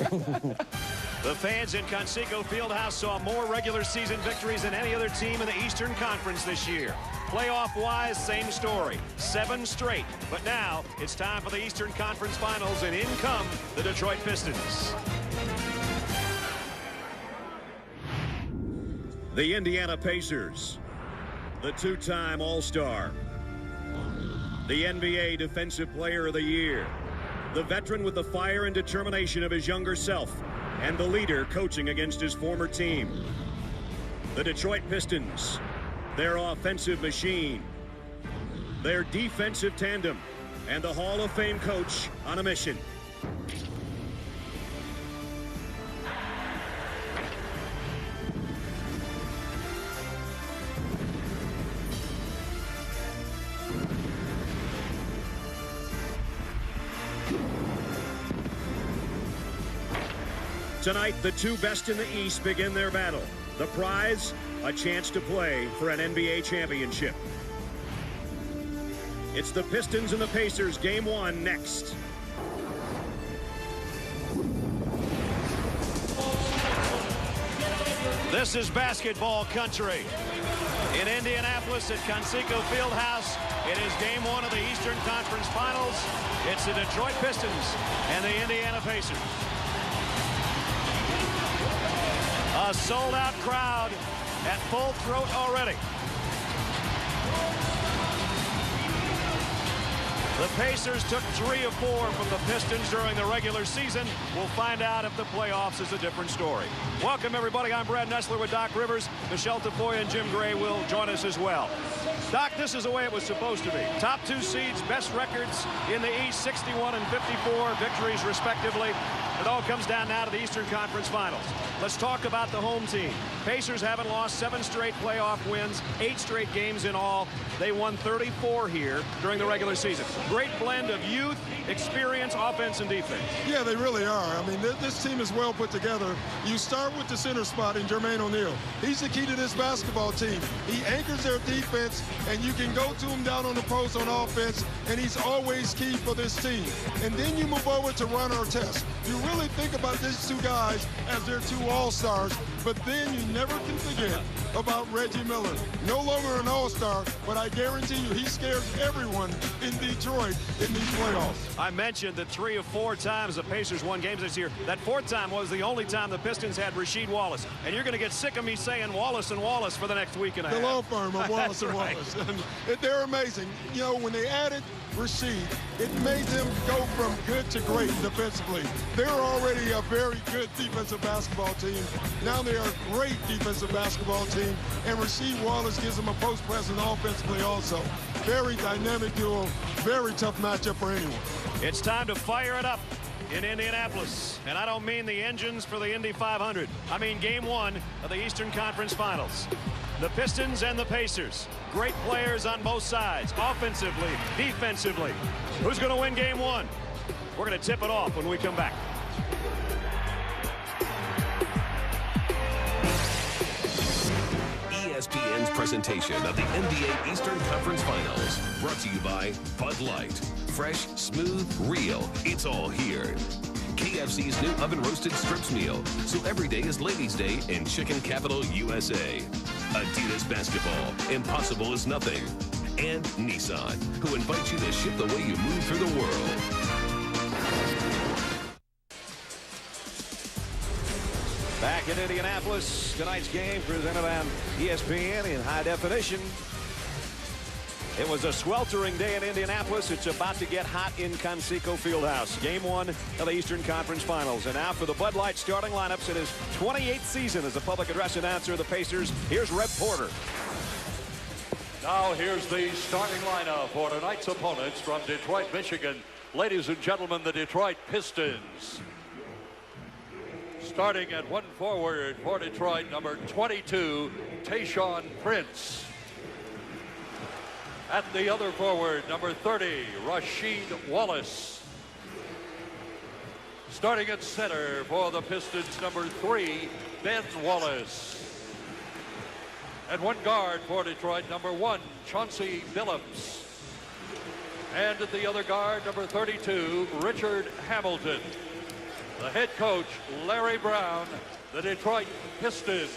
The fans in Conseco Fieldhouse saw more regular season victories than any other team in the Eastern Conference this year. Playoff-wise, same story. 7 straight. But now it's time for the Eastern Conference Finals, and in come the Detroit Pistons. The Indiana Pacers, the 2-time All-Star, the NBA Defensive Player of the Year, the veteran with the fire and determination of his younger self, and the leader coaching against his former team. The Detroit Pistons, their offensive machine, their defensive tandem, and the Hall of Fame coach on a mission. Tonight, the 2 best in the East begin their battle. The prize, a chance to play for an NBA championship. It's the Pistons and the Pacers, Game 1 next. This is basketball country. In Indianapolis at Conseco Fieldhouse, it is Game 1 of the Eastern Conference Finals. It's the Detroit Pistons and the Indiana Pacers. A sold-out crowd at full throat already. The Pacers took 3 of 4 from the Pistons during the regular season. We'll find out if the playoffs is a different story. Welcome, everybody. I'm Brad Nessler with Doc Rivers. Michelle Tafoya and Jim Gray will join us as well. Doc, this is the way it was supposed to be. Top 2 seeds, best records in the East, 61 and 54 victories respectively. It all comes down now to the Eastern Conference Finals. Let's talk about the home team. Pacers haven't lost 7 straight playoff wins, 8 straight games in all. They won 34 here during the regular season. Great blend of youth, experience, offense, and defense. Yeah, they really are. I mean, this team is well put together. You start with the center spot in Jermaine O'Neal. He's the key to this basketball team. He anchors their defense, and you can go to him down on the post on offense, and he's always key for this team. And then you move over to Ron Artest. You really think about these 2 guys as their 2 all-stars, but then you never can forget about Reggie Miller. No longer an all-star, but I guarantee you he scares everyone in Detroit in these playoffs. I mentioned that 3 of 4 times the Pacers won games this year. That 4th time was the only time the Pistons had Rasheed Wallace. And you're going to get sick of me saying Wallace and Wallace for the next week and a half. The law firm of Wallace and right. Wallace. And they're amazing. You know, when they added Rasheed, it made them go from good to great defensively. They're already a very good defensive basketball team. Now they are a great defensive basketball team, and Rasheed Wallace gives them a post presence offensively also. Very dynamic duo, very tough matchup for anyone. It's time to fire it up in Indianapolis. And I don't mean the engines for the Indy 500. I mean Game 1 of the Eastern Conference Finals. The Pistons and the Pacers. Great players on both sides, offensively, defensively. Who's going to win Game 1? We're going to tip it off when we come back. ESPN's presentation of the NBA Eastern Conference Finals. Brought to you by Bud Light. Fresh, smooth, real. It's all here. KFC's new oven-roasted strips meal. So every day is Ladies' Day in Chicken Capital, USA. Adidas Basketball. Impossible is nothing. And Nissan, who invites you to ship the way you move through the world. Back in Indianapolis, tonight's game presented on ESPN in high definition. It was a sweltering day in Indianapolis. It's about to get hot in Conseco Fieldhouse. Game 1 of the Eastern Conference Finals. And now for the Bud Light starting lineups in his 28th season as a public address announcer of the Pacers, here's Reb Porter. Now here's the starting lineup for tonight's opponents from Detroit, Michigan. Ladies and gentlemen, the Detroit Pistons. Starting at 1 forward for Detroit, number 22, Tayshaun Prince. At the other forward, number 30, Rasheed Wallace. Starting at center for the Pistons, number 3, Ben Wallace. And 1 guard for Detroit, number 1, Chauncey Billups. And at the other guard, number 32, Richard Hamilton. the head coach, Larry Brown, the Detroit Pistons.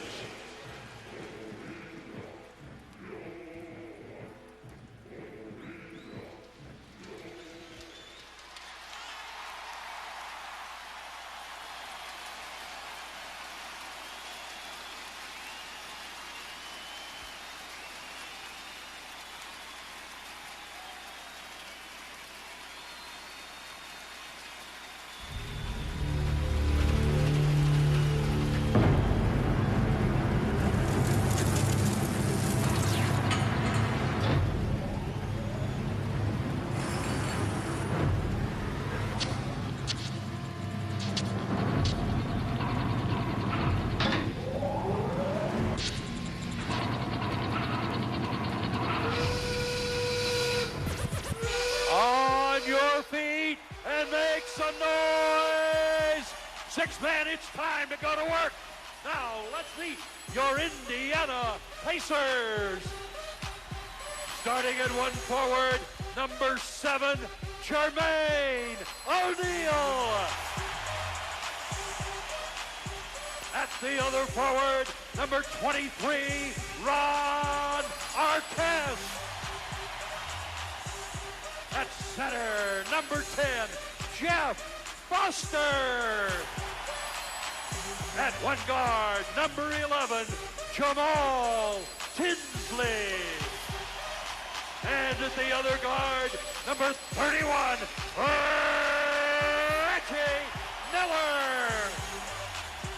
Some noise! 6-man, it's time to go to work. Now let's meet your Indiana Pacers. Starting at one forward, number 7, Jermaine O'Neal. At the other forward, number 23, Ron Artest. At center, number 10, Jeff Foster. At one guard, number 11, Jamal Tinsley. And at the other guard, number 31, Reggie Miller.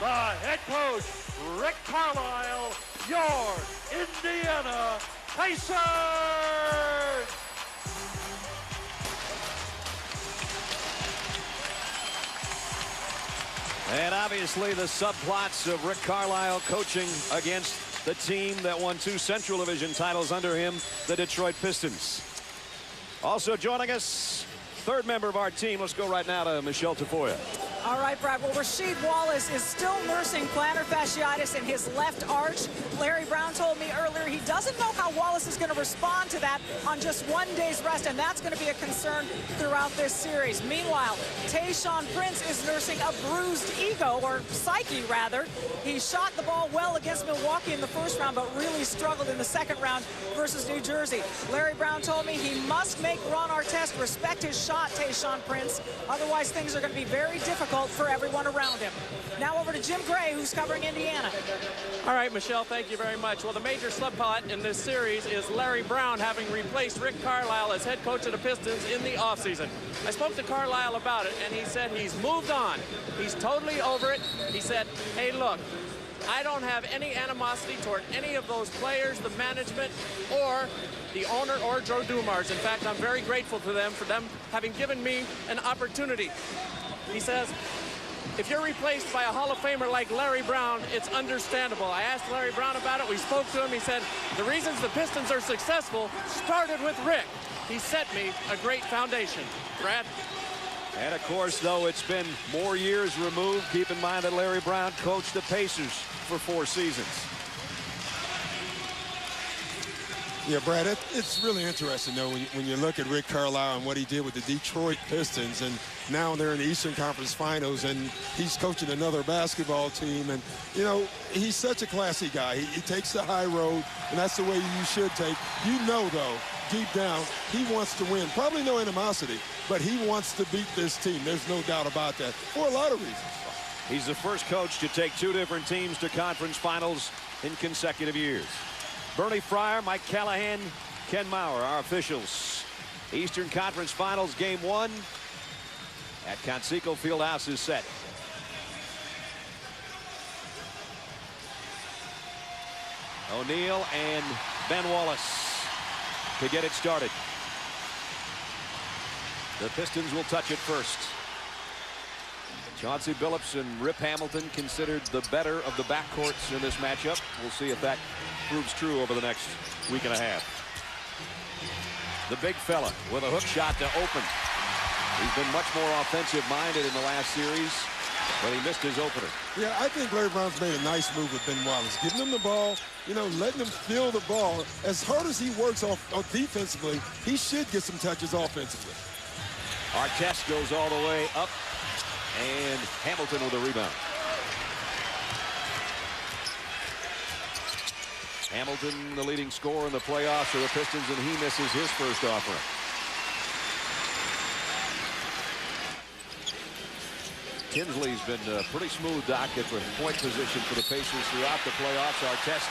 The head coach, Rick Carlisle, your Indiana Pacers. And obviously the subplots of Rick Carlisle coaching against the team that won 2 Central Division titles under him, the Detroit Pistons. Also joining us, third member of our team. Let's go right now to Michelle Tafoya. All right, Brad. Well, Rasheed Wallace is still nursing plantar fasciitis in his left arch. Larry Brown told me earlier he doesn't know how Wallace is going to respond to that on just 1 day's rest, and that's going to be a concern throughout this series. Meanwhile, Tayshaun Prince is nursing a bruised ego, or psyche, rather. He shot the ball well against Milwaukee in the first round, but really struggled in the second round versus New Jersey. Larry Brown told me he must make Ron Artest respect his shot, Tayshaun Prince. Otherwise, things are going to be very difficult for everyone around him. Now over to Jim Gray, who's covering Indiana. All right, Michelle, thank you very much. Well, the major subplot in this series is Larry Brown having replaced Rick Carlisle as head coach of the Pistons in the offseason. I spoke to Carlisle about it, and he said he's moved on. He's totally over it. He said, hey, look, I don't have any animosity toward any of those players, the management, or the owner, or Joe Dumars. In fact, I'm very grateful to them for them having given me an opportunity. He says, if you're replaced by a Hall of Famer like Larry Brown, it's understandable. I asked Larry Brown about it. We spoke to him. He said, the reasons the Pistons are successful started with Rick. He set me a great foundation. Brad? And of course, though, it's been more years removed. Keep in mind that Larry Brown coached the Pacers for 4 seasons. Yeah, Brad, it's really interesting, though, when you look at Rick Carlisle and what he did with the Detroit Pistons, and now they're in the Eastern Conference Finals, and he's coaching another basketball team. And, you know, he's such a classy guy. He takes the high road, and that's the way you should take. You know, though, deep down, he wants to win. Probably no animosity, but he wants to beat this team. There's no doubt about that, for a lot of reasons. He's the first coach to take 2 different teams to conference finals in consecutive years. Bernie Fryer, Mike Callahan, Ken Maurer, our officials. Eastern Conference Finals Game 1 at Conseco Fieldhouse is set. O'Neal and Ben Wallace to get it started. The Pistons will touch it first. Chauncey Billups and Rip Hamilton considered the better of the backcourts in this matchup. We'll see if that proves true over the next week and a half. The big fella with a hook shot to open. He's been much more offensive-minded in the last series, but he missed his opener. Yeah, I think Larry Brown's made a nice move with Ben Wallace, giving him the ball, you know, letting him feel the ball. As hard as he works off defensively, he should get some touches offensively. Artest goes all the way up And Hamilton with a rebound. Hamilton, the leading scorer in the playoffs for the Pistons, and he misses his first offering. Tinsley's been pretty smooth, Doc, at the point position for the Pacers throughout the playoffs. Artest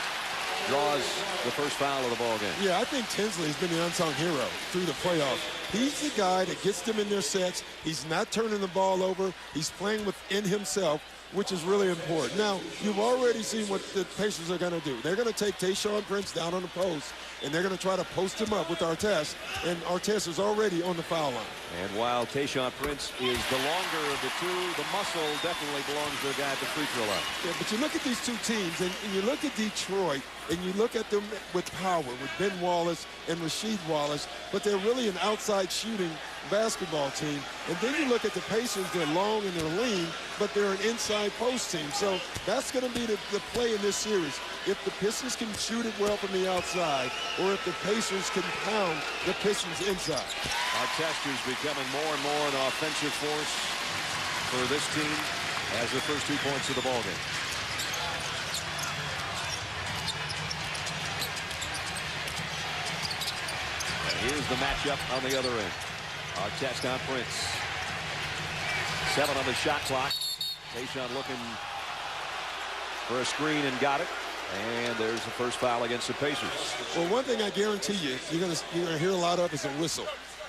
draws the first foul of the ball game. Yeah, I think Tinsley's been the unsung hero through the playoffs. He's the guy that gets them in their sets. He's not turning the ball over. He's playing within himself, which is really important. Now, you've already seen what the Pacers are going to do. They're going to take Tayshaun Prince down on the post, and they're going to try to post him up with Artest, and Artest is already on the foul line. And while Tayshaun Prince is the longer of the two, the muscle definitely belongs to the guy at the free throw line. Yeah, but you look at these two teams, and you look at Detroit, and you look at them with power, with Ben Wallace and Rasheed Wallace, but they're really an outside shooting basketball team. And then you look at the Pacers, they're long and they're lean, but they're an inside post team. So that's going to be the play in this series. If the Pistons can shoot it well from the outside, or if the Pacers can pound the Pistons inside. Artest is becoming more and more an offensive force for this team as the first 2 points of the ball game. And here's the matchup on the other end. Artest on Prince. 7 on the shot clock. Tayshaun looking for a screen and got it. And there's the first foul against the Pacers. Well, one thing I guarantee you, you're gonna hear a lot of is a whistle.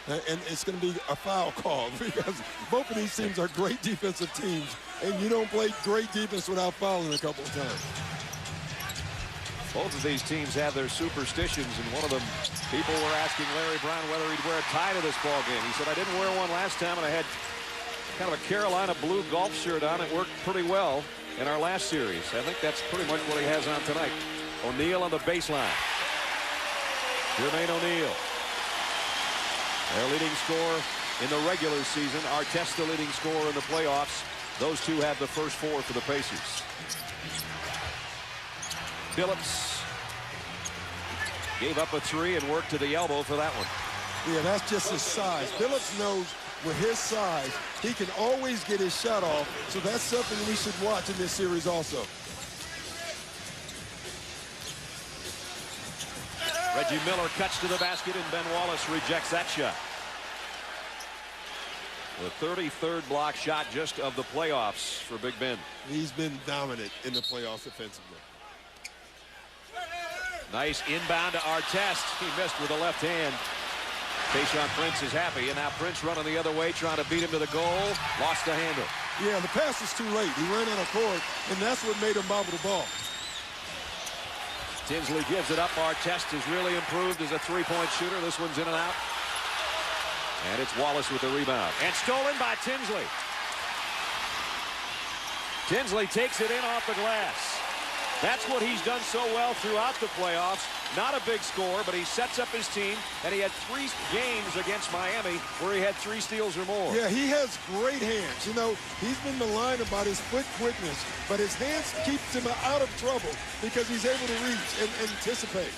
And it's going to be a foul call because both of these teams are great defensive teams, and you don't play great defense without fouling a couple of times. Both of these teams have their superstitions, and one of them, people were asking Larry Brown whether he'd wear a tie to this ball game. He said, I didn't wear one last time, and I had kind of a Carolina blue golf shirt on. It worked pretty well in our last series. I think that's pretty much what he has on tonight. O'Neal on the baseline. Jermaine O'Neal, their leading scorer in the regular season. Artest, the leading scorer in the playoffs. Those two have the first 4 for the Pacers. Billups gave up a 3 and worked to the elbow for that one. Yeah, that's just his size. Billups knows with his size, he can always get his shot off, so that's something we should watch in this series also. Reggie Miller cuts to the basket, and Ben Wallace rejects that shot. The 33rd block shot just of the playoffs for Big Ben. He's been dominant in the playoffs offensively. Nice inbound to Artest. He missed with the left hand. Tayshaun Prince is happy, and now Prince running the other way, trying to beat him to the goal. Lost the handle. Yeah, the pass was too late. He ran out of court, and that's what made him bobble the ball. Tinsley gives it up. Artest has really improved as a three-point shooter. This one's in and out. And it's Wallace with the rebound. And stolen by Tinsley. Tinsley takes it in off the glass. That's what he's done so well throughout the playoffs. Not a big scorer, but he sets up his team, and he had 3 games against Miami where he had 3 steals or more. Yeah, he has great hands. You know, he's been maligned about his foot quickness, but his hands keeps him out of trouble because he's able to reach and anticipate.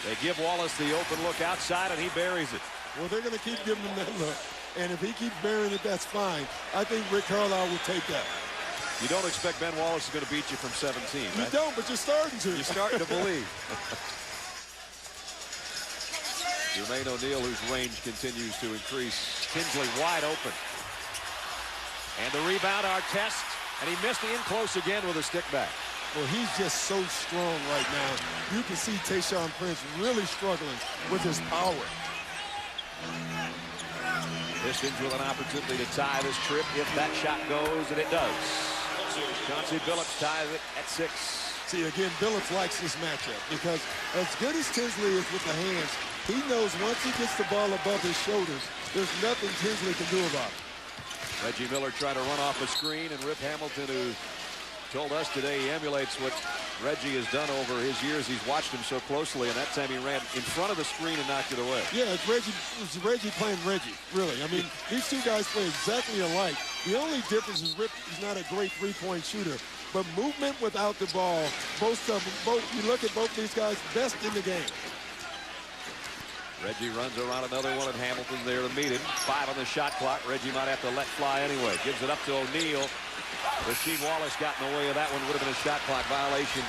They give Wallace the open look outside, and he buries it. Well, they're going to keep giving him that look, and if he keeps burying it, that's fine. I think Rick Carlisle will take that. You don't expect Ben Wallace is going to beat you from 17, right? You don't, but you're starting to. You're starting to believe. Jermaine O'Neal, whose range continues to increase. Tinsley wide open. And the rebound, Artest. And he missed the in close again with a stick back. Well, he's just so strong right now. You can see Tayshaun Prince really struggling with his power. Pistons with an opportunity to tie this trip if that shot goes, and it does. Chauncey Billups ties it at 6. See, again, Billups likes this matchup because as good as Tinsley is with the hands, he knows once he gets the ball above his shoulders, there's nothing Tinsley can do about it. Reggie Miller trying to run off a screen, and Rip Hamilton, who told us today he emulates what Reggie has done over his years. He's watched him so closely, and that time he ran in front of the screen and knocked it away. Yeah, it's Reggie playing Reggie, really. I mean, these two guys play exactly alike. The only difference is Rip is not a great three-point shooter, but movement without the ball, you look at both these guys, best in the game. Reggie runs around another one, and Hamilton there to meet him. 5 on the shot clock. Reggie might have to let fly anyway. Gives it up to O'Neal. Rasheed Wallace got in the way of that one. Would have been a shot clock violation.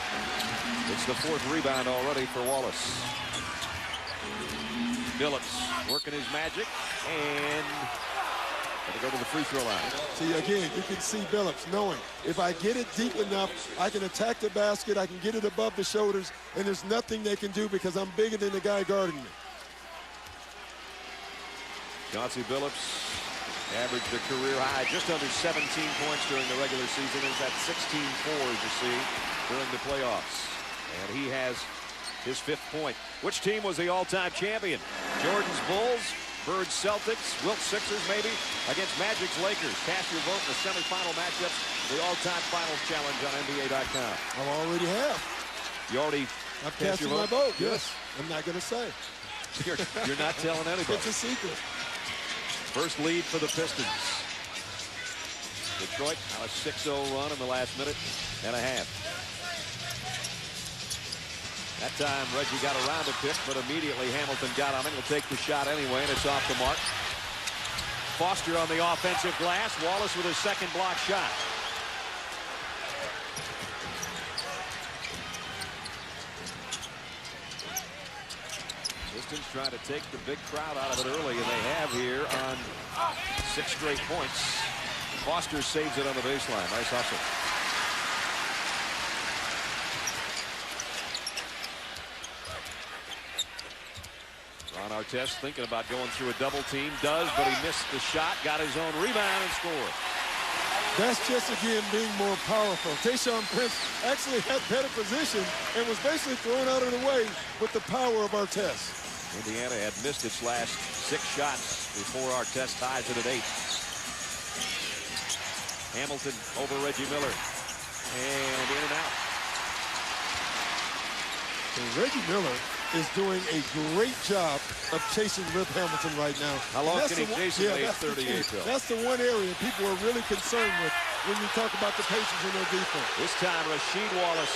It's the 4th rebound already for Wallace. Phillips working his magic and going to go to the free throw line. See, again, you can see Phillips knowing if I get it deep enough, I can attack the basket, I can get it above the shoulders, and there's nothing they can do because I'm bigger than the guy guarding me. Chauncey Billups averaged a career high just under 17 points during the regular season. Is at 16 fours, you see, during the playoffs. And he has his 5th point. Which team was the all-time champion? Jordan's Bulls, Bird's Celtics, Wilt's Sixers maybe, against Magic's Lakers. Cast your vote in the semifinal matchups, the all-time finals challenge on NBA.com. I already have. You already I've cast my vote, yes. I'm not going to say. You're not telling anybody. It's a secret. First lead for the Pistons. Detroit on a 6-0 run in the last minute and a half. That time Reggie got around the pick, but immediately Hamilton got on him. He'll take the shot anyway, and it's off the mark. Foster on the offensive glass. Wallace with his 2nd block shot. Pistons trying to take the big crowd out of it early, and they have here on 6 straight points. Foster saves it on the baseline. Nice hustle. Ron Artest thinking about going through a double team. Does, but he missed the shot. Got his own rebound and scored. That's just, again, being more powerful. Tayshaun Prince actually had better position and was basically thrown out of the way with the power of Artest. Indiana had missed its last 6 shots before Artest ties it at 8. Hamilton over Reggie Miller. And in and out. And Reggie Miller is doing a great job of chasing Rip Hamilton right now. How long can he chase him? Yeah, that's the one area people are really concerned with when you talk about the Pacers and their defense. This time Rasheed Wallace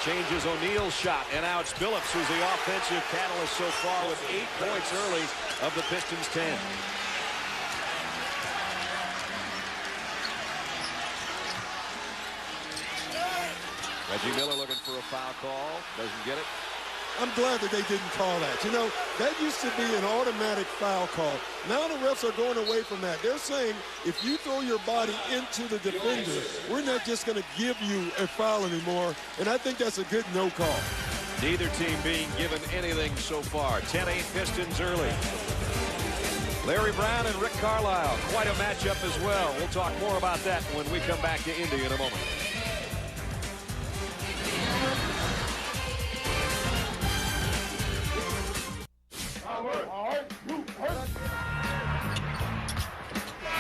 changes O'Neal's shot, and now it's Billups who's the offensive catalyst so far with 8 points early of the Pistons' 10. Reggie Miller looking for a foul call. Doesn't get it. I'm glad that they didn't call that. You know, that used to be an automatic foul call. Now the refs are going away from that. They're saying if you throw your body into the defender, we're not just going to give you a foul anymore. And I think that's a good no call. Neither team being given anything so far. 10-8 Pistons early. Larry Brown and Rick Carlisle. Quite a matchup as well. We'll talk more about that when we come back to Indy in a moment.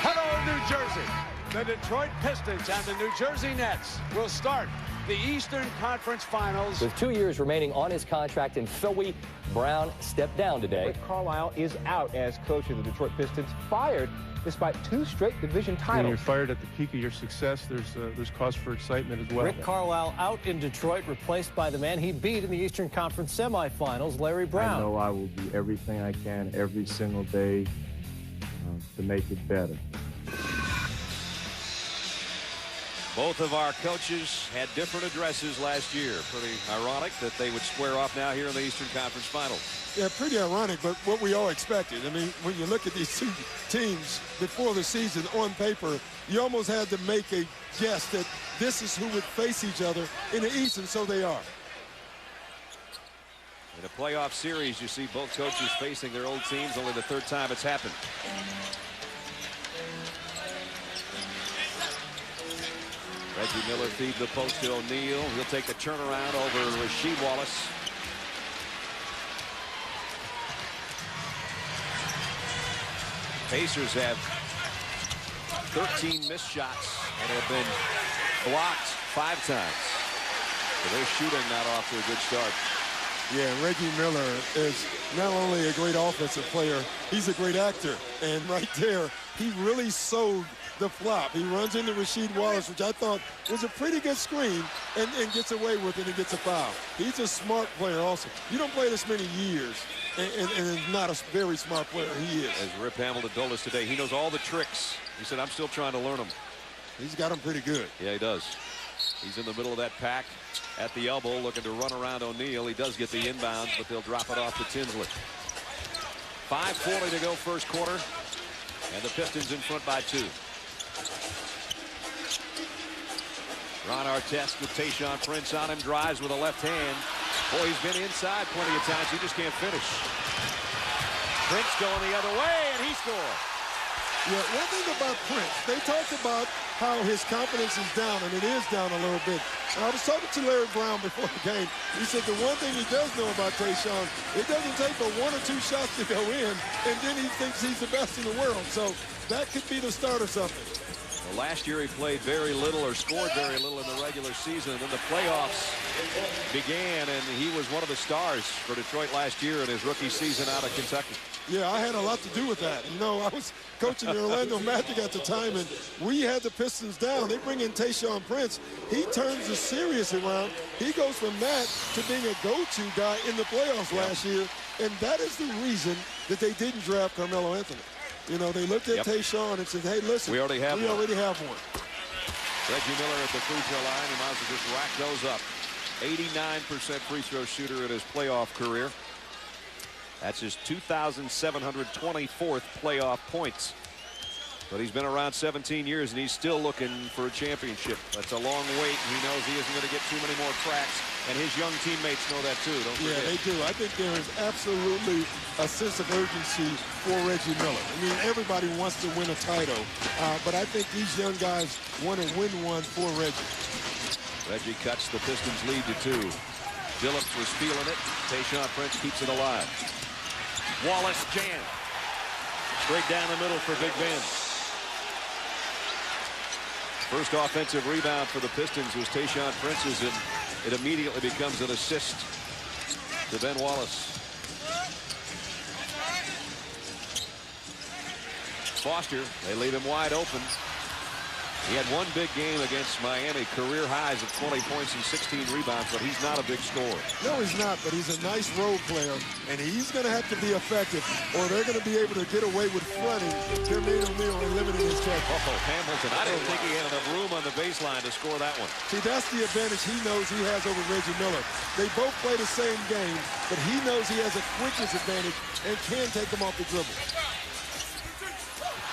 Hello, New Jersey. The Detroit Pistons and the New Jersey Nets will start the Eastern Conference Finals. With 2 years remaining on his contract in Philly, Brown stepped down today. Rick Carlisle is out as coach of the Detroit Pistons, fired despite 2 straight division titles. When you're fired at the peak of your success, there's cause for excitement as well. Rick Carlisle out in Detroit, replaced by the man he beat in the Eastern Conference semifinals, Larry Brown. I know I will do everything I can every single day to make it better. Both of our coaches had different addresses last year. Pretty ironic that they would square off now here in the Eastern Conference Finals. Yeah, pretty ironic, but what we all expected. I mean, when you look at these 2 teams before the season on paper, you almost had to make a guess that this is who would face each other in the East, and so they are. In a playoff series, you see both coaches facing their old teams, only the 3rd time it's happened. Reggie Miller feeds the post to O'Neal. He'll take the turnaround over Rasheed Wallace. Pacers have 13 missed shots and have been blocked 5 times. So they're shooting not off to a good start. Yeah, Reggie Miller is not only a great offensive player, he's a great actor. And right there, he really sold the flop. He runs into Rasheed Wallace, which I thought was a pretty good screen, and gets away with it and gets a foul. He's a smart player also. You don't play this many years and is not a very smart player. He is. As Rip Hamilton told us today, he knows all the tricks. He said, I'm still trying to learn them. He's got them pretty good. Yeah, he does. He's in the middle of that pack at the elbow, looking to run around O'Neal. He does get the inbounds, but they'll drop it off to Tinsley. 5:40 to go first quarter, and the Pistons in front by 2. Ron Artest with Tayshaun Prince on him, drives with a left hand. Boy, he's been inside plenty of times. He just can't finish. Prince going the other way, and he scored. Yeah, one thing about Prince, they talked about how his confidence is down, and it is down a little bit. And I was talking to Larry Brown before the game. He said the one thing he does know about Tayshaun, it doesn't take but 1 or 2 shots to go in, and then he thinks he's the best in the world. So that could be the start of something. Well, last year he played very little or scored very little in the regular season. And then the playoffs began, and he was one of the stars for Detroit last year in his rookie season out of Kentucky. Yeah, I had a lot to do with that. You know, I was coaching the Orlando Magic at the time, and we had the Pistons down. They bring in Tayshaun Prince. He turns the series around. He goes from that to being a go-to guy in the playoffs last year, and that is the reason that they didn't draft Carmelo Anthony. You know, they looked at Tayshaun and said, hey, listen, we already have one. Reggie Miller at the free throw line. He might as well just rack those up. 89% free throw shooter in his playoff career. That's his 2,724th playoff points. But he's been around 17 years, and he's still looking for a championship. That's a long wait. He knows he isn't going to get too many more cracks, and his young teammates know that too. Don't forget. Yeah, they do. I think there is absolutely a sense of urgency for Reggie Miller. I mean, everybody wants to win a title, but I think these young guys want to win one for Reggie. Reggie cuts the Pistons lead to 2. Phillips was feeling it. Tayshaun Prince keeps it alive. Wallace jam. Straight down the middle for Big Ben. First offensive rebound for the Pistons was Tayshaun Prince's, and it immediately becomes an assist to Ben Wallace. Foster, they leave him wide open. He had one big game against Miami, career highs of 20 points and 16 rebounds, but he's not a big scorer. No, he's not, but he's a nice role player, and he's going to have to be effective, or they're going to be able to get away with fronting Jermaine O'Neal and limiting his catch. Oh, Hamilton, I didn't think he had enough room on the baseline to score that one. See, that's the advantage he knows he has over Reggie Miller. They both play the same game, but he knows he has a quickness advantage and can take them off the dribble.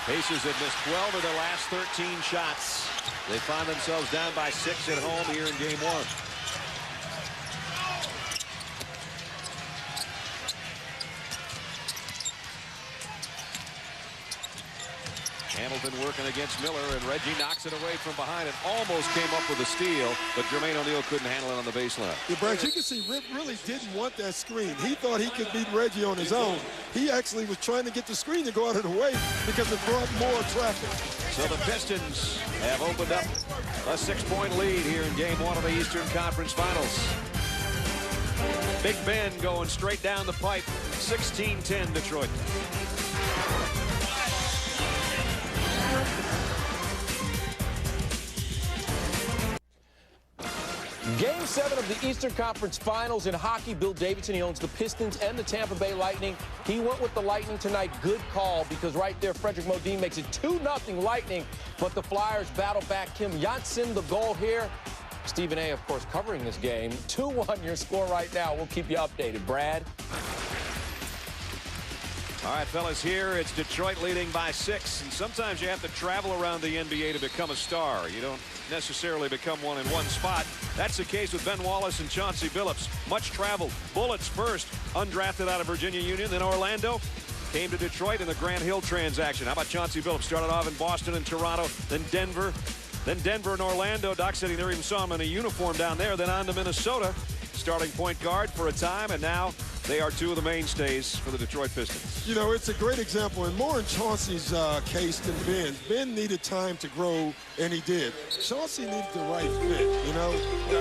Pacers have missed 12 of their last 13 shots. They find themselves down by 6 at home here in game 1. Hamilton working against Miller, and Reggie knocks it away from behind and almost came up with a steal, but Jermaine O'Neal couldn't handle it on the baseline. Yeah, Brad, you can see Rip really didn't want that screen. He thought he could beat Reggie on his own. He actually was trying to get the screen to go out of the way because it brought more traffic. So the Pistons have opened up a 6-point lead here in game 1 of the Eastern Conference Finals. Big Ben going straight down the pipe. 16-10 Detroit. Game 7 of the Eastern Conference Finals in hockey. Bill Davidson, he owns the Pistons and the Tampa Bay Lightning. He went with the Lightning tonight. Good call, because right there, Frederick Modin makes it 2-0 Lightning. But the Flyers battle back. Kim Janssen, the goal here. Stephen A., of course, covering this game. 2-1 your score right now. We'll keep you updated. Brad? All right, fellas, here it's Detroit leading by 6, and sometimes you have to travel around the NBA to become a star. You don't necessarily become one in one spot. That's the case with Ben Wallace and Chauncey Billups. Much traveled. Bullets first, undrafted out of Virginia Union, then Orlando. Came to Detroit in the Grant Hill transaction. How about Chauncey Billups? Started off in Boston and Toronto, then Denver and Orlando. Doc said he never even saw him in a uniform down there. Then on to Minnesota, starting point guard for a time, and now they are 2 of the mainstays for the Detroit Pistons. You know, it's a great example, and more in Chauncey's case than Ben's. Ben needed time to grow, and he did. Chauncey needed the right fit, you know.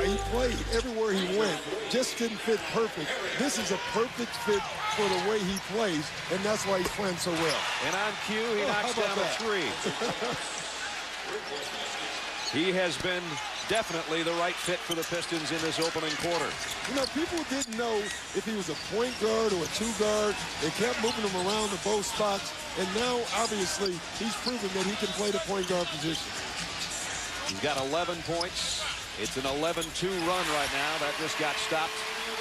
He played everywhere he went, just didn't fit perfect. This is a perfect fit for the way he plays, and that's why he's playing so well. And on cue, he knocks down a 3. He has been definitely the right fit for the Pistons in this opening quarter. You know, people didn't know if he was a point guard or a two guard. They kept moving him around to both spots, and now, obviously, he's proven that he can play the point guard position. He's got 11 points. It's an 11-2 run right now. That just got stopped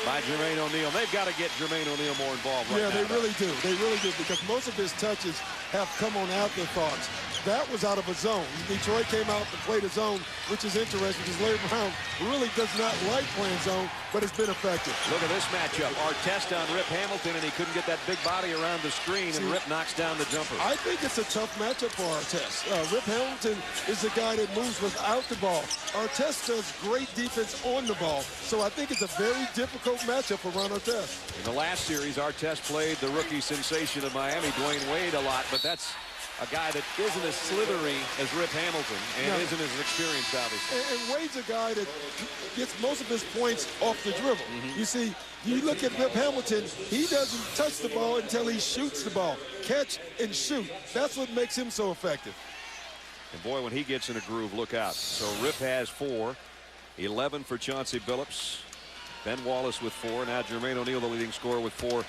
by Jermaine O'Neal. They've got to get Jermaine O'Neal more involved right now. Yeah, they really do. They really do, because most of his touches have come on afterthoughts. That was out of a zone. Detroit came out and played a zone, which is interesting because Larry Brown really does not like playing zone, but it's been effective. Look at this matchup. Artest on Rip Hamilton, and he couldn't get that big body around the screen, and Rip knocks down the jumper. I think it's a tough matchup for Artest. Rip Hamilton is the guy that moves without the ball. Artest does great defense on the ball, so I think it's a very difficult matchup for Ron Artest. In the last series, Artest played the rookie sensation of Miami, Dwayne Wade, a lot, but that's a guy that isn't as slithery as Rip Hamilton and isn't as experienced, obviously. And Wade's a guy that gets most of his points off the dribble. You see, you look at Rip Hamilton, he doesn't touch the ball until he shoots the ball. Catch and shoot. That's what makes him so effective. And boy, when he gets in a groove, look out. So Rip has 4, 11 for Chauncey Billups, Ben Wallace with 4. Now Jermaine O'Neal, the leading scorer, with 4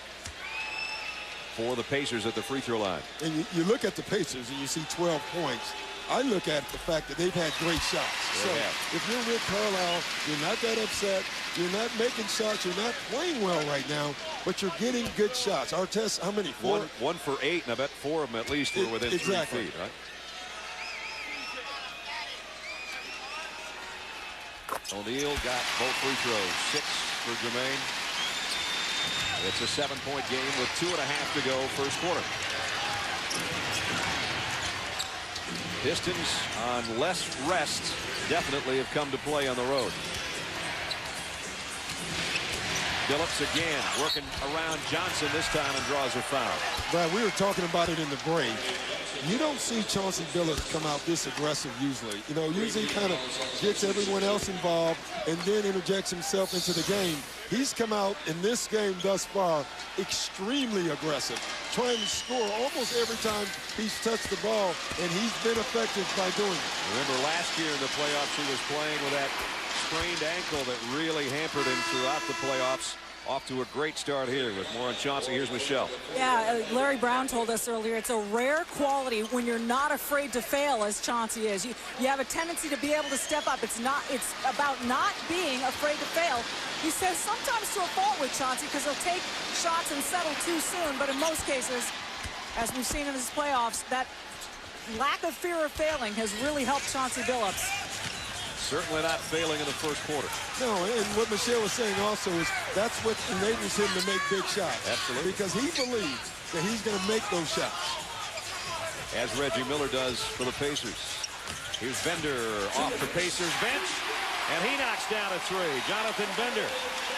for the Pacers at the free throw line. And you look at the Pacers and you see 12 points. I look at the fact that they've had great shots. So if you're Rick Carlisle, you're not that upset. You're not making shots. You're not playing well right now, but you're getting good shots. Artest, how many? 4? One for 8, and I bet 4 of them at least were within 3 feet, right? O'Neal got both free throws. 6 for Jermaine. It's a 7-point game with 2.5 to go first quarter. Pistons on less rest definitely have come to play on the road. Billups again working around Johnson this time and draws a foul. Brad, we were talking about it in the break. You don't see Chauncey Billups come out this aggressive usually. You know, usually he kind of gets everyone else involved and then interjects himself into the game. He's come out in this game thus far extremely aggressive, trying to score almost every time he's touched the ball, and he's been effective by doing it. Remember last year in the playoffs, he was playing with that sprained ankle that really hampered him throughout the playoffs. Off to a great start here with more on Chauncey. Here's Michelle. Yeah, Larry Brown told us earlier it's a rare quality when you're not afraid to fail, as Chauncey is. You have a tendency to be able to step up. It's about not being afraid to fail. He says sometimes to a fault with Chauncey because he'll take shots and settle too soon, but in most cases, as we've seen in his playoffs, that lack of fear of failing has really helped Chauncey Billups. Certainly not failing in the first quarter. No, and what Michelle was saying also is that's what enables him to make big shots. Absolutely. Because he believes that he's going to make those shots. As Reggie Miller does for the Pacers. Here's Bender off the Pacers bench, and he knocks down a 3. Jonathan Bender.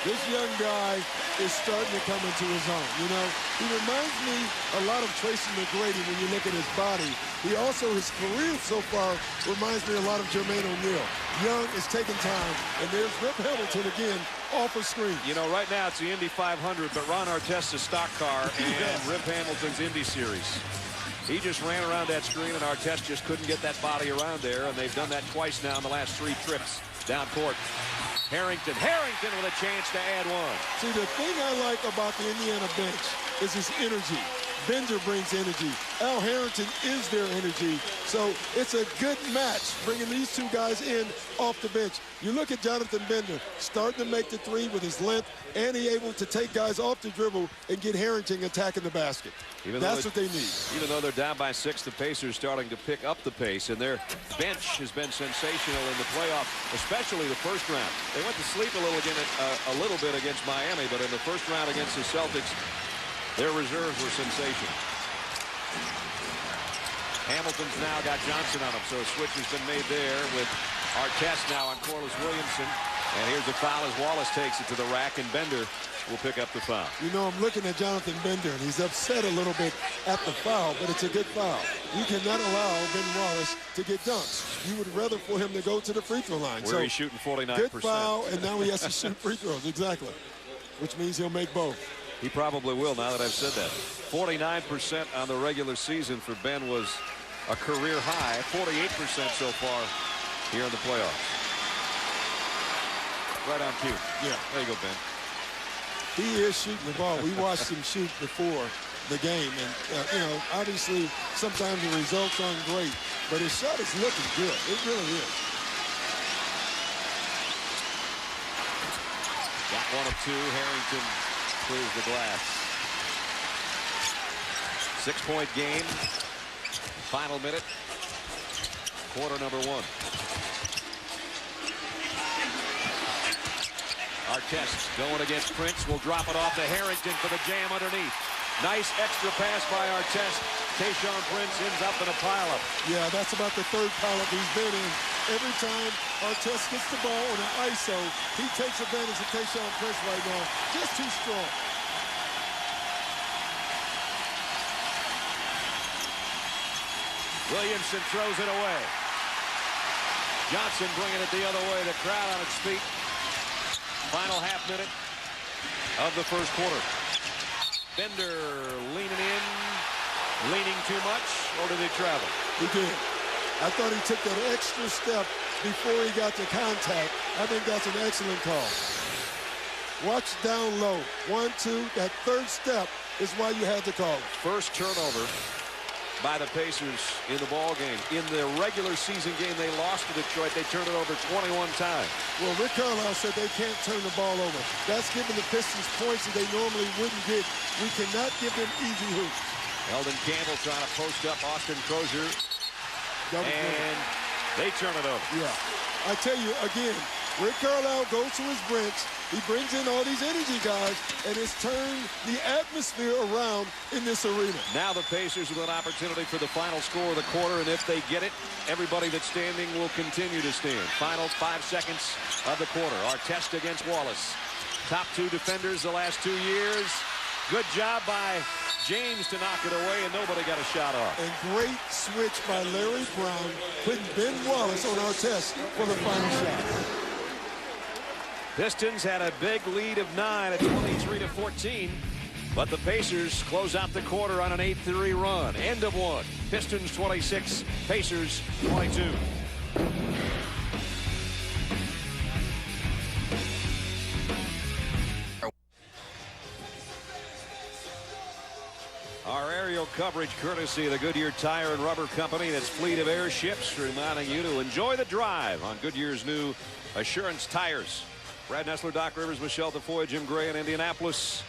This young guy is starting to come into his own. You know, he reminds me a lot of Tracy McGrady when you look at his body. He also, his career so far, reminds me a lot of Jermaine O'Neal. Young is taking time, and there's Rip Hamilton again off a screen. You know, right now it's the Indy 500, but Ron Artest's stock car and Rip Hamilton's Indy Series. He just ran around that screen, and Artest just couldn't get that body around there, and they've done that twice now in the last 3 trips down court. Harrington with a chance to add 1. See, the thing I like about the Indiana bench is his energy. Bender brings energy. Al Harrington is their energy. So it's a good match bringing these two guys in off the bench. You look at Jonathan Bender starting to make the 3 with his length, and he able to take guys off the dribble and get Harrington attacking the basket. That's what they need. Even though they're down by 6, the Pacers starting to pick up the pace, and their bench has been sensational in the playoff, especially the first round. They went to sleep a little bit against Miami, but in the first round against the Celtics, their reserves were sensational. Hamilton's now got Johnson on him, so a switch has been made there with Artest now on Corliss Williamson. And here's a foul as Wallace takes it to the rack, and Bender will pick up the foul. You know, I'm looking at Jonathan Bender, and he's upset a little bit at the foul, but it's a good foul. You cannot allow Ben Wallace to get dunks. You would rather for him to go to the free throw line. Where he's shooting 49%. Good foul, and now he has to shoot free throws. Exactly. Which means he'll make both. He probably will, now that I've said that. 49% on the regular season for Ben was a career high. 48% so far here in the playoffs. Right on cue. Yeah. There you go, Ben. He is shooting the ball. We watched him shoot before the game. And, you know, obviously sometimes the results aren't great, but his shot is looking good. It really is. Got one of two. Harrington clears the glass. 6-point game. Final minute. Quarter number 1. Artest going against Prince. Will drop it off to Harrington for the jam underneath. Nice extra pass by Artest. Tayshaun Prince ends up in a pileup. Yeah, that's about the third pileup he's been in. Every time Artest gets the ball on an ISO, he takes advantage of Tayshaun Prince right now. Just too strong. Williamson throws it away. Johnson bringing it the other way. The crowd on its feet. Final half minute of the first quarter. Bender leaning in, leaning too much, or did he travel? He did. I thought he took that extra step before he got to contact. I think that's an excellent call. Watch down low. 1, 2. That third step is why you had to call it. First turnover by the Pacers in the ball game. In the regular season game they lost to Detroit, they turned it over 21 times. Well, Rick Carlisle said they can't turn the ball over. That's giving the Pistons points that they normally wouldn't get. We cannot give them easy hoops. Eldon Campbell trying to post up Austin Crozier. And they turn it over. Yeah. I tell you, again, Rick Carlisle goes to his bench. He brings in all these energy guys, and it's turned the atmosphere around in this arena. Now the Pacers with an opportunity for the final score of the quarter, and if they get it, everybody that's standing will continue to stand. Final 5 seconds of the quarter. Artest against Wallace. Top 2 defenders the last 2 years. Good job by James to knock it away, and nobody got a shot off. And great switch by Larry Brown, putting Ben Wallace on Artest for the final shot. Pistons had a big lead of 9 at 23-14, but the Pacers close out the quarter on an 8-3 run. End of 1. Pistons 26, Pacers 22. Our aerial coverage courtesy of the Goodyear Tire and Rubber Company and its fleet of airships, reminding you to enjoy the drive on Goodyear's new Assurance tires. Brad Nessler, Doc Rivers, Michelle Tafoya, Jim Gray in Indianapolis.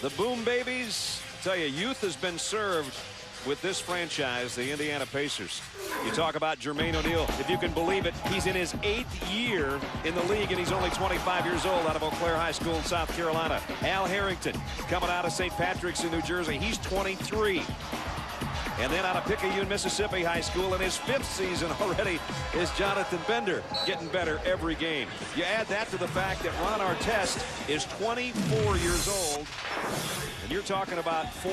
The Boom Babies, I tell you, youth has been served with this franchise, the Indiana Pacers. You talk about Jermaine O'Neal. If you can believe it, he's in his 8th year in the league, and he's only 25 years old out of Eau Claire High School in South Carolina. Al Harrington coming out of St. Patrick's in New Jersey. He's 23. And then out of Picayune, Mississippi High School in his 5th season already is Jonathan Bender, getting better every game. You add that to the fact that Ron Artest is 24 years old, and you're talking about 4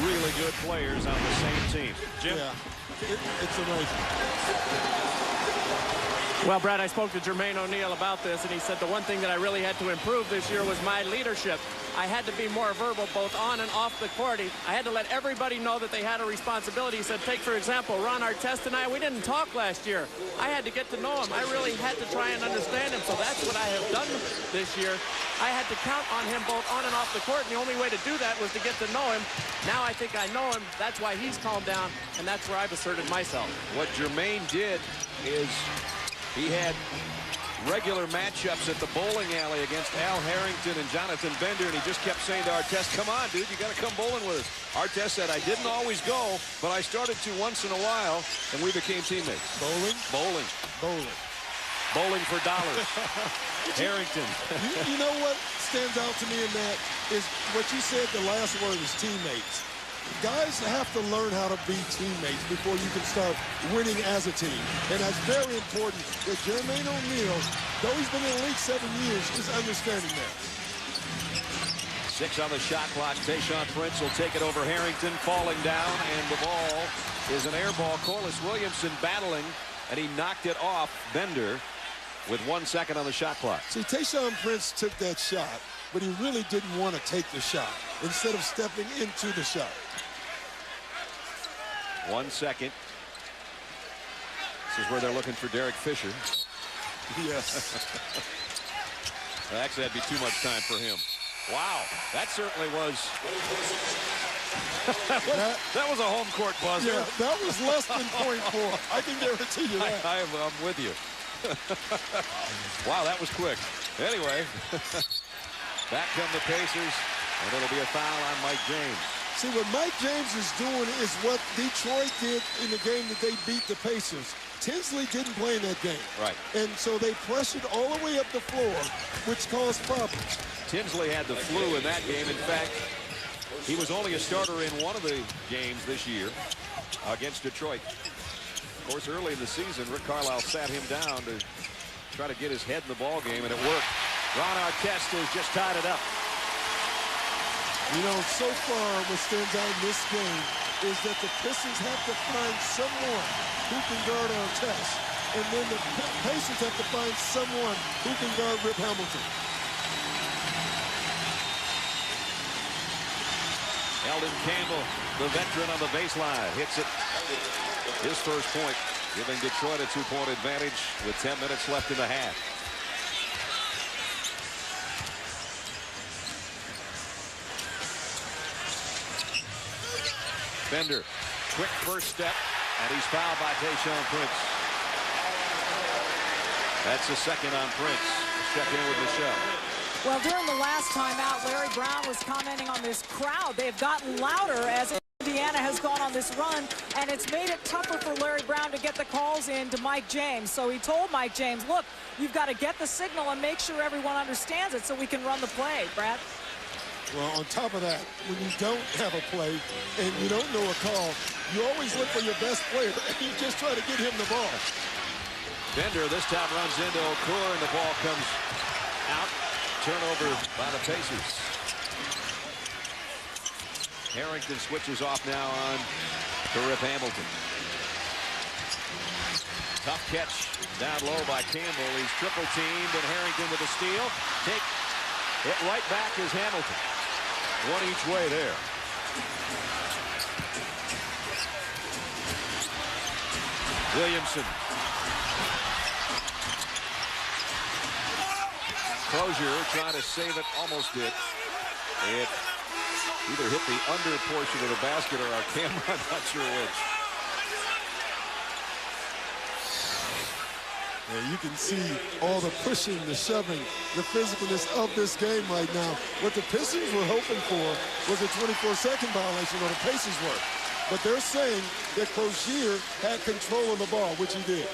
really good players on the same team. Jim? Yeah, it's amazing. Well, Brad, I spoke to Jermaine O'Neal about this, and he said the one thing that I really had to improve this year was my leadership. I had to be more verbal both on and off the court. I had to let everybody know that they had a responsibility. He said, take, for example, Ron Artest and I, we didn't talk last year. I had to get to know him. I really had to try and understand him, so that's what I have done this year. I had to count on him both on and off the court, and the only way to do that was to get to know him. Now I think I know him. That's why he's calmed down, and that's where I've asserted myself. What Jermaine did is he had regular matchups at the bowling alley against Al Harrington and Jonathan Bender, and he just kept saying to Artest, come on, dude, you got to come bowling with us. Artest said, I didn't always go, but I started to once in a while, and we became teammates. Bowling? Bowling. Bowling. Bowling for dollars. Harrington. You know what stands out to me in that is what you said, the last word is teammates. Guys have to learn how to be teammates before you can start winning as a team. And that's very important that Jermaine O'Neal, though he's been in the league 7 years, is understanding that. 6 on the shot clock. Tayshaun Prince will take it over Harrington, falling down, and the ball is an air ball. Corliss Williamson battling, and he knocked it off Bender with 1 second on the shot clock. See, Tayshaun Prince took that shot, but he really didn't want to take the shot instead of stepping into the shot. 1 second. This is where they're looking for Derek Fisher. Yes. Actually, that'd be too much time for him. Wow, that certainly was. that was a home court buzzer. Yeah, that was less than .4. I can guarantee you that. I'm with you. Wow, that was quick. Anyway, back come the Pacers, and it'll be a foul on Mike James. See, what Mike James is doing is what Detroit did in the game that they beat the Pacers. Tinsley didn't play in that game. Right. And so they pressured all the way up the floor, which caused problems. Tinsley had the flu in that game. In fact, he was only a starter in one of the games this year against Detroit. Of course, early in the season, Rick Carlisle sat him down to try to get his head in the ball game, and it worked. Ron Artest has just tied it up. You know, so far what stands out in this game is that the Pistons have to find someone who can guard Artest, and then the Pacers have to find someone who can guard Rip Hamilton. Eldon Campbell, the veteran on the baseline, hits it. His first point, giving Detroit a 2-point advantage with 10 minutes left in the half. Bender, quick first step, and he's fouled by Tayshaun Prince. That's the second on Prince. Check in with Michelle. Well, during the last timeout, Larry Brown was commenting on this crowd. They've gotten louder as Indiana has gone on this run, and it's made it tougher for Larry Brown to get the calls in to Mike James. So he told Mike James, look, you've got to get the signal and make sure everyone understands it so we can run the play. Brad? Well, on top of that, when you don't have a play and you don't know a call, you always look for your best player, and you just try to get him the ball. Bender this time runs into Okur, and the ball comes out. Turnover by the Pacers. Harrington switches off now on to Rip Hamilton. Tough catch down low by Campbell. He's triple teamed, and Harrington with a steal. Take it right back is Hamilton. One each way there. Williamson. Crozier trying to save it, almost did. It either hit the under portion of the basket or our camera, I'm not sure which. Yeah, you can see all the pushing, the shoving, the physicalness of this game right now. What the Pistons were hoping for was a 24-second violation, or the Pacers were. But they're saying that Crozier had control of the ball, which he did.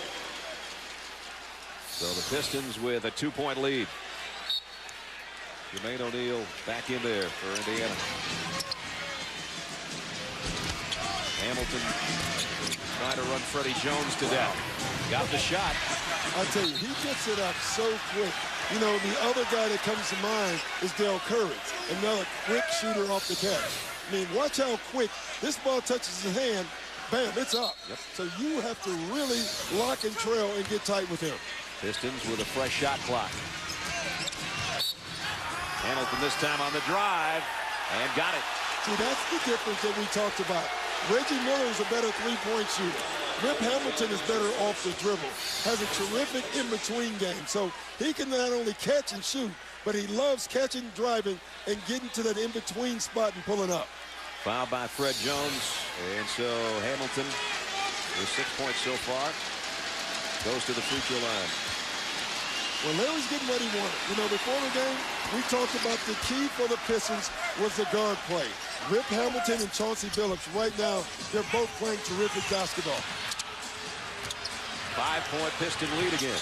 So the Pistons with a 2-point lead. Jermaine O'Neal back in there for Indiana. Hamilton trying to run Freddie Jones to death. Got the shot. I tell you, he gets it up so quick. You know, the other guy that comes to mind is Del Curry, another quick shooter off the catch. I mean, watch how quick this ball touches his hand. Bam, it's up. Yep. So you have to really lock and trail and get tight with him. Pistons with a fresh shot clock. Hamilton this time on the drive, and got it. See, that's the difference that we talked about. Reggie Miller is a better three-point shooter. Rip Hamilton is better off the dribble. Has a terrific in-between game. So he can not only catch and shoot, but he loves catching, driving, and getting to that in-between spot and pulling up. Fouled by Fred Jones. And so Hamilton, with 6 points so far, goes to the free throw line. Well, Larry's getting what he wanted. You know, before the game, we talked about the key for the Pistons was the guard play. Rip Hamilton and Chauncey Billups, right now, they're both playing terrific basketball. 5-point Piston lead again.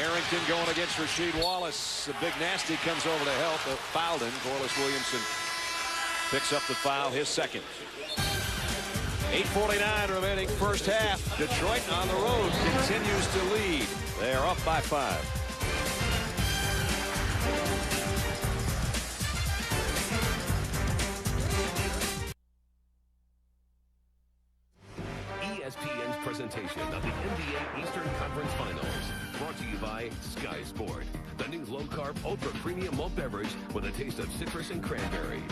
Harrington going against Rasheed Wallace. The big nasty comes over to help. Fouled him. Corliss Williamson picks up the foul, his second. 8:49 remaining first half. Detroit on the road continues to lead. They are up by 5. ESPN's presentation of the NBA Eastern Conference Finals. Brought to you by Sky Sport, the new low-carb, ultra-premium malt beverage with a taste of citrus and cranberry.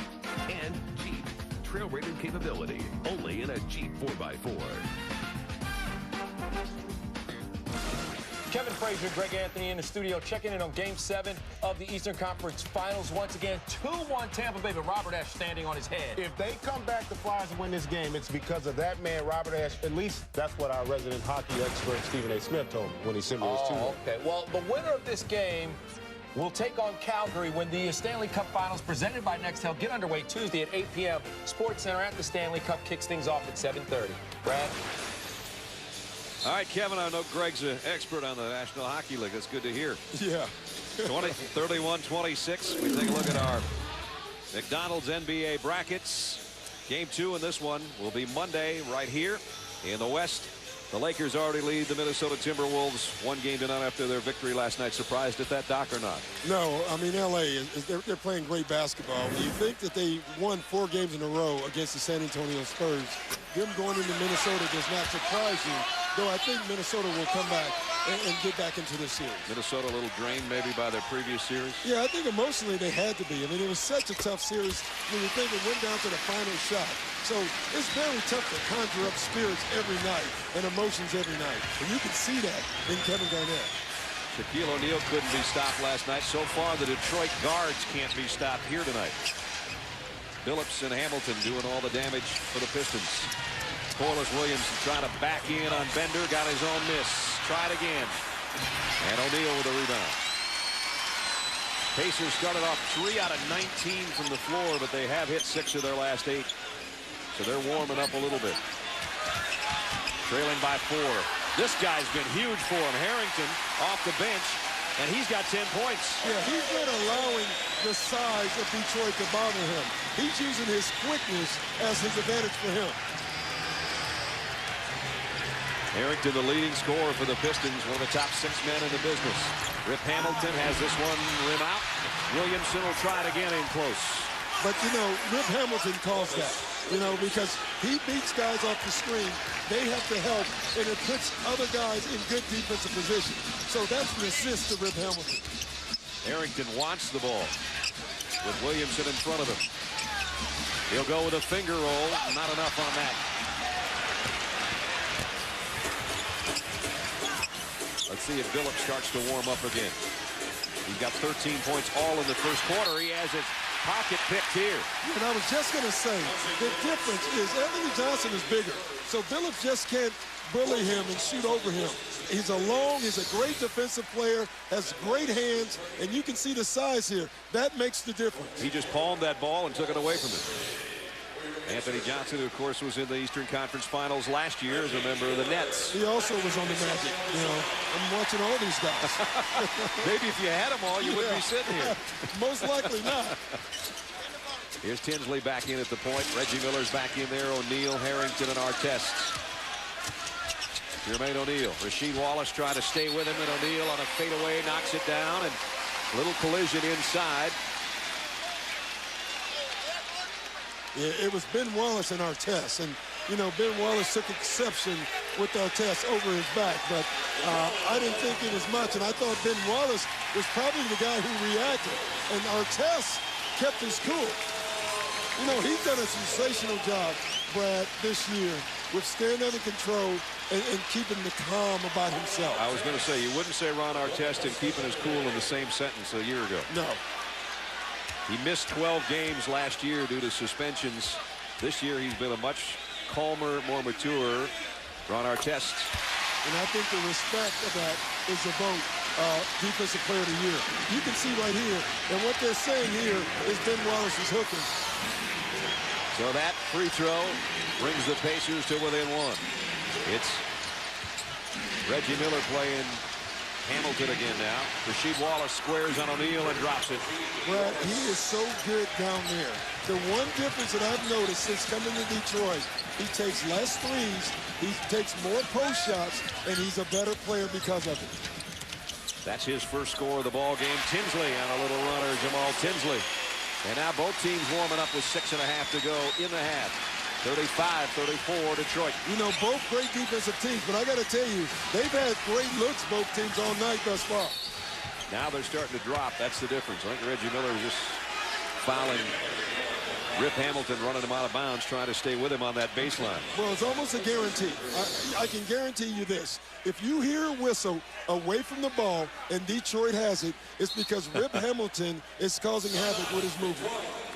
And Jeep, trail-rated capability, only in a Jeep 4x4. Kevin Frazier, Greg Anthony in the studio, checking in on Game 7 of the Eastern Conference Finals. Once again, 2-1 Tampa Bay, but Robert Ashe standing on his head. If they come back, the Flyers and win this game, it's because of that man, Robert Ashe. At least that's what our resident hockey expert, Stephen A. Smith, told me when he sent me his 2-1. Okay. Well, the winner of this game will take on Calgary when the Stanley Cup Finals presented by Nextel get underway Tuesday at 8 p.m. Sports Center at the Stanley Cup kicks things off at 7:30. Brad? All right, Kevin, I know Greg's an expert on the National Hockey League. That's good to hear. Yeah. 31-26. We take a look at our McDonald's NBA brackets. Game 2 in this one will be Monday right here in the West. The Lakers already lead the Minnesota Timberwolves 1-0 after their victory last night. Surprised at that, Doc, or not? No, I mean, L.A., they're playing great basketball. When you think that they won 4 games in a row against the San Antonio Spurs, them going into Minnesota does not surprise you, though I think Minnesota will come back and get back into this series. Minnesota a little drained maybe by their previous series? Yeah, I think emotionally they had to be. I mean, it was such a tough series when you think it went down to the final shot. So it's very tough to conjure up spirits every night and emotions every night. And you can see that in Kevin Garnett. Shaquille O'Neal couldn't be stopped last night. So far, the Detroit guards can't be stopped here tonight. Phillips and Hamilton doing all the damage for the Pistons. Corliss Williamson trying to back in on Bender. Got his own miss. Tried again. And O'Neal with a rebound. Pacers started off 3 out of 19 from the floor, but they have hit 6 of their last 8. So they're warming up a little bit. Trailing by 4. This guy's been huge for him. Harrington off the bench, and he's got 10 points. Yeah, he's not allowing the size of Detroit to bother him. He's using his quickness as his advantage for him. Harrington, the leading scorer for the Pistons, one of the top 6 men in the business. Rip Hamilton has this one rim out. Williamson will try it again in close. But, you know, Rip Hamilton calls that, you know, because he beats guys off the screen. They have to help, and it puts other guys in good defensive position. So that's an assist to Rip Hamilton. Harrington wants the ball with Williamson in front of him. He'll go with a finger roll. Not enough on that. Let's see if Phillips starts to warm up again. He's got 13 points all in the first quarter. He has his pocket picked here. And I was just going to say, the difference is Anthony Johnson is bigger. So Phillips just can't bully him and shoot over him. He's he's a great defensive player, has great hands, and you can see the size here. That makes the difference. He just palmed that ball and took it away from him. Anthony Johnson, who, of course, was in the Eastern Conference Finals last year as a member of the Nets. He also was on the Magic. You know, I'm watching all these guys. Maybe if you had them all, you wouldn't be sitting here. Most likely not. Here's Tinsley back in at the point. Reggie Miller's back in there. O'Neal, Harrington, and Artest. Jermaine O'Neal. Rasheed Wallace trying to stay with him, and O'Neal on a fadeaway knocks it down, and a little collision inside. Yeah, it was Ben Wallace and Artest, and you know Ben Wallace took exception with Artest over his back, but I didn't think it as much, and I thought Ben Wallace was probably the guy who reacted, and Artest kept his cool. You know, he's done a sensational job, Brad, this year with staying under control and keeping the calm about himself. I was going to say, you wouldn't say Ron Artest and keeping his cool in the same sentence a year ago. No. He missed 12 games last year due to suspensions. This year he's been a much calmer, more mature Ron Artest. And I think the respect of that is the vote Defensive Player of the Year. You can see right here, and what they're saying here is Ben Wallace is hooking. So that free throw brings the Pacers to within 1. It's Reggie Miller playing Hamilton again now. Rasheed Wallace squares on O'Neal and drops it. Brad, he is so good down there. The one difference that I've noticed since coming to Detroit, he takes less threes, he takes more post shots, and he's a better player because of it. That's his first score of the ball game. Tinsley on a little runner, Jamal Tinsley. And now both teams warming up with 6.5 to go in the half. 35-34 Detroit. You know, both great defensive teams, but I got to tell you, they've had great looks, both teams, all night thus far. Now they're starting to drop. That's the difference. I think Reggie Miller is just fouling Rip Hamilton running him out of bounds, trying to stay with him on that baseline. Well, it's almost a guarantee. I can guarantee you this. If you hear a whistle away from the ball and Detroit has it, it's because Rip Hamilton is causing havoc with his movement.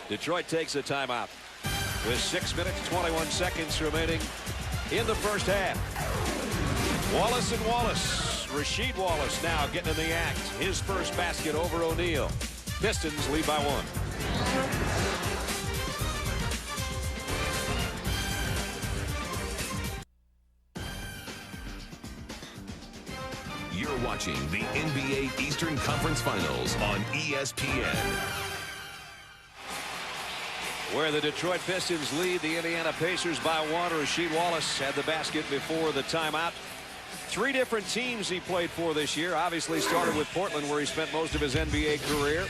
Detroit takes a timeout with 6 minutes, 21 seconds remaining in the first half. Wallace and Wallace. Rasheed Wallace now getting in the act. His first basket over O'Neal. Pistons lead by 1. You're watching the NBA Eastern Conference Finals on ESPN. Where the Detroit Pistons lead the Indiana Pacers by 1. Rasheed Wallace had the basket before the timeout. 3 different teams he played for this year. Obviously started with Portland, where he spent most of his NBA career.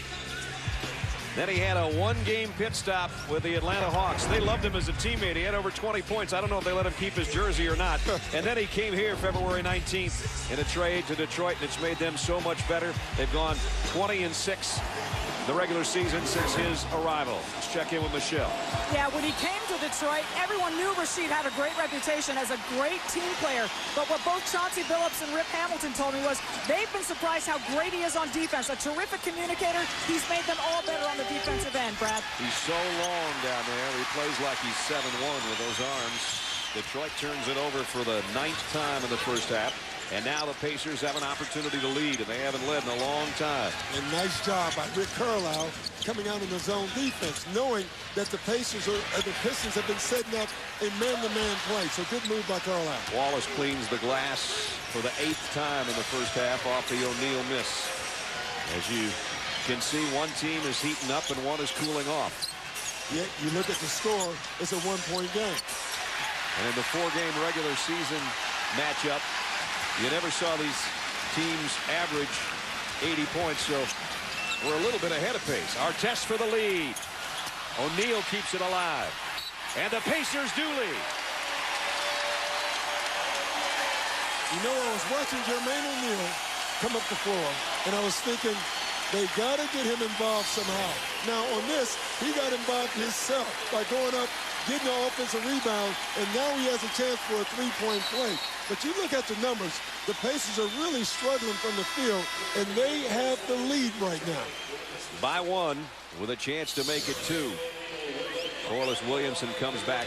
Then he had a 1-game pit stop with the Atlanta Hawks. They loved him as a teammate. He had over 20 points. I don't know if they let him keep his jersey or not. And then he came here February 19th in a trade to Detroit, and it's made them so much better. They've gone 20-6 the regular season since his arrival. Let's check in with Michelle. Yeah, when he came to Detroit, everyone knew Rasheed had a great reputation as a great team player. But what both Chauncey Billups and Rip Hamilton told me was they've been surprised how great he is on defense. A terrific communicator. He's made them all better on the defensive end, Brad. He's so long down there. He plays like he's 7'1" with those arms. Detroit turns it over for the 9th time in the first half. And now the Pacers have an opportunity to lead, and they haven't led in a long time. And nice job by Rick Carlisle coming out in the zone defense, knowing that the Pistons have been setting up a man-to-man play. So good move by Carlisle. Wallace cleans the glass for the 8th time in the first half off the O'Neal miss. As you can see, one team is heating up and one is cooling off. Yet you look at the score, it's a 1-point game. And in the 4-game regular season matchup, you never saw these teams average 80 points, so we're a little bit ahead of pace. Artest for the lead. O'Neal keeps it alive. And the Pacers do lead. You know, I was watching Jermaine O'Neal come up the floor, and I was thinking, they got to get him involved somehow. Now, on this, he got involved himself by going up, getting an offensive rebound, and now he has a chance for a 3-point play. But you look at the numbers, the Pacers are really struggling from the field, and they have the lead right now. By 1 with a chance to make it 2. Corliss Williamson comes back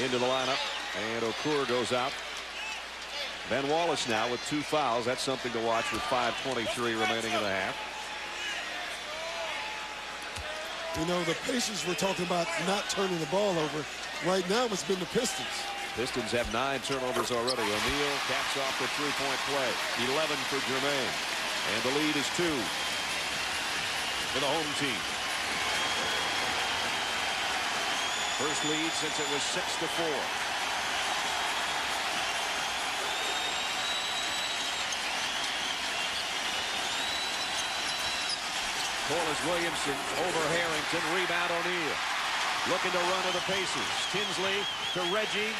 into the lineup, and Okur goes out. Ben Wallace now with 2 fouls. That's something to watch with 5:23 remaining in the half. You know, the Pacers were talking about not turning the ball over. Right now, it's been the Pistons. Pistons have 9 turnovers already. O'Neal caps off the 3-point play. 11 for Jermaine. And the lead is 2 for the home team. First lead since it was 6-4. Corliss Williamson over Harrington. Rebound O'Neal. Looking to run to the Pacers. Tinsley to Reggie.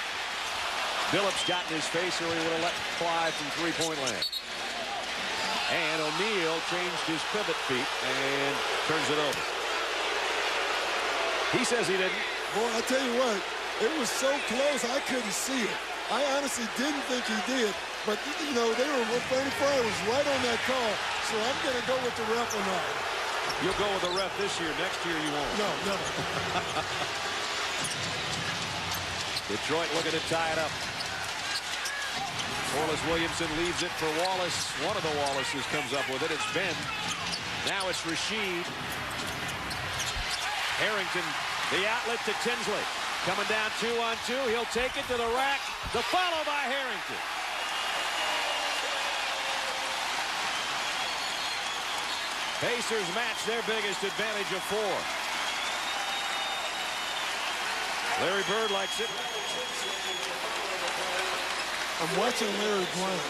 Billups got in his face, or he would have let fly from 3-point land. And O'Neal changed his pivot feet and turns it over. He says he didn't. Boy, I tell you what, it was so close I couldn't see it. I honestly didn't think he did, but you know, they were Frank Fry was right on that call, so I'm going to go with the ref on that. You'll go with the ref this year. Next year you won't. No, never. Detroit looking to tie it up. Corliss Williamson leaves it for Wallace. One of the Wallaces comes up with it. It's Ben. Now it's Rasheed. Harrington, the outlet to Tinsley. Coming down 2-on-2. He'll take it to the rack. The follow by Harrington. Pacers match their biggest advantage of 4. Larry Bird likes it. I'm watching Larry Brown.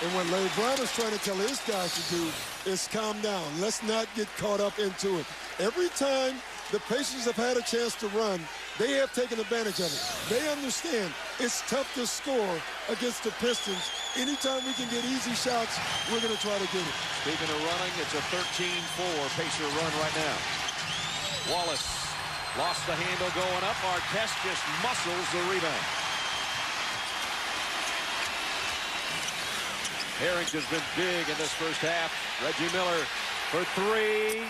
And what Larry Brown is trying to tell his guys to do is calm down. Let's not get caught up into it. Every time the Pacers have had a chance to run, they have taken advantage of it. They understand it's tough to score against the Pistons. Anytime we can get easy shots, we're going to try to get it. Speaking of running, it's a 13-4 Pacer run right now. Wallace Lost the handle going up. Artest just muscles the rebound. Harrington's been big in this first half. Reggie Miller for three.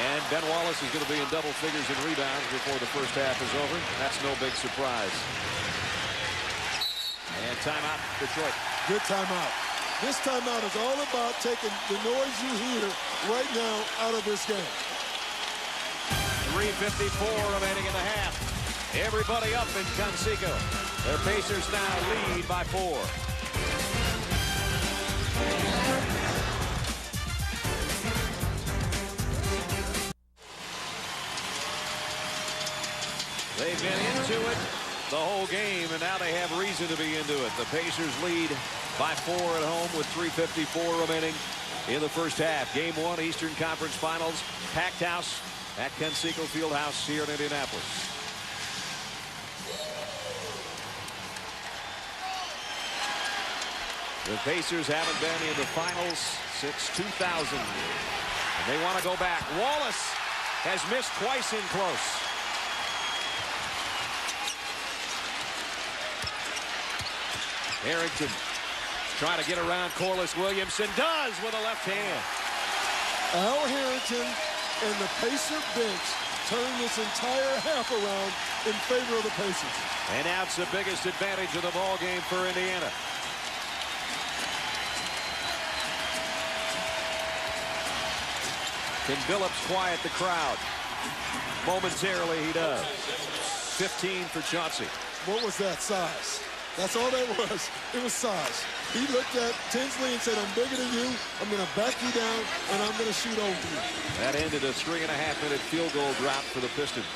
And Ben Wallace is going to be in double figures in rebounds before the first half is over. That's no big surprise. And timeout, Detroit. Good timeout. This timeout is all about taking the noise you hear right now out of this game. 3:54 remaining in the half. Everybody up in Conseco. Their Pacers now lead by 4. They've been into it the whole game, and now they have reason to be into it. The Pacers lead by 4 at home with 3:54 remaining in the first half. Game 1, Eastern Conference Finals, packed house at Conseco Fieldhouse here in Indianapolis. The Pacers haven't been in the finals since 2000, and they want to go back. Wallace has missed twice in close. Harrington trying to get around Corliss Williamson. Does with a left hand. Al Harrington and the Pacer bench turned this entire half around in favor of the Pacers. And now it's the biggest advantage of the ball game for Indiana. Can Billups quiet the crowd? Momentarily he does. 15 for Chauncey. What was that size? That's all that was. It was size. He looked at Tinsley and said, I'm bigger than you. I'm going to back you down, and I'm going to shoot over you. That ended a 3.5-minute field goal drought for the Pistons.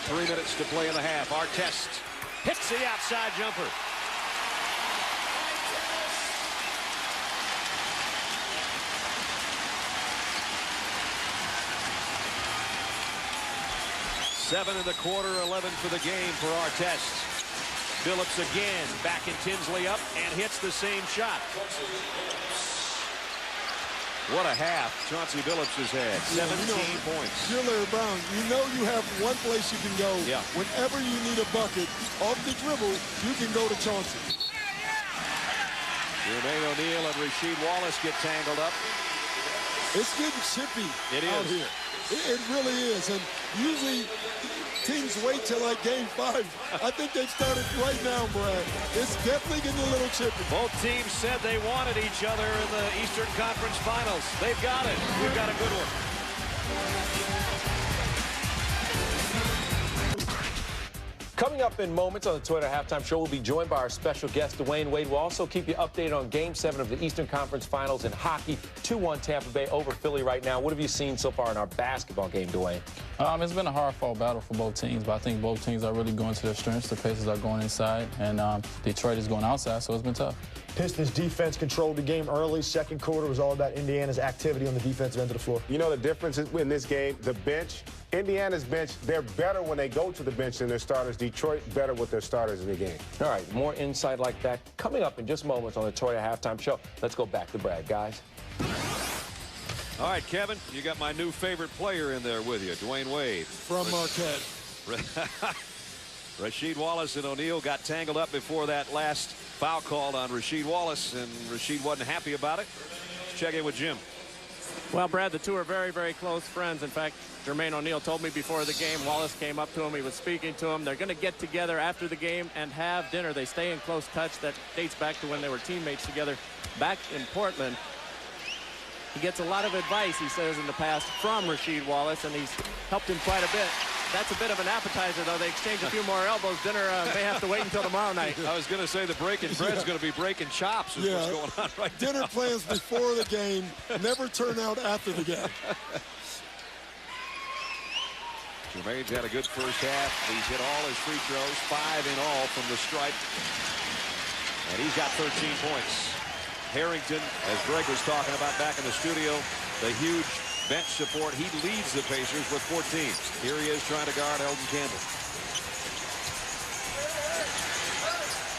3 minutes to play in the half. Artest hits the outside jumper. Seven in the quarter, 11 for the game for Artest. Billups again, backing Tinsley up, and hits the same shot. What a half Chauncey Billups has had. 17 points. You're Larry Brown. You know you have one place you can go. Yeah. Whenever you need a bucket off the dribble, you can go to Chauncey. Jermaine O'Neal and Rasheed Wallace get tangled up. It's getting chippy out here. It really is. And usually teams wait till like game 5. I think they've started right now, Brad. It's definitely getting a little chippy. Both teams said they wanted each other in the Eastern Conference Finals. They've got it. We've got a good one. Coming up in moments on the Toyota Halftime Show, we'll be joined by our special guest, Dwayne Wade. We'll also keep you updated on Game 7 of the Eastern Conference Finals in hockey. 2-1 Tampa Bay over Philly right now. What have you seen so far in our basketball game, Dwayne? It's been a hard-fought battle for both teams, but I think both teams are really going to their strengths. The Pacers are going inside, and Detroit is going outside, so it's been tough. Pistons defense controlled the game early. Second quarter was all about Indiana's activity on the defensive end of the floor. You know the difference in this game? The bench. Indiana's bench, they're better when they go to the bench than their starters. Detroit better with their starters in the game. All right, more insight like that coming up in just moments on the Toyota Halftime Show. Let's go back to Brad, guys. All right, Kevin, you got my new favorite player in there with you, Dwayne Wade. From Marquette. Rasheed Wallace and O'Neal got tangled up before that last foul called on Rasheed Wallace, and Rasheed wasn't happy about it. Let's check in with Jim. Well, Brad, the two are very, very close friends. In fact, Jermaine O'Neal told me before the game, Wallace came up to him, he was speaking to him. They're going to get together after the game and have dinner. They stay in close touch. That dates back to when they were teammates together back in Portland. He gets a lot of advice, he says, in the past from Rasheed Wallace, and he's helped him quite a bit. That's a bit of an appetizer, though. They exchange a few more elbows. Dinner may have to wait until tomorrow night. I was going to say the breaking bread's going to be breaking chops is what's going on right now. Dinner plans before the game never turn out after the game. Jermaine's had a good first half. He's hit all his free throws, 5 in all from the stripe. And he's got 13 points. Harrington, as Greg was talking about back in the studio, the huge bench support. He leads the Pacers with 14. Here he is trying to guard Eldon Campbell.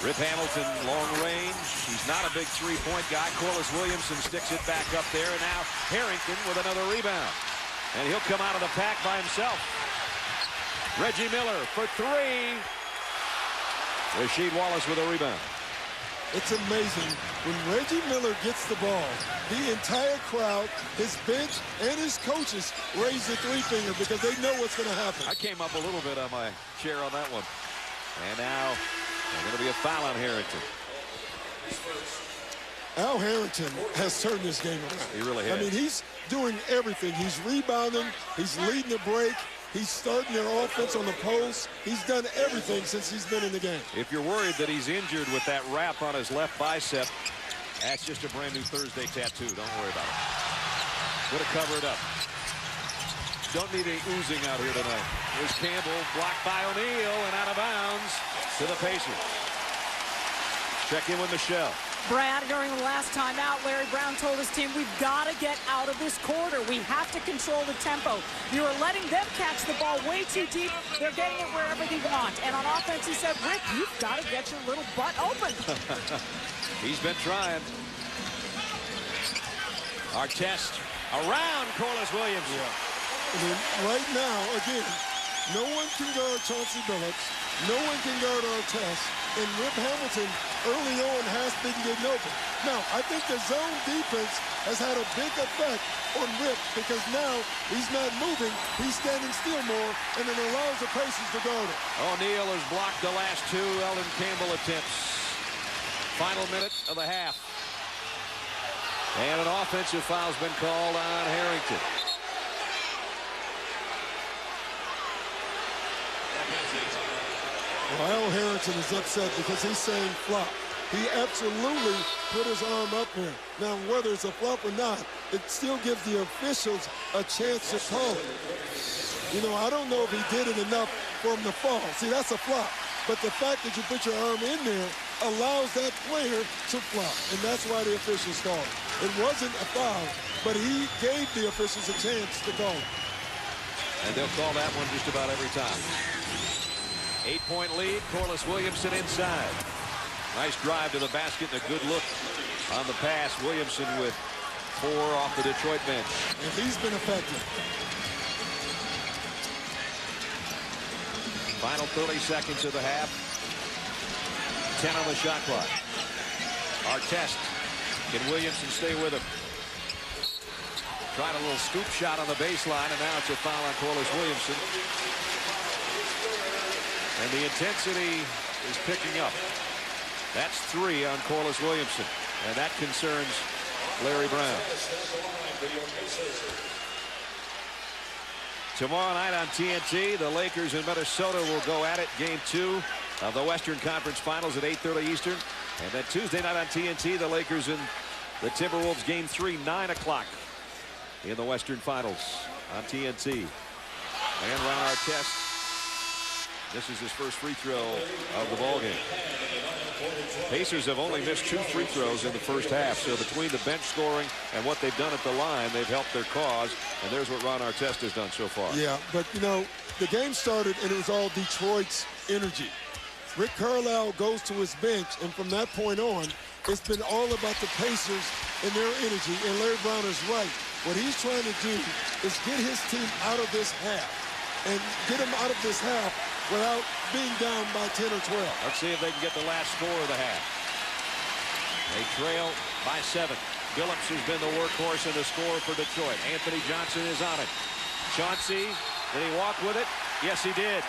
Rip Hamilton, long range. He's not a big three-point guy. Corliss Williamson sticks it back up there. And now Harrington with another rebound. And he'll come out of the pack by himself. Reggie Miller for three. Rasheed Wallace with a rebound. It's amazing. When Reggie Miller gets the ball, the entire crowd, his bench, and his coaches raise the three-finger because they know what's going to happen. I came up a little bit on my chair on that one. And now there's going to be a foul on Harrington. Al Harrington has turned this game around. He really has. I mean, he's doing everything. He's rebounding. He's leading the break. He's starting their offense on the post. He's done everything since he's been in the game. If you're worried that he's injured with that wrap on his left bicep, that's just a brand new Thursday tattoo. Don't worry about it. Way to cover it up. Don't need any oozing out here tonight. Here's Campbell, blocked by O'Neal and out of bounds to the Pacers. Check in with Michelle. Brad, during the last timeout, Larry Brown told his team, we've got to get out of this quarter. We have to control the tempo. You are letting them catch the ball way too deep. They're getting it wherever they want. And on offense, he said, Rick, you've got to get your little butt open. He's been trying. Artest around Corliss Williams. Yeah. I mean, right now, again, no one can guard Chauncey Billups. No one can guard Artest. And Rip Hamilton early on has been getting open. Now, I think the zone defense has had a big effect on Rip because now he's not moving, he's standing still more, and it allows the Pacers to guard him. O'Neal has blocked the last two Eldon Campbell attempts. Final minute of the half. And an offensive foul's been called on Harrington. Well, Al Harrington is upset because he's saying flop. He absolutely put his arm up there. Now, whether it's a flop or not, it still gives the officials a chance to call it. You know, I don't know if he did it enough for him to fall. See, that's a flop. But the fact that you put your arm in there allows that player to flop. And that's why the officials called it. It wasn't a foul, but he gave the officials a chance to call it. And they'll call that one just about every time. 8-point lead, Corliss Williamson inside. Nice drive to the basket and a good look on the pass. Williamson with 4 off the Detroit bench. And he's been effective. Final 30 seconds of the half. 10 on the shot clock. Artest. Can Williamson stay with him? Tried a little scoop shot on the baseline, and now it's a foul on Corliss Williamson. And the intensity is picking up. That's 3 on Corliss Williamson. And that concerns Larry Brown. Tomorrow night on TNT, the Lakers in Minnesota will go at it. Game 2 of the Western Conference Finals at 8:30 Eastern. And then Tuesday night on TNT, the Lakers and the Timberwolves. Game 3, 9 o'clock in the Western Finals on TNT. And Ron Artest. This is his first free throw of the ballgame. Pacers have only missed 2 free throws in the first half. So between the bench scoring and what they've done at the line, they've helped their cause. And there's what Ron Artest has done so far. Yeah, but, you know, the game started and it was all Detroit's energy. Rick Carlisle goes to his bench, and from that point on, it's been all about the Pacers and their energy. And Larry Brown is right. What he's trying to do is get his team out of this half and get them out of this half without being down by 10 or 12. Let's see if they can get the last score of the half. They trail by 7. Billups has been the workhorse and the scorer for Detroit. Anthony Johnson is on it. Chauncey, did he walk with it? Yes, he did.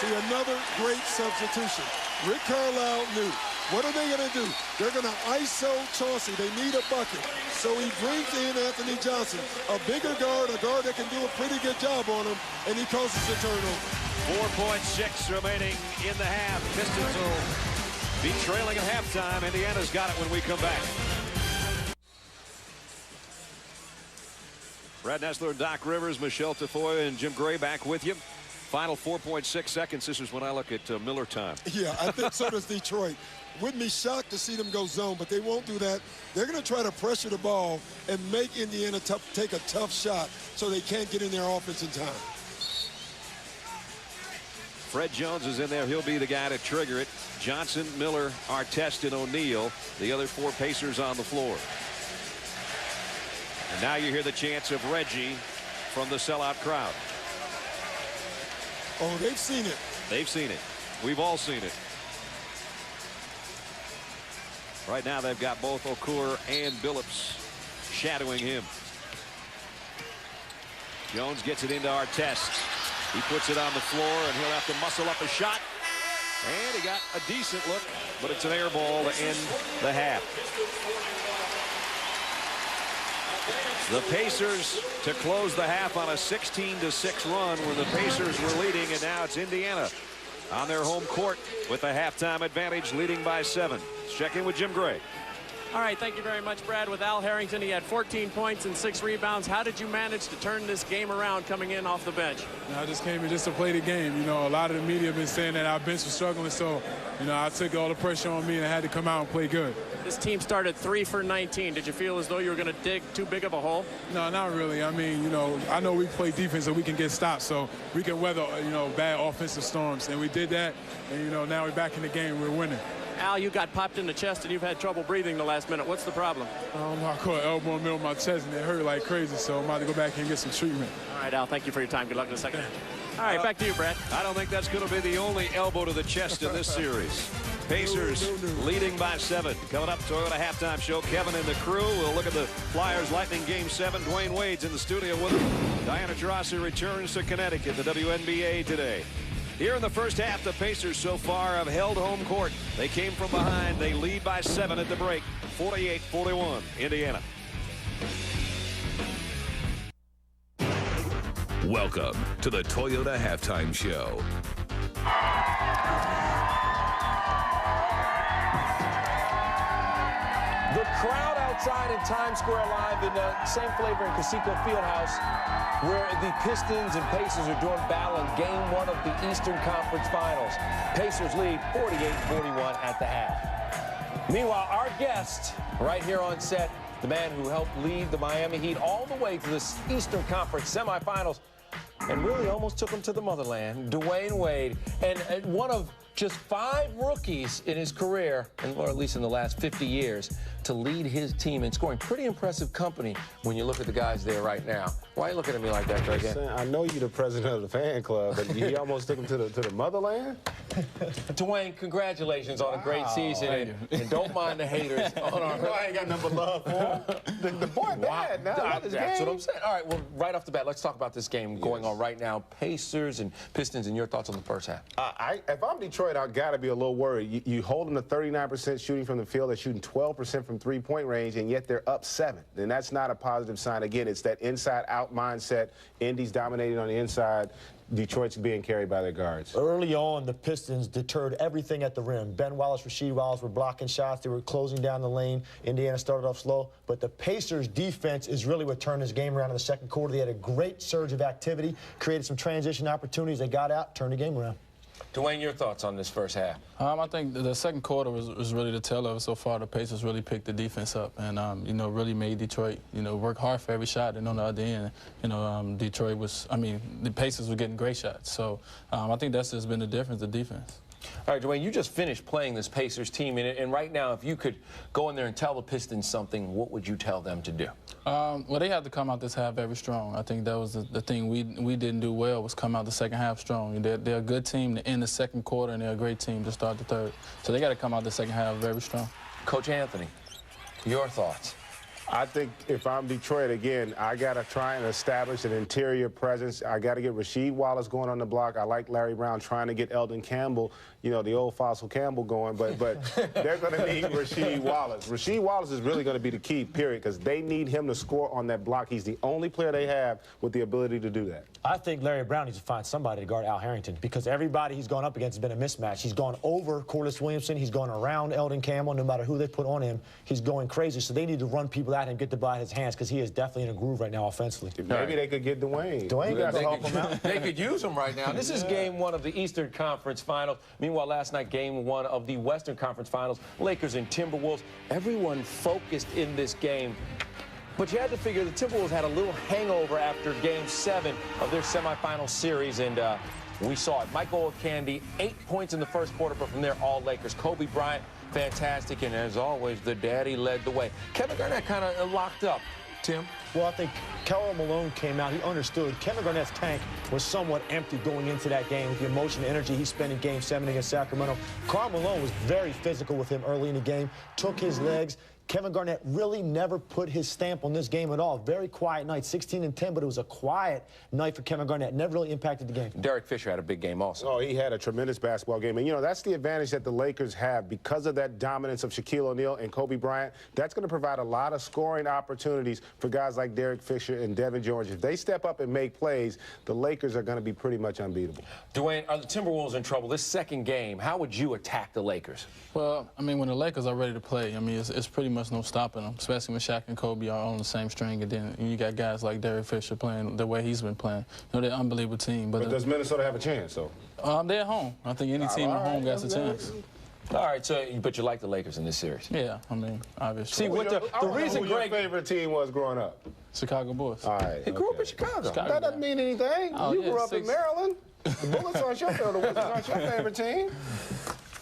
See, another great substitution. Rick Carlisle knew. What are they going to do? They're going to ISO Chauncey. They need a bucket. So he brings in Anthony Johnson, a bigger guard, a guard that can do a pretty good job on him, and he causes a turnover. 4.6 remaining in the half. Pistons will be trailing at halftime. Indiana's got it when we come back. Brad Nessler, Doc Rivers, Michelle Tafoya, and Jim Gray back with you. Final 4.6 seconds. This is when I look at Miller time. Yeah, I think so does Detroit. Wouldn't be shocked to see them go zone, but they won't do that. They're going to try to pressure the ball and make Indiana take a tough shot so they can't get in their offense in time. Fred Jones is in there. He'll be the guy to trigger it. Johnson, Miller, Artest, and O'Neal, the other 4 Pacers on the floor. And now you hear the chants of Reggie from the sellout crowd. Oh, they've seen it. They've seen it. We've all seen it. Right now they've got both Okur and Billups shadowing him. Jones gets it into Artest. He puts it on the floor, and he'll have to muscle up a shot. And he got a decent look, but it's an air ball to end the half. The Pacers to close the half on a 16-6 run when the Pacers were leading, and now it's Indiana on their home court with a halftime advantage, leading by 7. Let's check in with Jim Gray. All right, thank you very much, Brad. With Al Harrington, he had 14 points and 6 rebounds. How did you manage to turn this game around coming in off the bench? I just came in just to play the game. You know, a lot of the media have been saying that our bench was struggling, so, you know, I took all the pressure on me and I had to come out and play good. This team started 3 for 19. Did you feel as though you were going to dig too big of a hole? No, not really. I mean, you know, I know we play defense so we can get stops, so we can weather, you know, bad offensive storms. And we did that, and, you know, now we're back in the game. We're winning. Al, you got popped in the chest and you've had trouble breathing the last minute. What's the problem? I caught an elbow in the middle of my chest and it hurt like crazy, so I'm about to go back and get some treatment. All right, Al, thank you for your time. Good luck in a second. All right, back to you, Brad. I don't think that's going to be the only elbow to the chest in this series. Pacers leading by 7. Coming up, Toyota halftime show. Kevin and the crew. We'll look at the Flyers Lightning Game 7. Dwayne Wade's in the studio with him. Diana Taurasi returns to Connecticut, the WNBA today. Here in the first half, the Pacers so far have held home court. They came from behind. They lead by 7 at the break. 48-41, Indiana. Welcome to the Toyota Halftime Show. The crowd outside in Times Square Live in the same flavor in Casico Fieldhouse, where the Pistons and Pacers are doing battle in Game 1 of the Eastern Conference Finals. Pacers lead 48-41 at the half. Meanwhile, our guest right here on set, the man who helped lead the Miami Heat all the way to the Eastern Conference semifinals and really almost took them to the motherland, Dwayne Wade, and one of just 5 rookies in his career, or at least in the last 50 years, to lead his team in scoring. Pretty impressive company when you look at the guys there right now. Why are you looking at me like that, Greg? I know you're the president of the fan club, but he almost took him to the motherland? Dwayne, congratulations on a great season, and don't mind the haters. I ain't got nothing but love for him. The boy bad now. That's what I'm saying. All right, well, right off the bat, let's talk about this game going on right now. Pacers and Pistons, and your thoughts on the first half. If I'm Detroit, I've got to be a little worried. You hold them to 39% shooting from the field. They're shooting 12% from three-point range, and yet they're up 7. And that's not a positive sign. Again, it's that inside-out mindset. Indy's dominating on the inside. Detroit's being carried by their guards. Early on, the Pistons deterred everything at the rim. Ben Wallace, Rasheed Wallace were blocking shots. They were closing down the lane. Indiana started off slow. But the Pacers' defense is really what turned this game around in the second quarter. They had a great surge of activity, created some transition opportunities. They got out, turned the game around. Dwayne, your thoughts on this first half? I think the second quarter was really the tell of it so far. The Pacers really picked the defense up and, you know, really made Detroit, you know, work hard for every shot. And on the other end, you know, Detroit was, the Pacers were getting great shots. So I think that's just been the difference, the defense. All right, Dwayne, you just finished playing this Pacers team, and right now, if you could go in there and tell the Pistons something, what would you tell them to do? Well, they had to come out this half very strong. I think that was the thing we didn't do well, was come out the second half strong. They're a good team to end the second quarter, and they're a great team to start the third. So they got to come out the second half very strong. Coach Anthony, your thoughts? I think if I'm Detroit, again, I got to try and establish an interior presence. I got to get Rasheed Wallace going on the block. I like Larry Brown trying to get Eldon Campbell, you know, the old Fossil Campbell going, but they're going to need Rasheed Wallace. Rasheed Wallace is really going to be the key, period, because they need him to score on that block. He's the only player they have with the ability to do that. I think Larry Brown needs to find somebody to guard Al Harrington, because everybody he's gone up against has been a mismatch. He's gone over Corliss Williamson. He's gone around Eldon Campbell. No matter who they put on him, he's going crazy. So they need to run people at him, get the ball in his hands, because he is definitely in a groove right now offensively. Maybe they could get Dwayne. Dwayne got to help him out. They could use him right now. This is Game 1 of the Eastern Conference Finals. Meanwhile, last night, Game 1 of the Western Conference Finals, Lakers and Timberwolves. Everyone focused in this game. But you had to figure the Timberwolves had a little hangover after Game 7 of their semifinal series, and we saw it. Michael O'Candy, 8 points in the first quarter, but from there, all Lakers. Kobe Bryant, fantastic, and as always, the daddy led the way. Kevin Garnett kind of locked up. Tim? Well, I think Karl Malone came out. He understood Kevin Garnett's tank was somewhat empty going into that game with the emotion and energy he spent in Game 7 against Sacramento. Karl Malone was very physical with him early in the game, took his legs. Kevin Garnett really never put his stamp on this game at all. Very quiet night, 16-10, but it was a quiet night for Kevin Garnett. Never really impacted the game. Derek Fisher had a big game also. Oh, he had a tremendous basketball game. And, you know, that's the advantage that the Lakers have because of that dominance of Shaquille O'Neal and Kobe Bryant. That's going to provide a lot of scoring opportunities for guys like Derek Fisher and Devin George. If they step up and make plays, the Lakers are going to be pretty much unbeatable. Dwayne, are the Timberwolves in trouble? This second game, how would you attack the Lakers? Well, I mean, when the Lakers are ready to play, I mean, it's pretty much no stopping them, especially when Shaq and Kobe are on the same string. And then you got guys like Derek Fisher playing the way he's been playing. You know, they're an unbelievable team. But does Minnesota have a chance, though? They're at home. I think any team at home got a chance. All right, so but you like the Lakers in this series? Yeah, I mean, obviously. See, what the reason who your favorite team was growing up? Chicago Bulls. All right. He grew up in Chicago. That doesn't mean anything. Oh, you yeah, grew up in Maryland. The Bullets aren't your favorite. The Wizards aren't your favorite team.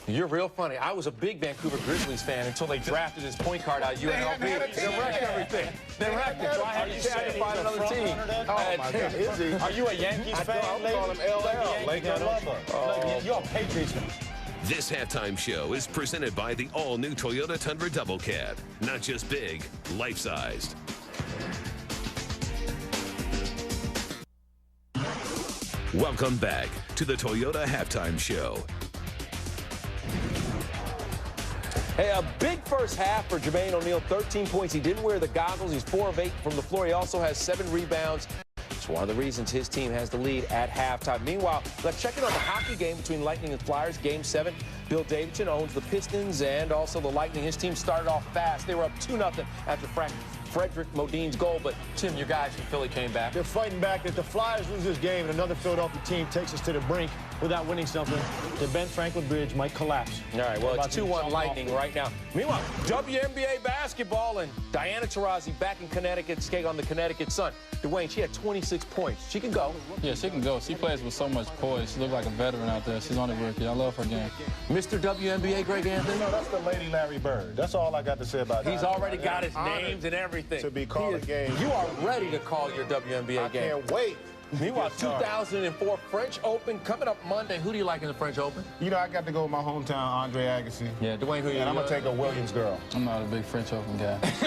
You're real funny. I was a big Vancouver Grizzlies fan until they drafted his point guard out of UNLV. They wrecked everything. They wrecked it. So I had to find another team. Oh, my God. Is he? Are you a Yankees fan? I call him LL. Laker lover. You're a Patriots fan. This halftime show is presented by the all-new Toyota Tundra Double Cab. Not just big, life-sized. Welcome back to the Toyota Halftime Show. Hey, a big first half for Jermaine O'Neal, 13 points. He didn't wear the goggles. He's 4 of 8 from the floor. He also has 7 rebounds. It's one of the reasons his team has the lead at halftime. Meanwhile, let's check in on the hockey game between Lightning and Flyers, Game 7. Bill Davidson owns the Pistons and also the Lightning. His team started off fast. They were up 2-0 after Frederick Modine's goal, but Tim, your guys from Philly came back. They're fighting back. If the Flyers lose this game and another Philadelphia team takes us to the brink without winning something, the Ben Franklin Bridge might collapse. All right, well, it's 2-1 Lightning right now. Meanwhile, WNBA basketball and Diana Taurasi back in Connecticut, skating on the Connecticut Sun. Dwayne, she had 26 points. She can go. Yeah, she can go. She plays with so much poise. She looks like a veteran out there. She's on the rookie. I love her game. Mr. WNBA, Greg Anthony? No, that's the Lady Larry Bird. That's all I got to say about that. He's already got his names and everything. To be called a game. You are ready to call your WNBA game. I can't wait. Meanwhile, 2004 French Open coming up Monday. Who do you like in the French Open? You know, I got to go with my hometown, Andre Agassi. Yeah, Dwayne, who you? And I'm going to take a Williams girl. I'm not a big French Open guy. Do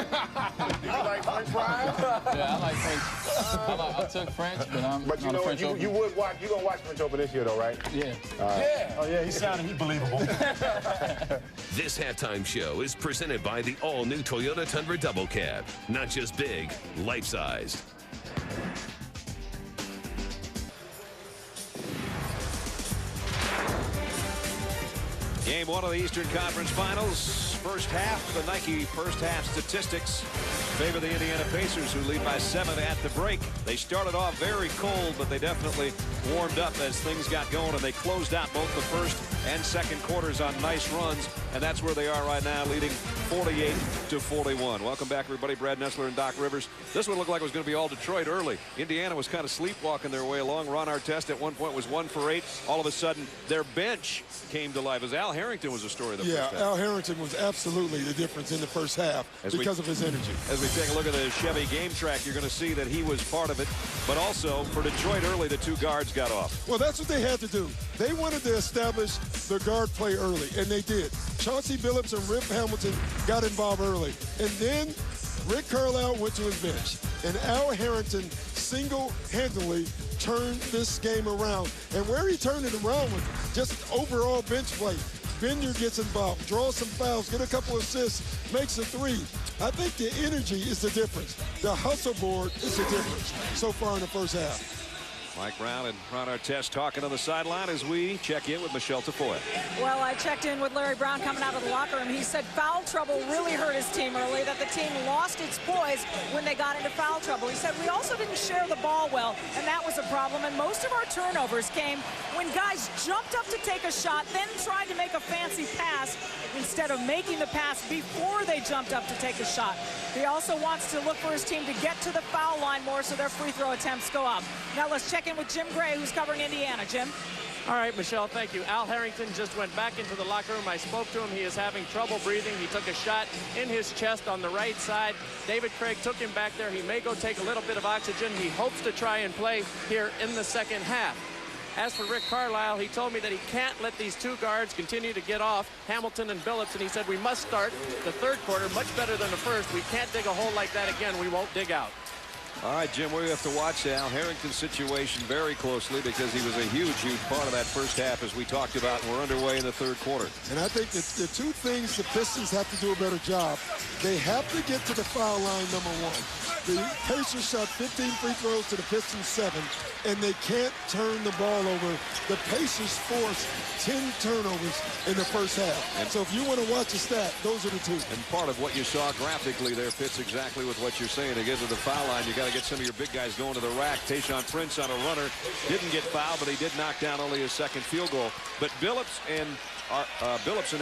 you like French fries? Yeah, I like French. I took French, but I'm But you know what? You would watch. You're going to watch French Open this year, though, right? Yeah. Right. Yeah. Oh, yeah, he's believable. This halftime show is presented by the all-new Toyota Tundra Double Cab. Not just big, life-sized. Game 1 of the Eastern Conference Finals. First half, the Nike first half statistics favor the Indiana Pacers, who lead by 7 at the break. They started off very cold, but they definitely warmed up as things got going, and they closed out both the first and second quarters on nice runs, and that's where they are right now, leading 48-41. Welcome back, everybody. Brad Nessler and Doc Rivers. This one looked like it was going to be all Detroit early. Indiana was kind of sleepwalking their way along. Ron Artest at one point was 1 for 8. All of a sudden, their bench came to life. As Al Harrington was the story of the first half. Al Harrington was absolutely the difference in the first half because of his energy. As we take a look at the Chevy game track, you're going to see that he was part of it. But also, for Detroit early, the 2 guards got off. Well, that's what they had to do. They wanted to establish the guard play early, and they did. Chauncey Billups and Rip Hamilton got involved early. And then Rick Carlisle went to his bench. And Al Harrington single-handedly turned this game around. And where he turned it around was just overall bench play. Bender gets involved, draws some fouls, get a couple assists, makes a 3. I think the energy is the difference. The hustle board is the difference so far in the first half. Mike Brown and Ron Artest talking on the sideline as we check in with Michelle Tafoya. Well, I checked in with Larry Brown coming out of the locker room. He said foul trouble really hurt his team early, that the team lost its poise when they got into foul trouble. He said we also didn't share the ball well, and that was a problem. And most of our turnovers came when guys jumped up to take a shot, then tried to make a fancy pass instead of making the pass before they jumped up to take a shot. He also wants to look for his team to get to the foul line more so their free throw attempts go up. Now let's check in with Jim Gray, who's covering Indiana. Jim? All right, Michelle, thank you. Al Harrington just went back into the locker room. I spoke to him. He is having trouble breathing. He took a shot in his chest on the right side. David Craig took him back there. He may go take a little bit of oxygen. He hopes to try and play here in the second half. As for Rick Carlisle, he told me that he can't let these two guards continue to get off, Hamilton and Billups, and he said we must start the third quarter much better than the first. We can't dig a hole like that again. We won't dig out. All right, Jim, we have to watch Al Harrington's situation very closely because he was a huge part of that first half, as we talked about, and we're underway in the third quarter. And I think that the two things the Pistons have to do a better job, they have to get to the foul line, number one. The Pacers shot 15 free throws to the Pistons 7, and they can't turn the ball over. The Pacers forced 10 turnovers in the first half. And so if you want to watch a stat, those are the two. And part of what you saw graphically there fits exactly with what you're saying. To get to the foul line, you got to get some of your big guys going to the rack. Tayshaun Prince on a runner didn't get fouled, but he did knock down only his second field goal. But Billups and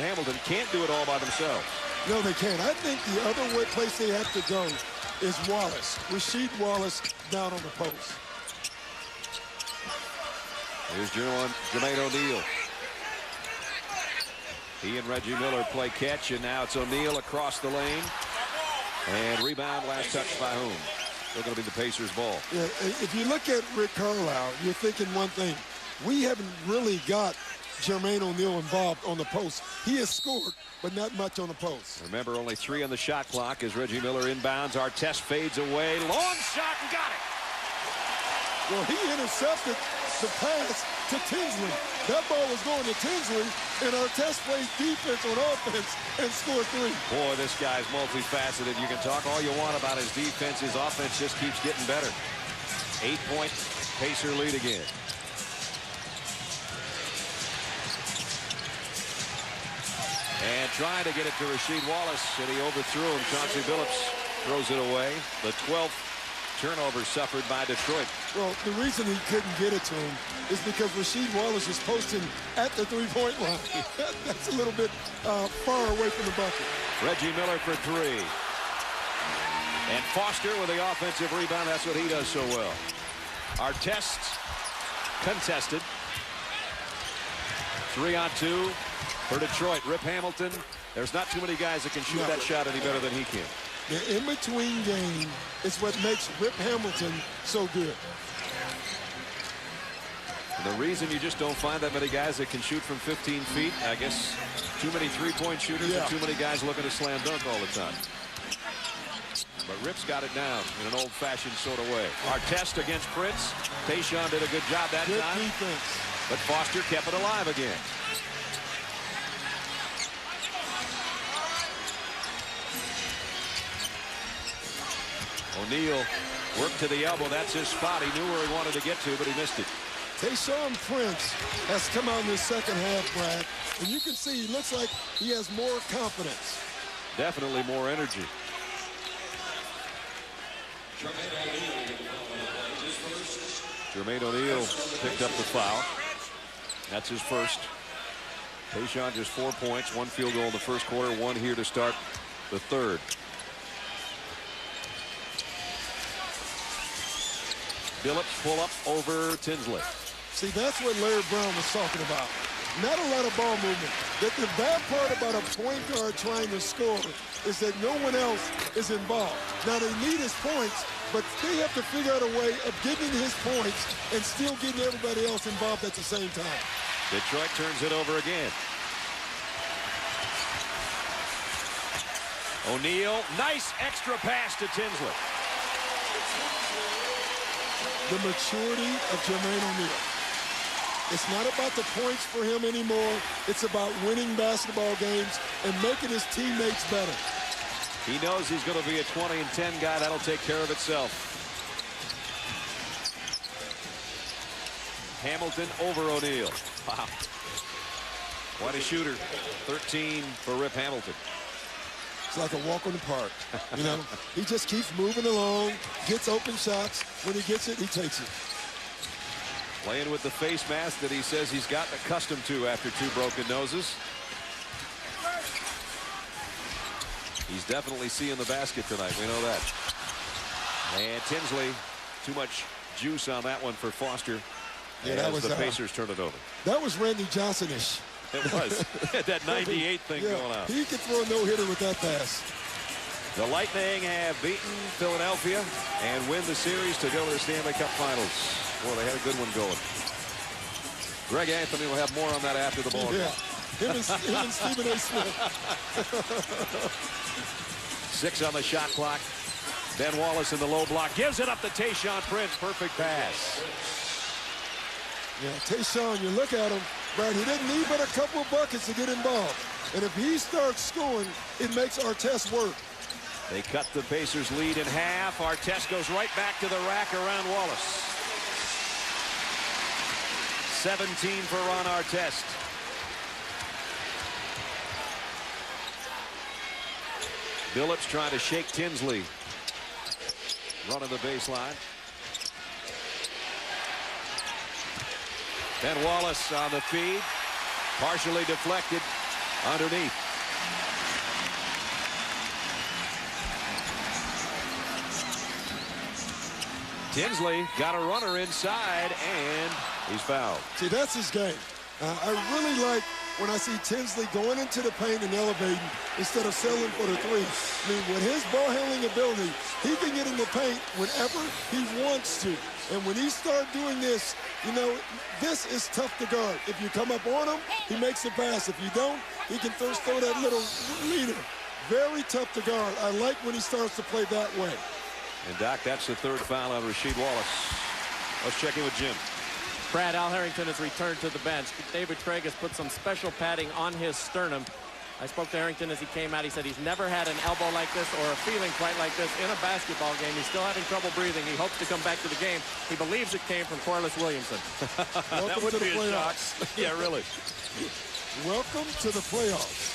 Hamilton can't do it all by themselves. No, they can't. I think the other place they have to go is Wallace. Rasheed Wallace down on the post. Here's Jermaine O'Neal. He and Reggie Miller play catch, and now it's O'Neal across the lane. And rebound, last touch by whom? They're going to be the Pacers' ball. Yeah, if you look at Rick Carlisle, you're thinking one thing. We haven't really got Jermaine O'Neal involved on the post. He has scored, but not much on the post. Remember, only 3 on the shot clock as Reggie Miller inbounds. Artest fades away. Long shot and got it. Well, he intercepted the pass to Tinsley. That ball was going to Tinsley, and Artest plays defense on offense and scored 3. Boy, this guy's multifaceted. You can talk all you want about his defense. His offense just keeps getting better. 8-point Pacer lead again. And trying to get it to Rasheed Wallace, and he overthrew him. Chauncey Billups throws it away. The 12th turnover suffered by Detroit. Well, the reason he couldn't get it to him is because Rasheed Wallace was posting at the three-point line. That's a little bit far away from the bucket. Reggie Miller for 3. And Foster with the offensive rebound. That's what he does so well. Artest contested. 3-on-2 for Detroit. Rip Hamilton. There's not too many guys that can shoot that shot any better than he can. The in-between game is what makes Rip Hamilton so good. And the reason you just don't find that many guys that can shoot from 15 feet, I guess too many three-point shooters and too many guys looking to slam dunk all the time. But Rip's got it down in an old-fashioned sort of way. Artest against Prince. Tayshaun did a good job that good time. Defense. But Foster kept it alive again. O'Neal worked to the elbow. That's his spot. He knew where he wanted to get to, but he missed it. Tayshaun Prince has come out in the second half, Brad, and you can see he looks like he has more confidence. Definitely more energy. Jermaine O'Neal picked up the foul. That's his first. Tayshaun just 4 points, 1 field goal in the first quarter, 1 here to start the third. Billups pull up over Tinsley. See, that's what Larry Brown was talking about. Not a lot of ball movement. The bad part about a point guard trying to score is that no one else is involved. Now, they need his points, but they have to figure out a way of getting his points and still getting everybody else involved at the same time. Detroit turns it over again. O'Neal, nice extra pass to Tinsley. The maturity of Jermaine O'Neal. It's not about the points for him anymore. It's about winning basketball games and making his teammates better. He knows he's going to be a 20 and 10 guy. That'll take care of itself. Hamilton over O'Neal. Wow. What a shooter. 13 for Rip Hamilton. It's like a walk in the park. You know, he just keeps moving along, gets open shots. When he gets it, he takes it. Playing with the face mask that he says he's gotten accustomed to after 2 broken noses. He's definitely seeing the basket tonight. We know that. And Tinsley, too much juice on that one for Foster. Yeah, that was the Pacers turn it over. That was Randy Johnson-ish. It was. That 98 thing going on. He could throw a no-hitter with that pass. The Lightning have beaten Philadelphia and win the series to go to the Stanley Cup Finals. Boy, they had a good one going. Greg Anthony will have more on that after the ball. Yeah, him and Stephen A. Smith. 6 on the shot clock. Ben Wallace in the low block. Gives it up to Tayshaun Prince. Perfect pass. Yeah, Tayshaun, you look at him, Brad, he didn't need but a couple of buckets to get involved. And if he starts scoring, it makes Artest work. They cut the Pacers' lead in half. Artest goes right back to the rack around Wallace. 17 for Ron Artest. Billups trying to shake Tinsley. Running the baseline. Ben Wallace on the feed. Partially deflected underneath. Tinsley got a runner inside, and he's fouled. See, that's his game. I really like when I see Tinsley going into the paint and elevating instead of settling for the three. I mean, with his ball handling ability, he can get in the paint whenever he wants to. And when he starts doing this, you know, this is tough to guard. If you come up on him, he makes the pass. If you don't, he can first throw that little leader. Very tough to guard. I like when he starts to play that way. And, Doc, that's the third foul on Rasheed Wallace. Let's check in with Jim. Brad, Al Harrington has returned to the bench. David Craig has put some special padding on his sternum. I spoke to Harrington as he came out. He said he's never had an elbow like this or a feeling quite like this in a basketball game. He's still having trouble breathing. He hopes to come back to the game. He believes it came from Corliss Williamson. That would be a shock. Yeah, really. Welcome to the playoffs.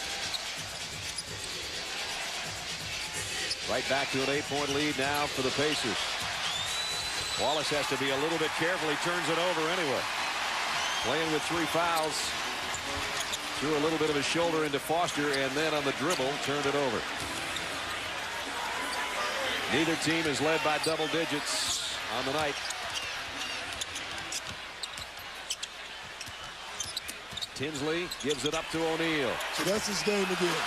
Right back to an 8-point lead now for the Pacers. Wallace has to be a little bit careful. He turns it over anyway. Playing with 3 fouls. Threw a little bit of his shoulder into Foster, and then on the dribble, turned it over. Neither team is led by double digits on the night. Tinsley gives it up to O'Neal. So that's his game again.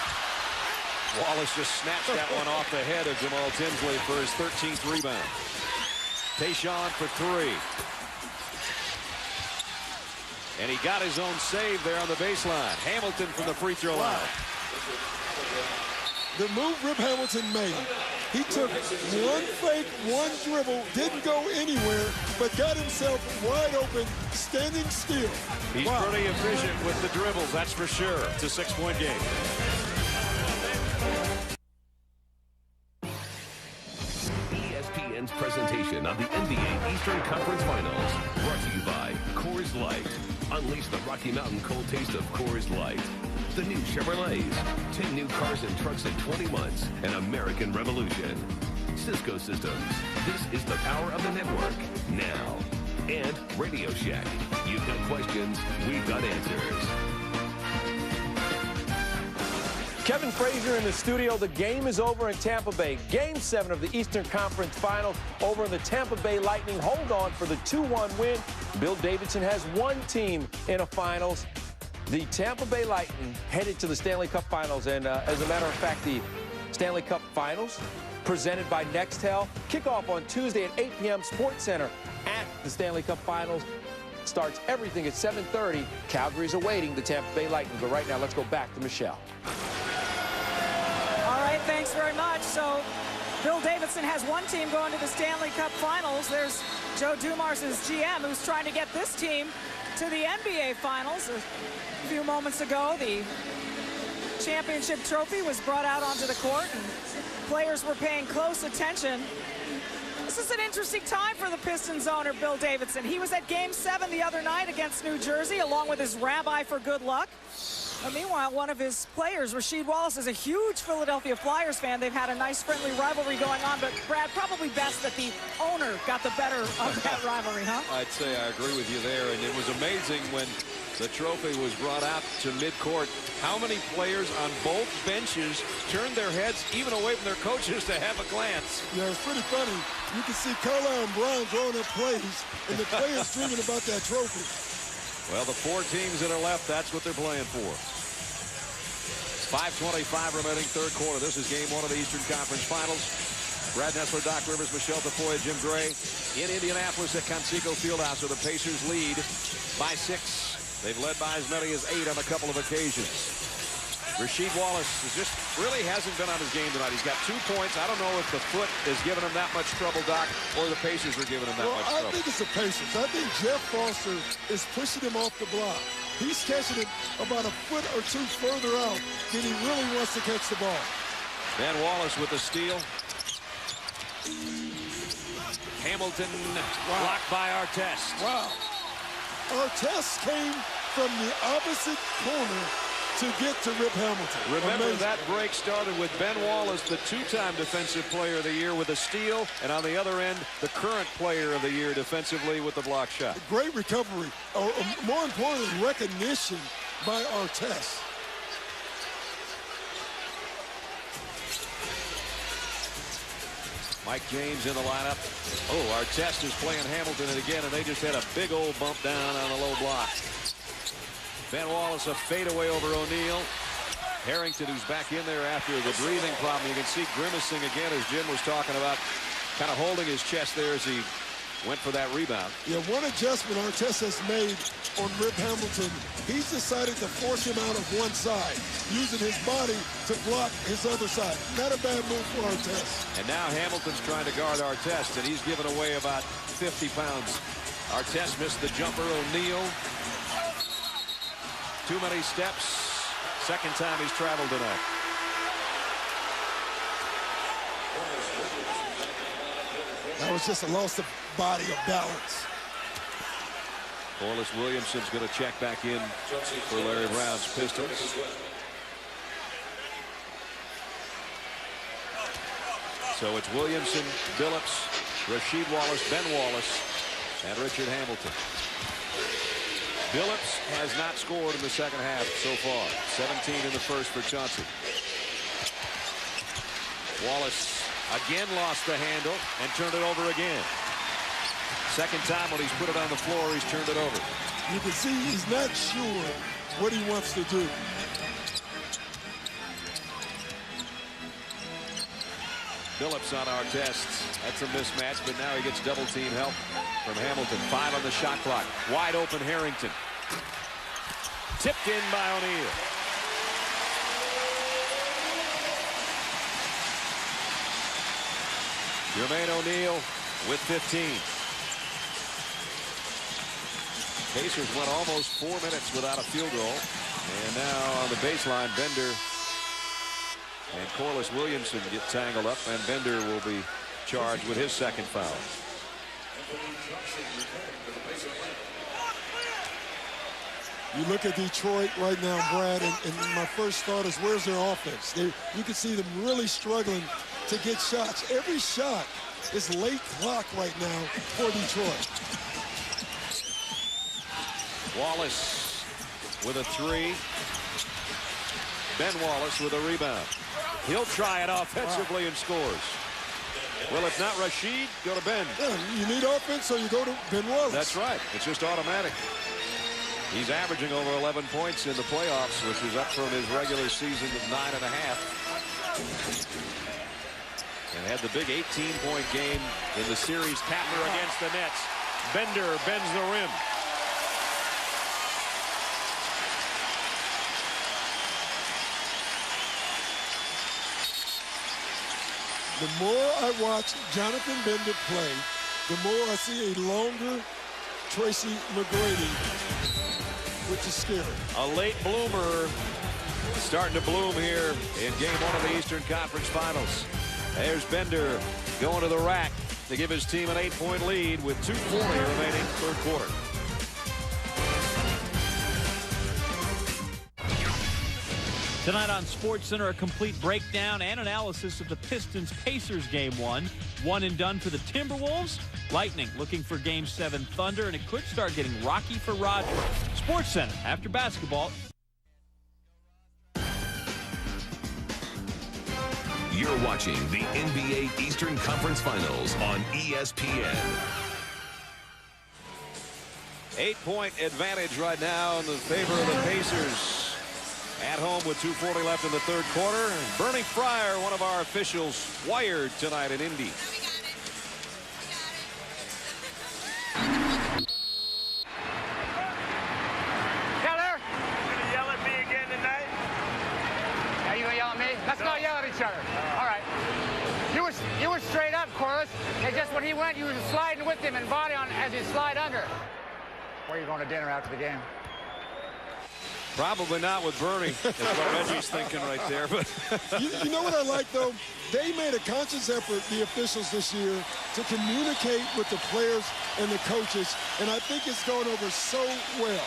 Wallace just snatched that one off the head of Jamal Tinsley for his 13th rebound. Tayshaun for 3. And he got his own save there on the baseline. Hamilton from the free throw line. The move Rip Hamilton made, he took one fake, one dribble, didn't go anywhere, but got himself wide open, standing still. He's pretty efficient with the dribbles, that's for sure. It's a 6-point game. ESPN's presentation of the NBA Eastern Conference Finals, brought to you by Coors Light. Unleash the Rocky Mountain cold taste of Coors Light. The new Chevrolets, 10 new cars and trucks in 20 months, an American revolution. Cisco Systems, this is the power of the network, now. And Radio Shack, you've got questions, we've got answers. Kevin Frazier in the studio. The game is over in Tampa Bay. Game 7 of the Eastern Conference Finals over in the Tampa Bay Lightning. Hold on for the 2-1 win. Bill Davidson has one team in a finals. The Tampa Bay Lightning headed to the Stanley Cup Finals. And as a matter of fact, the Stanley Cup Finals presented by Nextel kick off on Tuesday at 8 p.m. Sports Center at the Stanley Cup Finals. Starts everything at 7:30. Calgary's awaiting the Tampa Bay Lightning. But right now, let's go back to Michelle. All right, thanks very much. So Bill Davidson has one team going to the Stanley Cup Finals. There's Joe Dumars' GM, who's trying to get this team to the NBA Finals. A few moments ago, the championship trophy was brought out onto the court, and players were paying close attention. This is an interesting time for the Pistons owner, Bill Davidson. He was at Game 7 the other night against New Jersey, along with his rabbi for good luck. Meanwhile, one of his players, Rasheed Wallace, is a huge Philadelphia Flyers fan. They've had a nice friendly rivalry going on, but Brad, probably best that the owner got the better of that rivalry, huh? I'd say I agree with you there, and it was amazing when the trophy was brought out to midcourt. How many players on both benches turned their heads even away from their coaches to have a glance? Yeah, it's pretty funny. You can see Carlisle and Brown throwing up plays, and the players dreaming about that trophy. Well, the 4 teams that are left, that's what they're playing for. 5:25 remaining third quarter. This is game 1 of the Eastern Conference Finals. Brad Nessler, Doc Rivers, Michelle Tafoya, Jim Gray in Indianapolis at Conseco Fieldhouse, where the Pacers lead by 6. They've led by as many as 8 on a couple of occasions. Rasheed Wallace really hasn't been on his game tonight. He's got 2 points. I don't know if the foot is giving him that much trouble, Doc, or the Pacers are giving him that much trouble. I think it's the Pacers. I think Jeff Foster is pushing him off the block. He's catching it about a foot or 2 further out than he really wants to catch the ball. Ben Wallace with the steal. Hamilton blocked by Artest. Wow. Artest came from the opposite corner to get to Rip Hamilton. Remember, that break started with Ben Wallace, the 2-time Defensive Player of the Year, with a steal, and on the other end, the current Player of the Year defensively with the block shot. Great recovery, or more importantly, recognition by Artest. Mike James in the lineup. Oh, Artest is playing Hamilton again, and they just had a big old bump down on the low block. Ben Wallace, a fadeaway over O'Neal. Harrington, who's back in there after the breathing problem. You can see grimacing again, as Jim was talking about, kind of holding his chest there as he went for that rebound. Yeah, one adjustment Artest has made on Rip Hamilton. He's decided to force him out of one side, using his body to block his other side. Not a bad move for Artest. And now Hamilton's trying to guard Artest, and he's given away about 50 pounds. Artest missed the jumper. O'Neal. Too many steps. Second time he's traveled tonight. That was just a loss of body of balance. Corliss Williamson's going to check back in for Larry Brown's Pistons. So it's Williamson, Billups, Rasheed Wallace, Ben Wallace, and Richard Hamilton. Billups has not scored in the second half so far. 17 in the first for Chauncey. Wallace again lost the handle and turned it over again. Second time when he's put it on the floor, he's turned it over. You can see he's not sure what he wants to do. Billups on Artest. That's a mismatch, but now he gets double team help from Hamilton. 5 on the shot clock. Wide open Harrington. Tipped in by O'Neal. Jermaine O'Neal with 15. Pacers went almost 4 minutes without a field goal. And now on the baseline, Bender and Corliss Williamson get tangled up, and Bender will be charged with his second foul. You look at Detroit right now, Brad, and my first thought is, where's their offense? You can see them really struggling to get shots. Every shot is late clock right now for Detroit. Wallace with a 3. Ben Wallace with a rebound. He'll try it offensively and scores. Well, if not Rasheed, go to Ben. Yeah, you need offense, so you go to Ben Wallace. That's right. It's just automatic. He's averaging over 11 points in the playoffs, which is up from his regular season of 9.5. And had the big 18-point game in the series capper against the Nets. Bender bends the rim. The more I watch Jonathan Bender play, the more I see a longer Tracy McGrady, which is scary. A late bloomer starting to bloom here in game 1 of the Eastern Conference Finals. There's Bender going to the rack to give his team an 8-point lead with 2:40 remaining third quarter. Tonight on SportsCenter, a complete breakdown and analysis of the Pistons-Pacers Game 1. One and done for the Timberwolves. Lightning looking for Game 7 Thunder, and it could start getting rocky for Roger. SportsCenter after basketball. You're watching the NBA Eastern Conference Finals on ESPN. 8-point advantage right now in the favor of the Pacers. At home with 2:40 left in the third quarter. Bernie Fryer, one of our officials, wired tonight in Indy. Keller, you gonna yell at me again tonight? Are you gonna yell at me? Let's not yell at each other. All right. You were straight up, Corliss. It's just when he went, you were sliding with him and body on as he slide under. Where are you going to dinner after the game? Probably not with Bernie. That's what Reggie's thinking right there. But you know what I like, though? They made a conscious effort, the officials this year, to communicate with the players and the coaches, and I think it's gone over so well.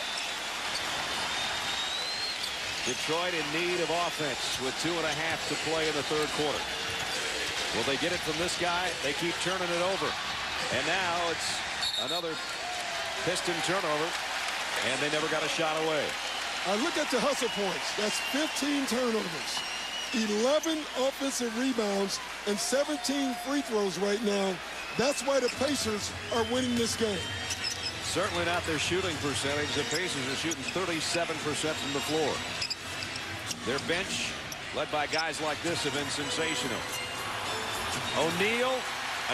Detroit in need of offense with 2.5 to play in the third quarter. Will they get it from this guy? They keep turning it over. And now it's another Piston turnover, and they never got a shot away. I look at the hustle points. That's 15 turnovers, 11 offensive rebounds, and 17 free throws right now. That's why the Pacers are winning this game. Certainly not their shooting percentage. The Pacers are shooting 37% from the floor. Their bench, led by guys like this, have been sensational. O'Neal,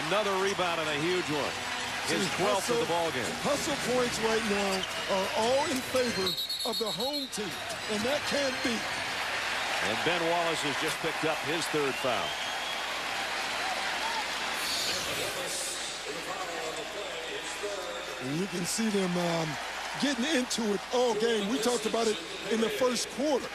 another rebound and a huge one. His 12th of the ball game. Hustle points right now are all in favor of the home team, and that can't be. And Ben Wallace has just picked up his third foul. And you can see them getting into it all game. We talked about it in the first quarter.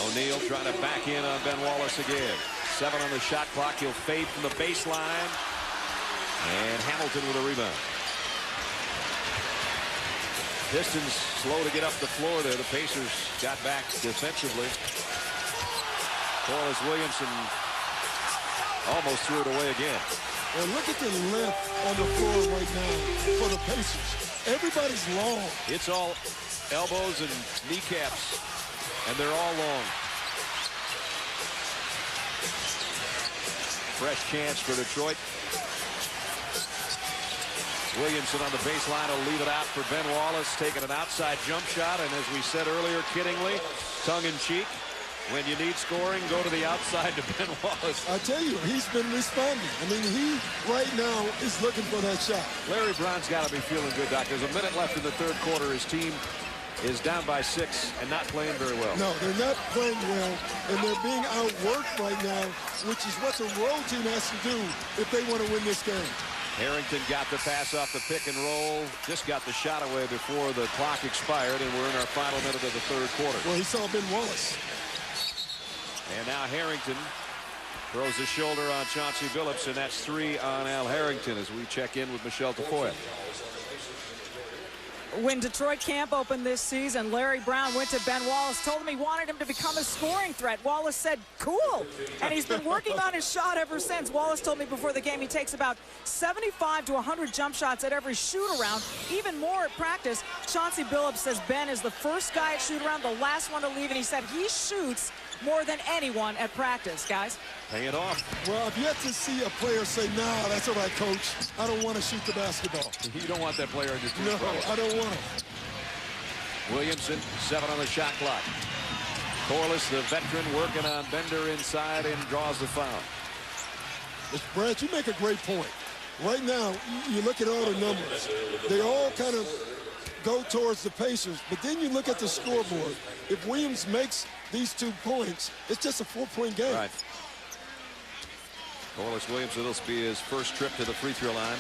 O'Neal trying to back in on Ben Wallace again. 7 on the shot clock. He'll fade from the baseline. And Hamilton with a rebound. Pistons slow to get up the floor there. The Pacers got back defensively. Corliss Williamson almost threw it away again. And look at the length on the floor right now for the Pacers. Everybody's long. It's all elbows and kneecaps, and they're all long. Fresh chance for Detroit. Williamson on the baseline will leave it out for Ben Wallace, taking an outside jump shot, and as we said earlier, kiddingly, tongue-in-cheek, when you need scoring, go to the outside to Ben Wallace. I tell you, he's been responding. I mean, he right now is looking for that shot. Larry Brown's got to be feeling good, Doc. There's a minute left in the third quarter. His team is down by 6 and not playing very well. No, they're not playing well, and they're being outworked right now, which is what the road team has to do if they want to win this game. Harrington got the pass off the pick and roll, just got the shot away before the clock expired, and we're in our final minute of the third quarter. Well, he saw Ben Wallace. And now Harrington throws his shoulder on Chauncey Billups, and that's 3 on Al Harrington as we check in with Michelle Tafoya. When Detroit camp opened this season, Larry Brown went to Ben Wallace, told him he wanted him to become a scoring threat. Wallace said, cool. And he's been working on his shot ever since. Wallace told me before the game he takes about 75 to 100 jump shots at every shoot-around, even more at practice. Chauncey Billups says Ben is the first guy at shoot-around, the last one to leave, and he said he shoots more than anyone at practice, guys. Pay it off. Well, I've yet to see a player say, nah, that's all right, coach. I don't want to shoot the basketball. You don't want that player in your team. No, I don't want him. Williamson, 7 on the shot clock. Corliss, the veteran, working on Bender inside and draws the foul. Brad, you make a great point. Right now, you look at all the numbers. They all kind of go towards the Pacers, but then you look at the scoreboard. If Williams makes these 2 points, it's just a 4-point game. Right. Corliss Williamson, this will be his first trip to the free throw line.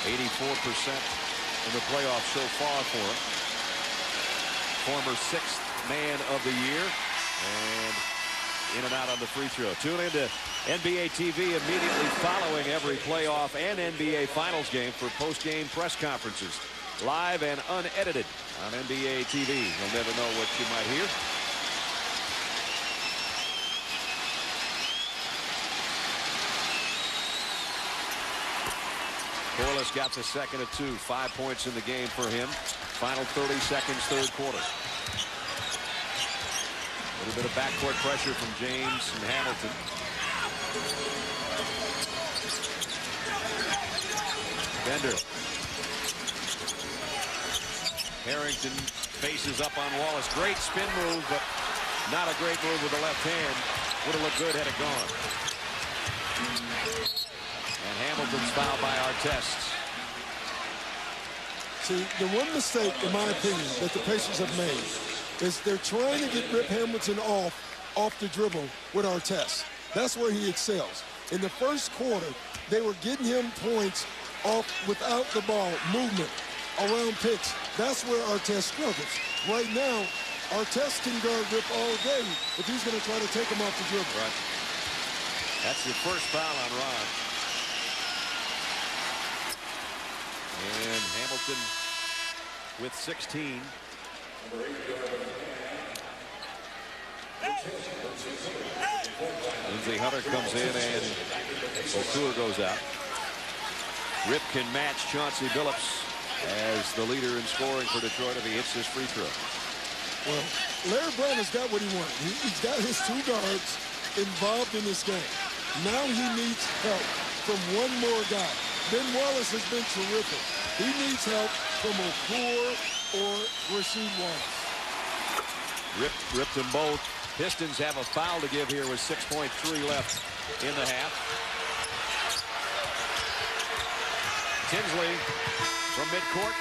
84% in the playoffs so far for him. Former 6th man of the year, and in and out on the free throw. Tune into NBA TV immediately following every playoff and NBA Finals game for post-game press conferences. Live and unedited on NBA TV. You'll never know what you might hear. Corliss got the second of 2. 5 points in the game for him. Final 30 seconds, third quarter. A little bit of backcourt pressure from James and Hamilton. Bender. Harrington faces up on Wallace. Great spin move, but not a great move with the left hand. Would have looked good had it gone. And Hamilton's fouled by Artest. See, the one mistake, in my opinion, that the Pacers have made is they're trying to get Rip Hamilton off the dribble with Artest. That's where he excels. In the first quarter, they were getting him points off without the ball, movement, around picks. That's where Artest struggles. Right now, Artest can guard Rip all day if he's going to try to take him off the dribble. Right. That's the first foul on Ron. And Hamilton with 16. Lindsey Hunter comes in and Okur goes out. Rip can match Chauncey Billups as the leader in scoring for Detroit if he hits this free throw. Well, Larry Brown has got what he wanted. He's got his 2 guards involved in this game. Now he needs help from one more guy. Ben Wallace has been terrific. He needs help from Okur or Rasheed Wallace. Ripped them both. Pistons have a foul to give here with 6.3 left in the half. Tinsley from midcourt.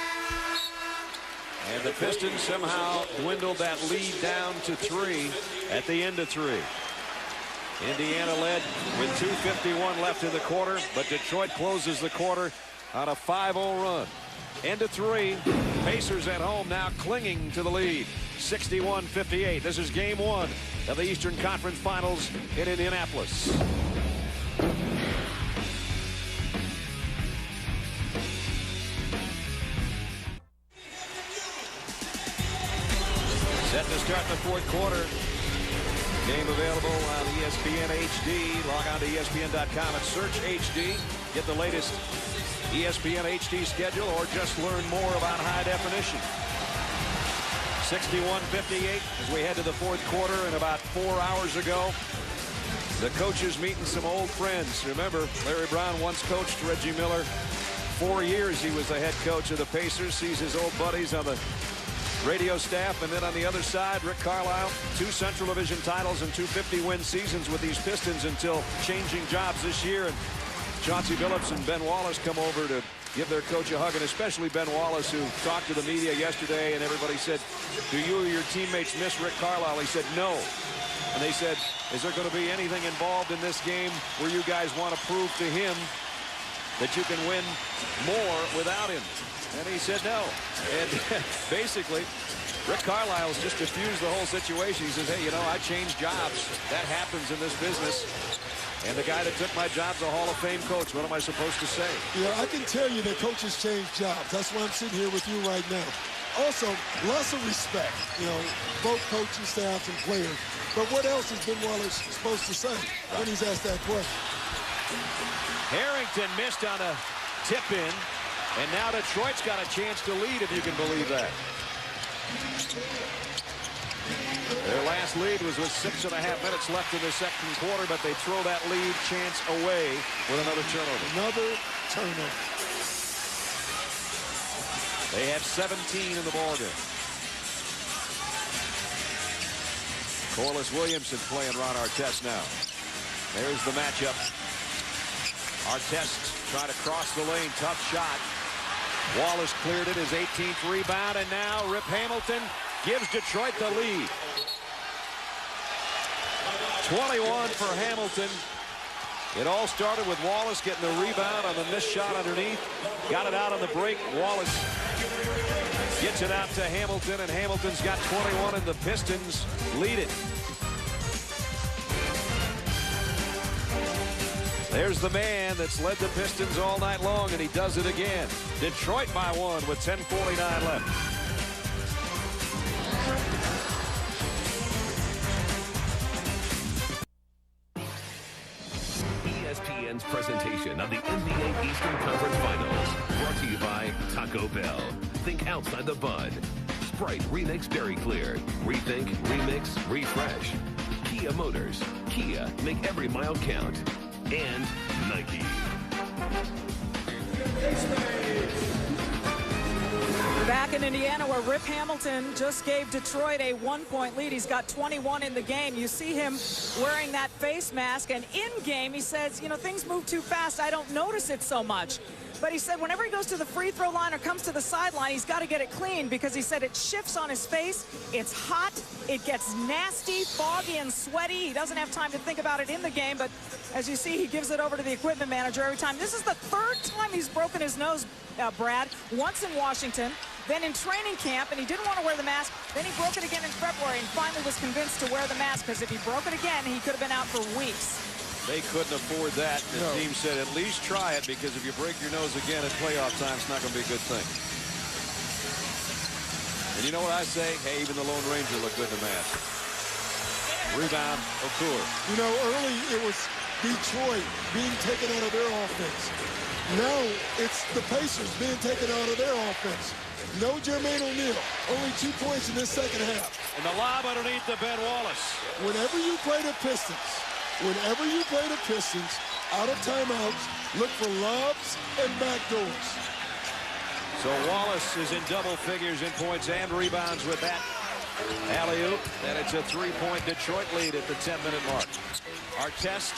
And the Pistons somehow dwindled that lead down to 3 at the end of 3. Indiana led with 2:51 left in the quarter, but Detroit closes the quarter on a 5-0 run. End of 3. Pacers at home now clinging to the lead. 61-58. This is game 1 of the Eastern Conference Finals in Indianapolis. Set to start the fourth quarter. Game available on ESPN HD. Log on to ESPN.com and search HD. Get the latest ESPN HD schedule or just learn more about high definition. 61-58 as we head to the fourth quarter, and about 4 hours ago, the coaches meeting some old friends. Remember, Larry Brown once coached Reggie Miller. 4 years he was the head coach of the Pacers. Sees his old buddies on the radio staff, and then on the other side, Rick Carlisle, 2 Central Division titles and 2 50-win seasons with these Pistons until changing jobs this year. And Chauncey Billups and Ben Wallace come over to give their coach a hug, and especially Ben Wallace, who talked to the media yesterday, and everybody said, do you or your teammates miss Rick Carlisle? He said, no. And they said, is there going to be anything involved in this game where you guys want to prove to him that you can win more without him? And he said no. And basically, Rick Carlisle's just diffused the whole situation. He says, hey, you know, I changed jobs. That happens in this business. And the guy that took my job's a Hall of Fame coach. What am I supposed to say? Yeah, I can tell you that coaches change jobs. That's why I'm sitting here with you right now. Also, lots of respect, you know, both coaching staffs and players. But what else has Ben Wallace supposed to say when he's asked that question? Harrington missed on a tip-in. And now Detroit's got a chance to lead, if you can believe that. Their last lead was with 6.5 minutes left in the second quarter, but they throw that lead chance away with another turnover. Another turnover. They have 17 in the ballgame. Corliss Williamson playing Ron Artest now. There's the matchup. Artest trying to cross the lane. Tough shot. Wallace cleared it, his 18th rebound, and now Rip Hamilton gives Detroit the lead. 21 for Hamilton. It all started with Wallace getting the rebound on the missed shot underneath. Got it out on the break. Wallace gets it out to Hamilton, and Hamilton's got 21, and the Pistons lead it. There's the man that's led the Pistons all night long, and he does it again. Detroit by 1 with 10:49 left. ESPN's presentation of the NBA Eastern Conference Finals Taco Bell. Think outside the bun. Sprite Remix Dairy Clear. Rethink, remix, refresh. Kia Motors. Kia, make every mile count. And Nike. Back in Indiana, where Rip Hamilton just gave Detroit a 1-point lead. He's got 21 in the game. You see him wearing that face mask, and in game he says, you know, things move too fast. I don't notice it so much. But he said whenever he goes to the free throw line or comes to the sideline, he's got to get it clean, because he said it shifts on his face. It's hot. It gets nasty, foggy, and sweaty. He doesn't have time to think about it in the game, but as you see, he gives it over to the equipment manager every time. This is the third time he's broken his nose, Brad. Once in Washington, then in training camp, and he didn't want to wear the mask. Then he broke it again in February and finally was convinced to wear the mask, because if he broke it again, he could have been out for weeks. They couldn't afford that. The team said, at least try it, because if you break your nose again at playoff time, it's not going to be a good thing. And you know what I say? Hey, even the Lone Ranger looked good in the mask. Rebound, Okur. You know, early it was Detroit being taken out of their offense. Now it's the Pacers being taken out of their offense. No Jermaine O'Neal. Only 2 points in this second half. And the lob underneath to Ben Wallace. Whenever you play the Pistons, out of timeouts, look for lobs and backdoors. So Wallace is in double figures in points and rebounds with that alley-oop. And it's a 3-point Detroit lead at the 10-minute mark. Artest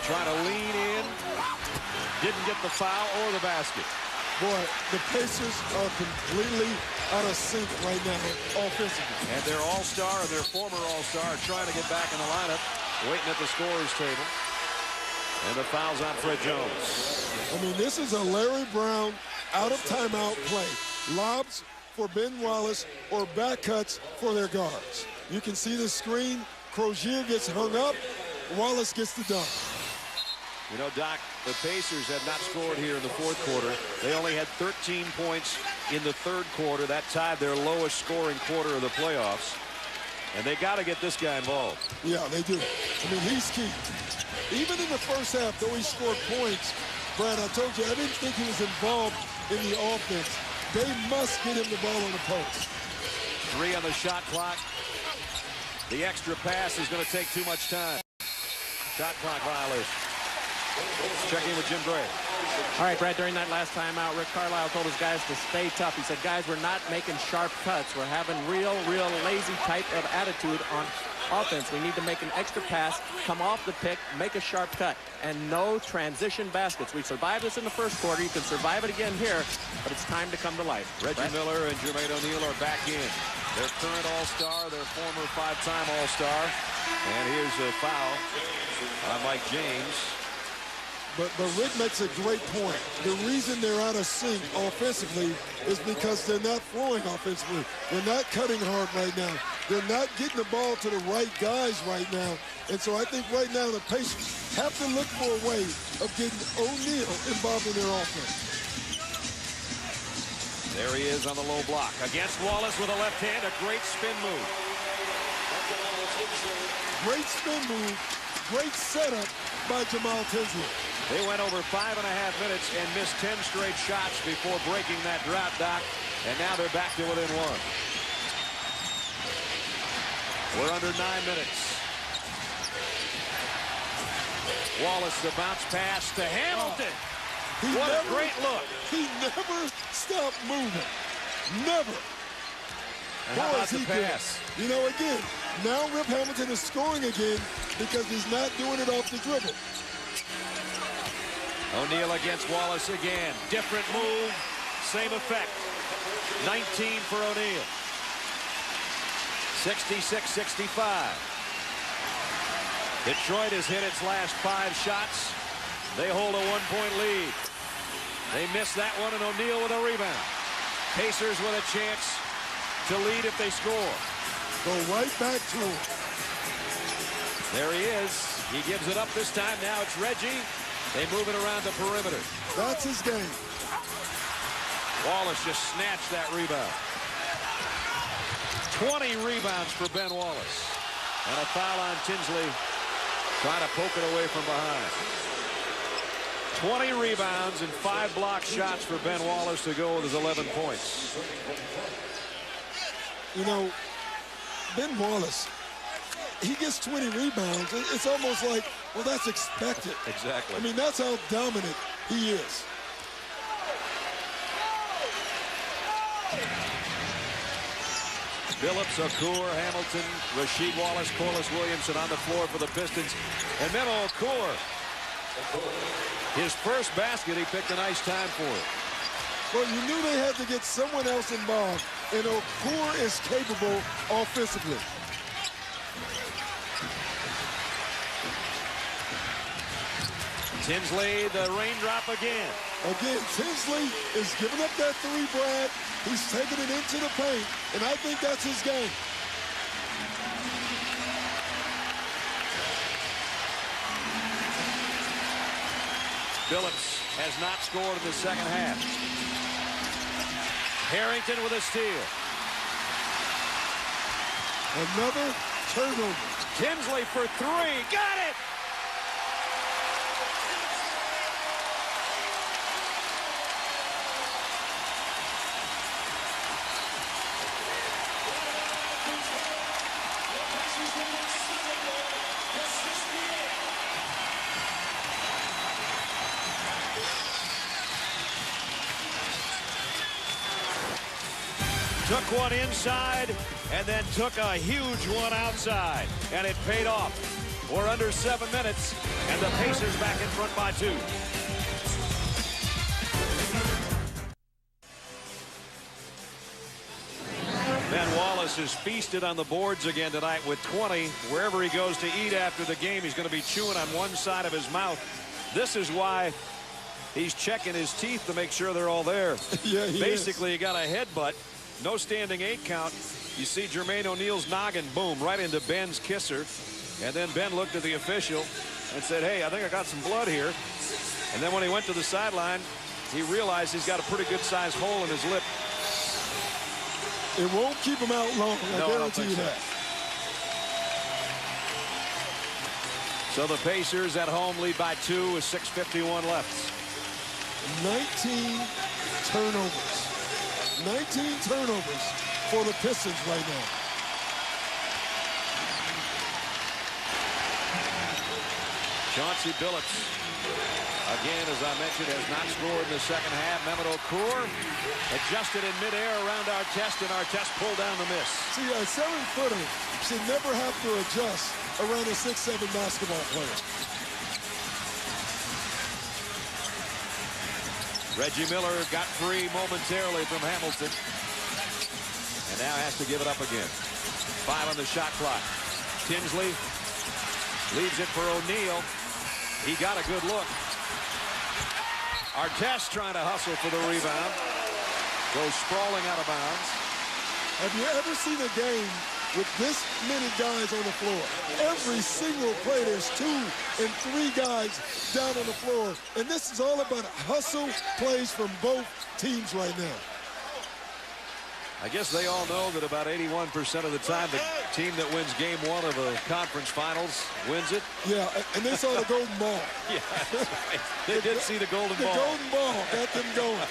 trying to lean in. Didn't get the foul or the basket. Boy, the Pacers are completely out of sync right now offensively. And their all-star and their former all-star are trying to get back in the lineup, waiting at the scorer's table. And the foul's on Fred Jones. I mean, this is a Larry Brown out-of-timeout play. Lobs for Ben Wallace or back cuts for their guards. You can see the screen. Crozier gets hung up. Wallace gets the dunk. You know, Doc, the Pacers have not scored here in the fourth quarter. They only had 13 points in the third quarter. That tied their lowest scoring quarter of the playoffs. And they got to get this guy involved. Yeah, they do. I mean, he's key. Even in the first half, though he scored points, Brad, I told you, I didn't think he was involved in the offense. They must get him the ball on the post. 3 on the shot clock. The extra pass is going to take too much time. Shot clock violation. Check in with Jim Gray. All right, Brad, during that last timeout, Rick Carlisle told his guys to stay tough. He said, guys, we're not making sharp cuts. We're having real lazy type of attitude on offense. We need to make an extra pass, come off the pick, make a sharp cut, and no transition baskets. We survived this in the first quarter. You can survive it again here, but it's time to come to life. Reggie Miller and Jermaine O'Neal are back in. Their current all-star, their former 5-time all-star. And here's a foul on Mike James. But Rick makes a great point. The reason they're out of sync offensively is because they're not flowing offensively. They're not cutting hard right now. They're not getting the ball to the right guys right now. And so I think right now the Pacers have to look for a way of getting O'Neal involved in their offense. There he is on the low block. Against Wallace with a left hand, a great spin move. Great spin move, great setup by Jamal Tinsley. They went over 5.5 minutes and missed 10 straight shots before breaking that drought, Doc. And now they're back to within 1. We're under 9 minutes. Wallace, the bounce pass to Hamilton. What a great look. He never stopped moving. Never. And how about the pass? You know, again, now Rip Hamilton is scoring again because he's not doing it off the dribble. O'Neal against Wallace again. Different move, same effect. 19 for O'Neal. 66-65. Detroit has hit its last 5 shots. They hold a 1-point lead. They miss that one, and O'Neal with a rebound. Pacers with a chance to lead if they score. Go right back to him. There he is. He gives it up this time. Now it's Reggie. They move it around the perimeter. That's his game. Wallace just snatched that rebound. 20 rebounds for Ben Wallace. And a foul on Tinsley, trying to poke it away from behind. 20 rebounds and 5 block shots for Ben Wallace to go with his 11 points. You know, Ben Wallace, he gets 20 rebounds. It's almost like, well, that's expected. Exactly. I mean, that's how dominant he is. Phillips, Okur, Hamilton, Rasheed Wallace, Corliss Williamson on the floor for the Pistons. And then Okur, his first basket, he picked a nice time for it. Well, you knew they had to get someone else involved, and Okur is capable offensively. Tinsley, the raindrop again. Again, Tinsley is giving up that three, Brad. He's taking it into the paint, and I think that's his game. Phillips has not scored in the second half. Harrington with a steal. Another turnover. Tinsley for three. Got it! Took one inside and then took a huge one outside, and it paid off. We're under 7 minutes, and the Pacers back in front by 2. Ben Wallace has feasted on the boards again tonight with 20. Wherever he goes to eat after the game, he's going to be chewing on one side of his mouth. This is why he's checking his teeth to make sure they're all there. Yeah, Basically, he got a headbutt. No standing 8 count. You see Jermaine O'Neal's noggin, boom, right into Ben's kisser. And then Ben looked at the official and said, hey, I think I got some blood here. And then when he went to the sideline, he realized he's got a pretty good sized hole in his lip. It won't keep him out long, I guarantee you that. So the Pacers at home lead by 2 with 6:51 left. 19 turnovers. 19 turnovers for the Pistons right now. Chauncey Billups, again, as I mentioned, has not scored in the second half. Mehmet Okur adjusted in midair around Artest, and Artest pulled down the miss. See, a 7-footer should never have to adjust around a 6'7" basketball player. Reggie Miller got free momentarily from Hamilton, and now has to give it up again. 5 on the shot clock. Tinsley leaves it for O'Neal. He got a good look. Artest trying to hustle for the rebound. Goes sprawling out of bounds. Have you ever seen a game with this many guys on the floor? Every single play, there's 2 and 3 guys down on the floor. And this is all about hustle plays from both teams right now. I guess they all know that about 81% of the time the team that wins game 1 of a conference finals wins it. Yeah, and they saw the golden ball. Yeah, that's right. They did see the golden ball. The golden ball got them going.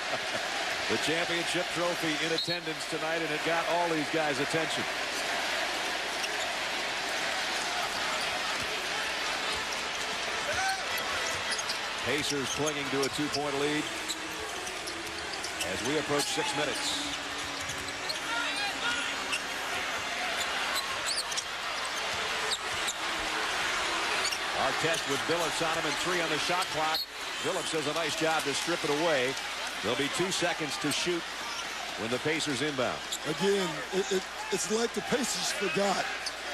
The championship trophy in attendance tonight, and it got all these guys' attention. Pacers clinging to a 2-point lead as we approach 6 minutes. Artest with Billups on him and 3 on the shot clock. Billups does a nice job to strip it away. There'll be 2 seconds to shoot when the Pacers inbound. Again, it's like the Pacers forgot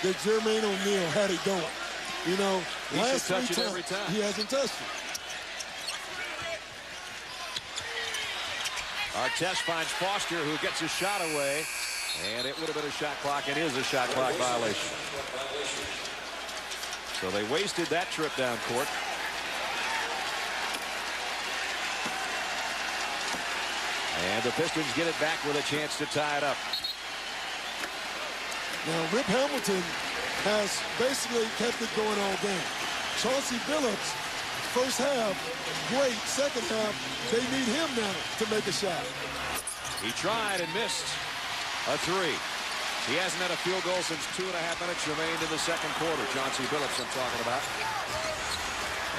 that Jermaine O'Neal had it going. You know, he last should touch 3 it times, every time. He hasn't touched it. Artest finds Foster, who gets his shot away, and it would have been a shot clock, and is a shot clock violation. So they wasted that trip down court. And the Pistons get it back with a chance to tie it up. Now, Rip Hamilton has basically kept it going all game. Chauncey Billups First half, great. Second half, they need him now to make a shot. He tried and missed a three. He hasn't had a field goal since 2.5 minutes remained in the second quarter. Chauncey Billups I'm talking about.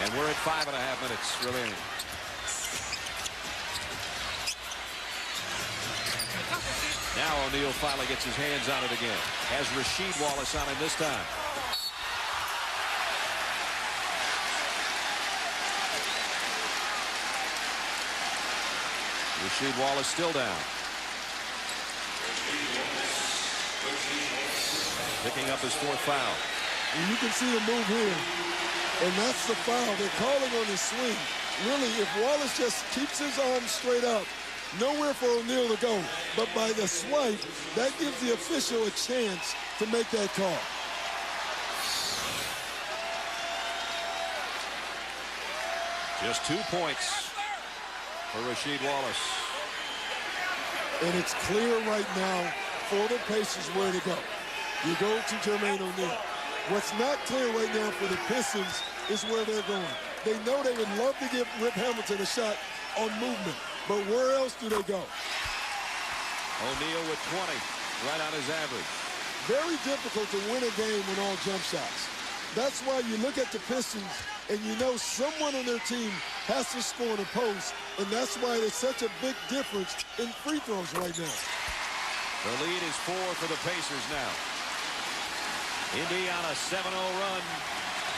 And we're at 5.5 minutes remaining. Now O'Neal finally gets his hands on it again. Has Rasheed Wallace on him this time. Rasheed Wallace still down. Picking up his fourth foul. And you can see the move here. And that's the foul. They're calling on his swing. Really, if Wallace just keeps his arms straight up, nowhere for O'Neal to go. But by the swipe, that gives the official a chance to make that call. Just 2 points for Rasheed Wallace. And it's clear right now for the Pacers where to go. You go to Jermaine O'Neal. What's not clear right now for the Pistons is where they're going. They know they would love to give Rip Hamilton a shot on movement, but where else do they go? O'Neal with 20, right on his average. Very difficult to win a game with all jump shots. That's why you look at the Pistons and you know someone on their team has to score in a post, and that's why there's such a big difference in free throws right now. The lead is 4 for the Pacers now. Indy on a 7-0 run,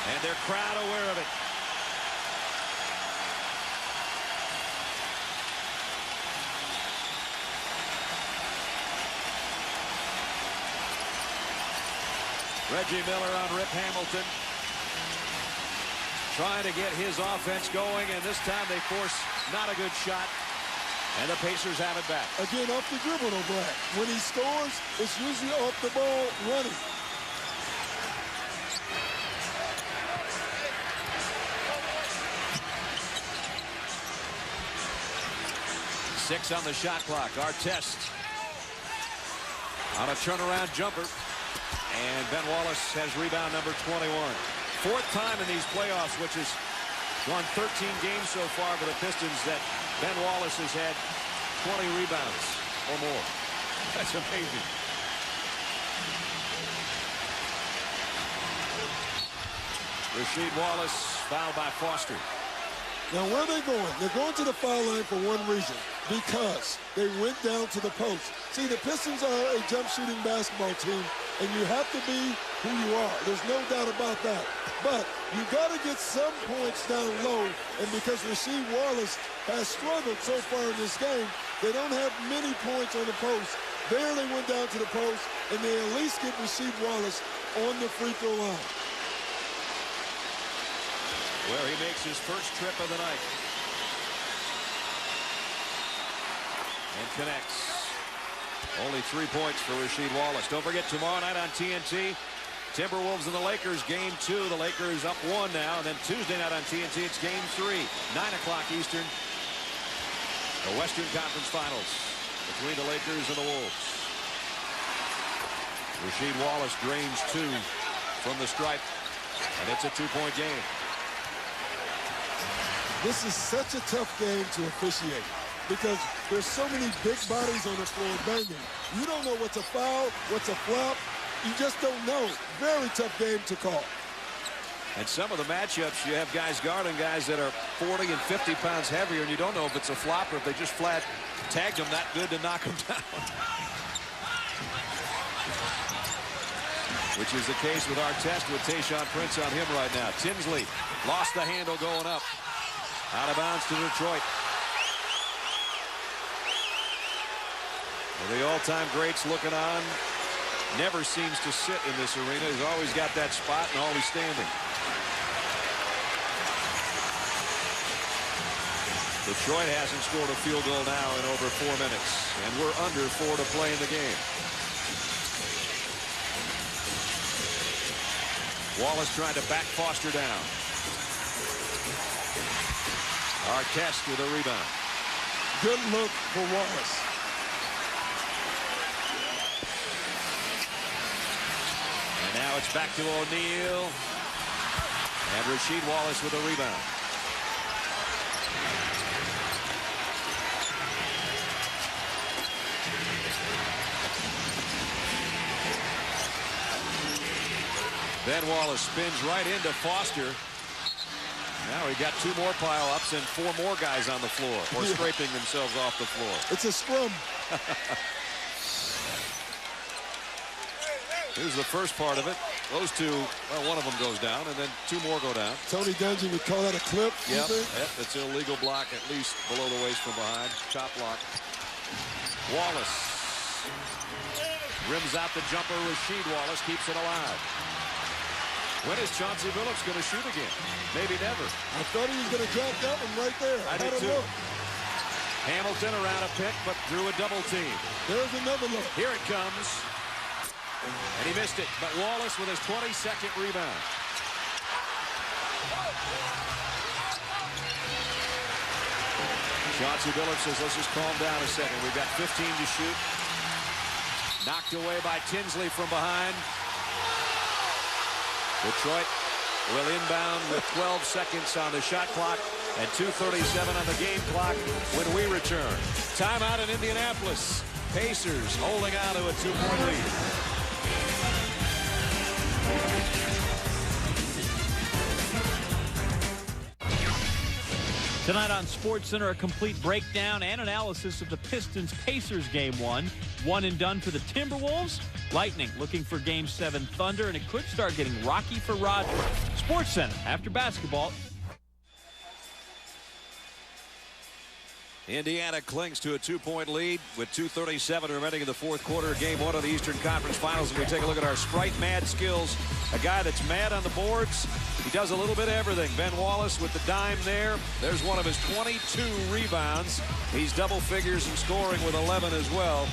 and their crowd aware of it. Reggie Miller on Rip Hamilton. Trying to get his offense going, and this time they force not a good shot. And the Pacers have it back. Again, off the dribble, though, Brad. When he scores, it's usually off the ball running. 6 on the shot clock. Artest on a turnaround jumper. And Ben Wallace has rebound number 21. 4th time in these playoffs, which has gone 13 games so far for the Pistons, that Ben Wallace has had 20 rebounds or more. That's amazing. Rasheed Wallace fouled by Foster. Now, where are they going? They're going to the foul line for one reason, because they went down to the post. See, the Pistons are a jump shooting basketball team, and you have to be who you are. There's no doubt about that. But you got to get some points down low, and because Rasheed Wallace has struggled so far in this game, they don't have many points on the post. There they went down to the post, and they at least get Rasheed Wallace on the free throw line. Where he makes his first trip of the night. And connects. Only 3 points for Rasheed Wallace. Don't forget, tomorrow night on TNT, Timberwolves and the Lakers, game 2. The Lakers up 1 now. And then Tuesday night on TNT, it's game 3. 9 o'clock Eastern. The Western Conference Finals between the Lakers and the Wolves. Rasheed Wallace drains 2 from the stripe. And it's a 2-point game. This is such a tough game to officiate because there's so many big bodies on the floor banging. You don't know what's a foul, what's a flop. You just don't know. Very tough game to call. And some of the matchups, you have guys guarding guys that are 40 and 50 pounds heavier, and you don't know if it's a flop or if they just flat tagged them that good to knock them down. Which is the case with Artest with Tayshaun Prince on him right now. Tinsley lost the handle going up. Out of bounds to Detroit. Well, the all-time greats looking on. Never seems to sit in this arena. He's always got that spot and always standing. Detroit hasn't scored a field goal now in over 4 minutes. And we're under 4 to play in the game. Wallace trying to back Foster down. Artest with a rebound. Good look for Wallace. And now it's back to O'Neal. And Rasheed Wallace with a rebound. Ben Wallace spins right into Foster. Now we got 2 more pile-ups and 4 more guys on the floor, or scraping themselves off the floor. It's a scrum. Here's the first part of it. Those 2, well, one of them goes down, and then 2 more go down. Tony Dungy would call that a clip. Yep, it's an illegal block, at least below the waist from behind. Top block. Wallace rims out the jumper. Rasheed Wallace keeps it alive. When is Chauncey Billups going to shoot again? Maybe never. I thought he was going to drop that one right there. I did too. Hamilton around a pick, but drew a double team. There's another look. Here it comes. And he missed it, but Wallace with his 22nd rebound. Chauncey Billups says, let's just calm down a second. We've got 15 to shoot. Knocked away by Tinsley from behind. Detroit will inbound with 12 seconds on the shot clock and 2:37 on the game clock when we return. Timeout in Indianapolis. Pacers holding on to a 2-point lead. Tonight on SportsCenter, a complete breakdown and analysis of the Pistons-Pacers Game 1. One and done for the Timberwolves. Lightning looking for Game 7 Thunder, and it could start getting rocky for Roger. SportsCenter after basketball. Indiana clings to a 2-point lead with 2:37 remaining in the 4th quarter of Game 1 of the Eastern Conference Finals. And we take a look at our Sprite Mad skills. A guy that's mad on the boards. He does a little bit of everything. Ben Wallace with the dime there. There's one of his 22 rebounds. He's double figures in scoring with 11 as well.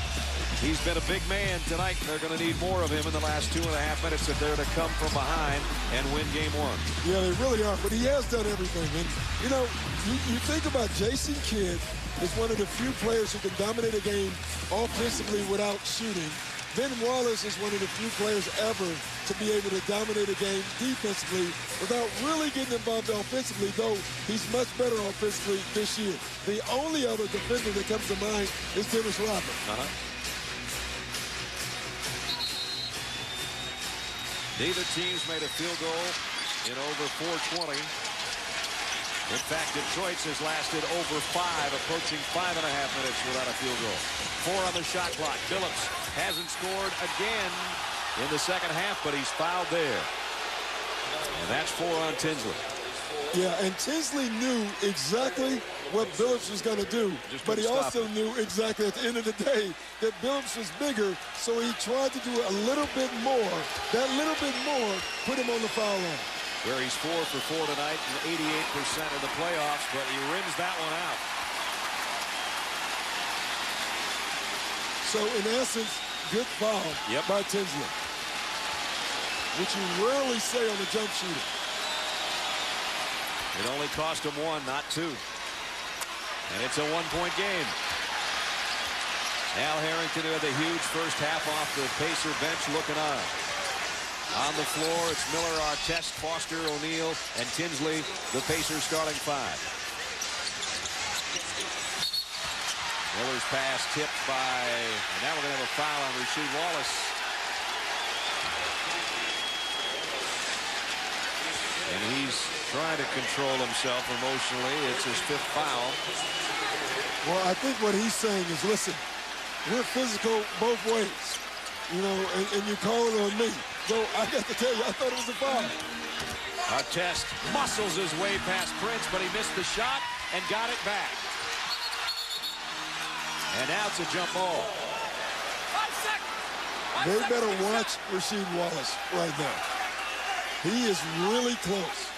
He's been a big man tonight. They're going to need more of him in the last 2.5 minutes if they're to come from behind and win Game 1. Yeah, they really are. But he has done everything. And, you know, you think about Jason Kidd is one of the few players who can dominate a game offensively without shooting. Ben Wallace is one of the few players ever to be able to dominate a game defensively without really getting involved offensively, though he's much better offensively this year. The only other defender that comes to mind is Dennis Rodman. Neither team's made a field goal in over 4:20. In fact, Detroit's has lasted over 5, approaching 5.5 minutes without a field goal. 4 on the shot clock. Billups hasn't scored again in the second half, but he's fouled there. And that's 4 on Tinsley. Yeah, and Tinsley knew exactly what Billups was going to do, but he also knew exactly at the end of the day that Billups was bigger, so he tried to do a little bit more. That little bit more put him on the foul line. Where he's 4 for 4 tonight and 88% of the playoffs, but he rims that one out. So, in essence, good foul by Tinsley, which you rarely say on a jump shooter. It only cost him 1, not 2. And it's a 1-point game. Al Harrington, who had the huge first half off the Pacer bench, looking on. On the floor, it's Miller, Artest, Foster, O'Neal, and Tinsley, the Pacers starting 5. Miller's pass tipped by, and now we're going to have a foul on Rasheed Wallace. And he's trying to control himself emotionally. It's his 5th foul. Well, I think what he's saying is, listen, we're physical both ways, you know, and you call it on me. So I got to tell you, I thought it was a foul. Artest muscles his way past Prince, but he missed the shot and got it back. And now it's a jump ball. They better watch Rasheed Wallace right now. He is really close.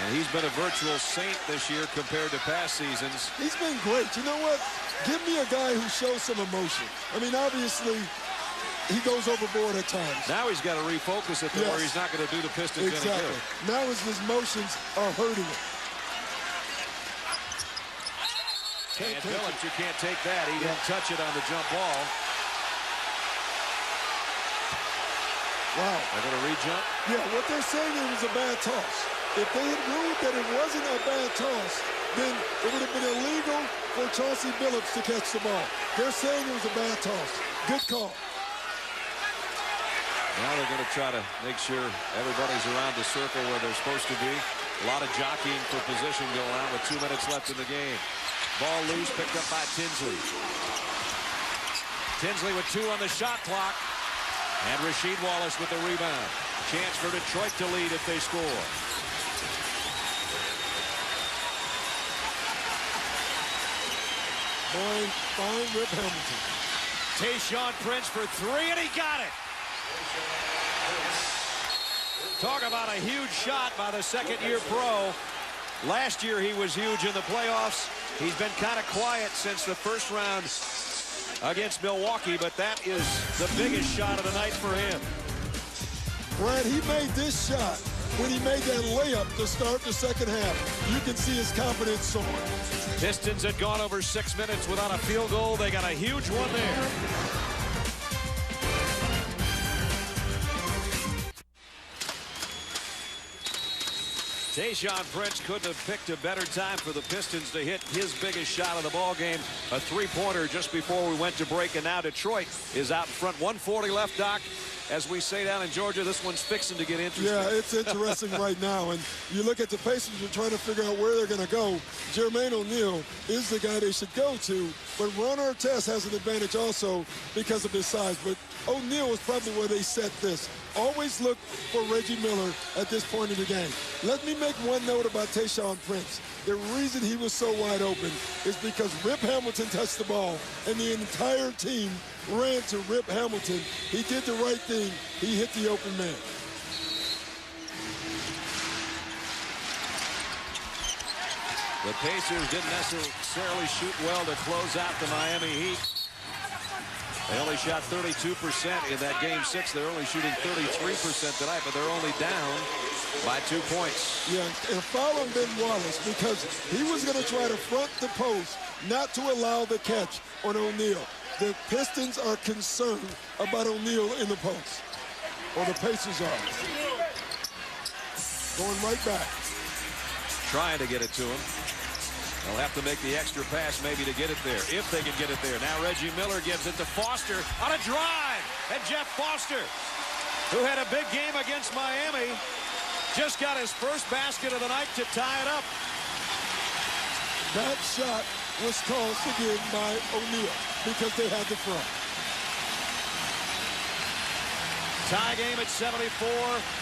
And he's been a virtual saint this year compared to past seasons. He's been great. You know what? Give me a guy who shows some emotion. I mean, obviously, he goes overboard at times. Now he's got to refocus it to where he's not going to do the Pistons any good. Now his motions are hurting him. And Billups, you can't take that. He didn't touch it on the jump ball. Wow. They're going to re-jump? Yeah, what they're saying it was a bad toss. If they had ruled that it wasn't a bad toss, then it would have been illegal for Chauncey Billups to catch the ball. They're saying it was a bad toss. Good call. Now they're going to try to make sure everybody's around the circle where they're supposed to be. A lot of jockeying for position going on with 2 minutes left in the game. Ball loose, picked up by Tinsley. Tinsley with 2 on the shot clock. And Rasheed Wallace with the rebound. Chance for Detroit to lead if they score. Fine Rip Hamilton. Tayshaun Prince for 3, and he got it. Talk about a huge shot by the second-year pro. Last year he was huge in the playoffs. He's been kind of quiet since the first round against Milwaukee, but that is the biggest shot of the night for him. Brad, he made this shot when he made that layup to start the second half. You can see his confidence soaring. Pistons had gone over 6 minutes without a field goal. They got a huge one there. Tayshaun Prince couldn't have picked a better time for the Pistons to hit his biggest shot of the ball game. A three-pointer just before we went to break, and now Detroit is out in front. 1:40 left, Doc. As we say down in Georgia, this one's fixing to get interesting. Yeah, it's interesting right now. And you look at the Pacers, you're trying to figure out where they're going to go. Jermaine O'Neal is the guy they should go to. But Ron Artest has an advantage also because of his size. But O'Neal is probably where they set this. Always look for Reggie Miller at this point in the game. Let me make one note about Tayshaun Prince. The reason he was so wide open is because Rip Hamilton touched the ball, and the entire team ran to Rip Hamilton. He did the right thing. He hit the open man. The Pacers didn't necessarily shoot well to close out the Miami Heat. They only shot 32% in that game 6. They're only shooting 33% tonight, but they're only down by 2 points. Yeah, and foul on Ben Wallace because he was going to try to front the post, not to allow the catch on O'Neal. The Pistons are concerned about O'Neal in the post, or the Pacers are. Going right back. Trying to get it to him. They'll have to make the extra pass maybe to get it there, if they can get it there. Now Reggie Miller gives it to Foster on a drive. And Jeff Foster, who had a big game against Miami, just got his first basket of the night to tie it up. That shot was tossed again by O'Neal because they had the front. Tie game at 74.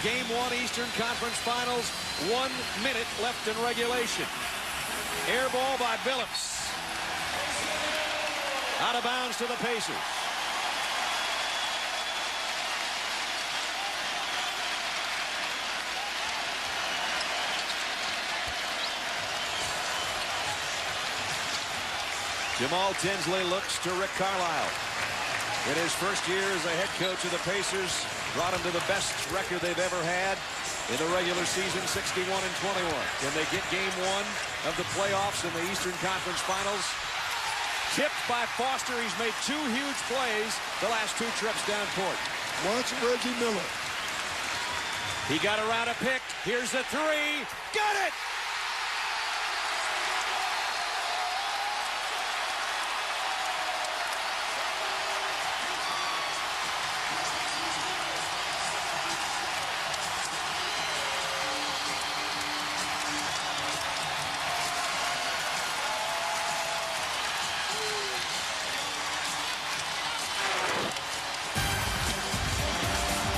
Game 1 Eastern Conference Finals. 1 minute left in regulation. Air ball by Billups. Out of bounds to the Pacers. Jamal Tinsley looks to Rick Carlisle. In his first year as a head coach of the Pacers, brought him to the best record they've ever had in the regular season, 61-21. Can they get game 1 of the playoffs in the Eastern Conference Finals? Tipped by Foster. He's made 2 huge plays the last 2 trips down court. Watch Reggie Miller. He got around a pick. Here's the 3. Got it!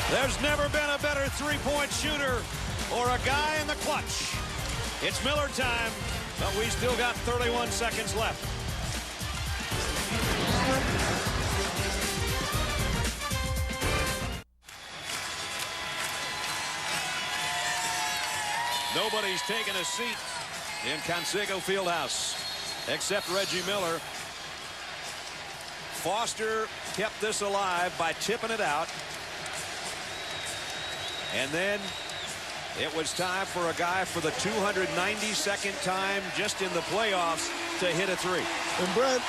There's never been a better three-point shooter or a guy in the clutch. It's Miller time, but we still got 31 seconds left. Nobody's taken a seat in Conseco Fieldhouse except Reggie Miller. Foster kept this alive by tipping it out. And then it was time for a guy for the 292nd time just in the playoffs to hit a 3. And Brad,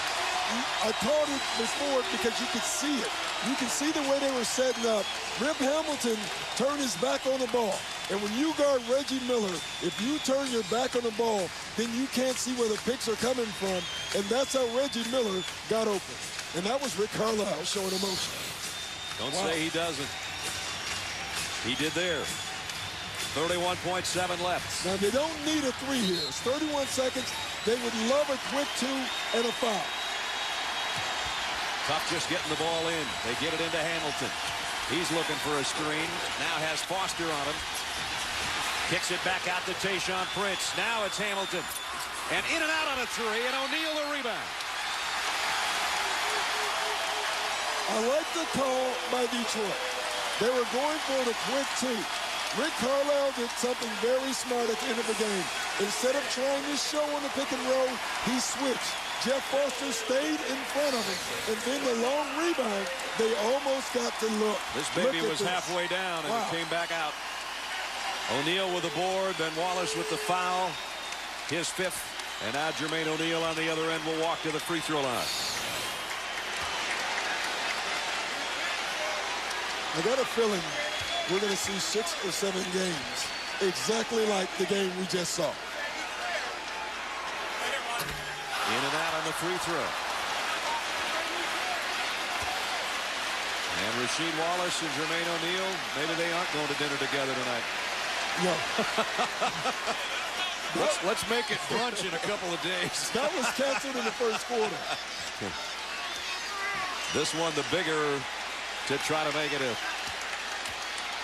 I called it before because you could see it. You can see the way they were setting up. Rip Hamilton turned his back on the ball. And when you guard Reggie Miller, if you turn your back on the ball, then you can't see where the picks are coming from. And that's how Reggie Miller got open. And that was Rick Carlisle showing emotion. Don't say he doesn't. He did there. 31.7 left. Now, they don't need a three here. It's 31 seconds. They would love a quick two and a foul. Tough just getting the ball in. They get it into Hamilton. He's looking for a screen. Now has Foster on him. Kicks it back out to Tayshaun Prince. Now it's Hamilton. And in and out on a three, and O'Neal the rebound. I like the call by Detroit. They were going for the quick two. Rick Carlisle did something very smart at the end of the game. Instead of trying to show on the pick and roll, he switched. Jeff Foster stayed in front of him. And then the long rebound, they almost got to look. This baby was halfway down, and it came back out. O'Neal with the board, then Wallace with the foul. His fifth. And now Jermaine O'Neal on the other end will walk to the free throw line. I got a feeling we're going to see 6 or 7 games exactly like the game we just saw. In and out on the free throw. And Rasheed Wallace and Jermaine O'Neal, maybe they aren't going to dinner together tonight. No. Let's make it brunch in a couple of days. That was canceled in the first quarter. This one the bigger to try to make it a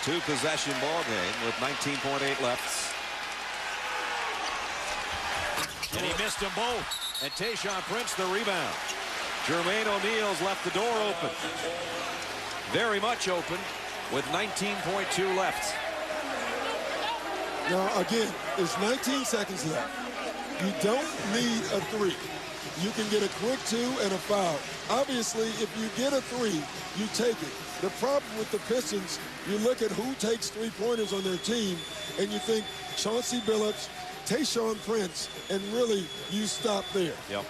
2-possession ball game with 19.8 left. And he missed them both. And Tayshaun Prince the rebound. Jermaine O'Neal's left the door open. Very much open with 19.2 left. Now, again, it's 19 seconds left. You don't need a three. You can get a quick two and a foul. Obviously, if you get a three, you take it. The problem with the Pistons, you look at who takes three-pointers on their team, and you think Chauncey Billups, Tayshaun Prince, and really you stop there. Yep.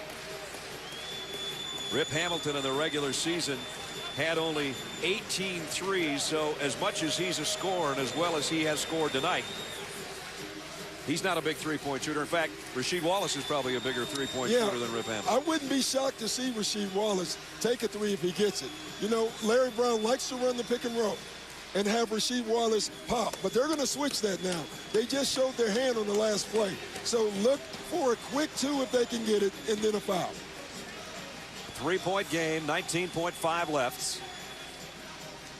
Rip Hamilton in the regular season had only 18 threes, so as much as he's a scorer and as well as he has scored tonight, he's not a big three-point shooter. In fact, Rasheed Wallace is probably a bigger three-point shooter than Rip Hamilton. I wouldn't be shocked to see Rasheed Wallace take a three if he gets it. You know, Larry Brown likes to run the pick and roll and have Rasheed Wallace pop, but they're going to switch that now. They just showed their hand on the last play. So look for a quick two if they can get it, and then a foul. Three-point game, 19.5 left.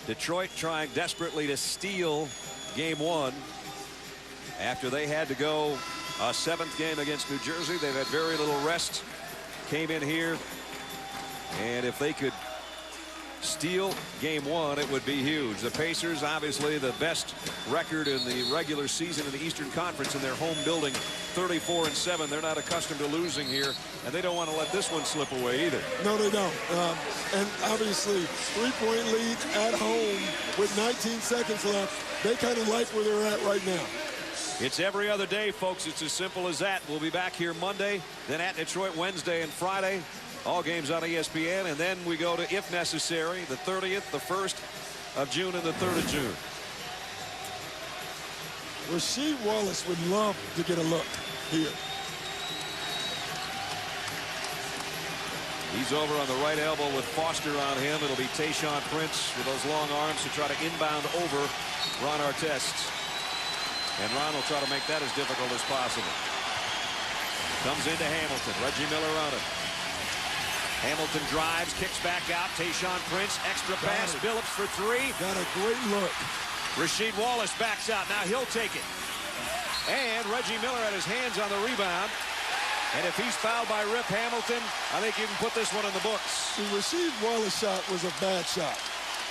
Detroit trying desperately to steal game one after they had to go a 7th game against New Jersey. They've had very little rest. Came in here, and if they could steal game one, it would be huge. The Pacers, obviously the best record in the regular season in the Eastern Conference in their home building, 34-7. They're not accustomed to losing here, and they don't want to let this one slip away either. No, they don't. And obviously, three-point lead at home with 19 seconds left. They kind of like where they're at right now. It's every other day, folks. It's as simple as that. We'll be back here Monday, then at Detroit Wednesday and Friday. All games on ESPN, and then we go to, if necessary, the 30th, the 1st of June, and the 3rd of June. Rasheed Wallace would love to get a look here. He's over on the right elbow with Foster on him. It'll be Tayshaun Prince with those long arms to try to inbound over Ron Artest. And Ron will try to make that as difficult as possible. Comes into Hamilton. Reggie Miller on it. Hamilton drives, kicks back out. Tayshaun Prince, extra pass. Billups for three. Got a great look. Rasheed Wallace backs out. Now he'll take it. And Reggie Miller had his hands on the rebound. And if he's fouled by Rip Hamilton, I think you can put this one in the books. The Rasheed Wallace shot was a bad shot.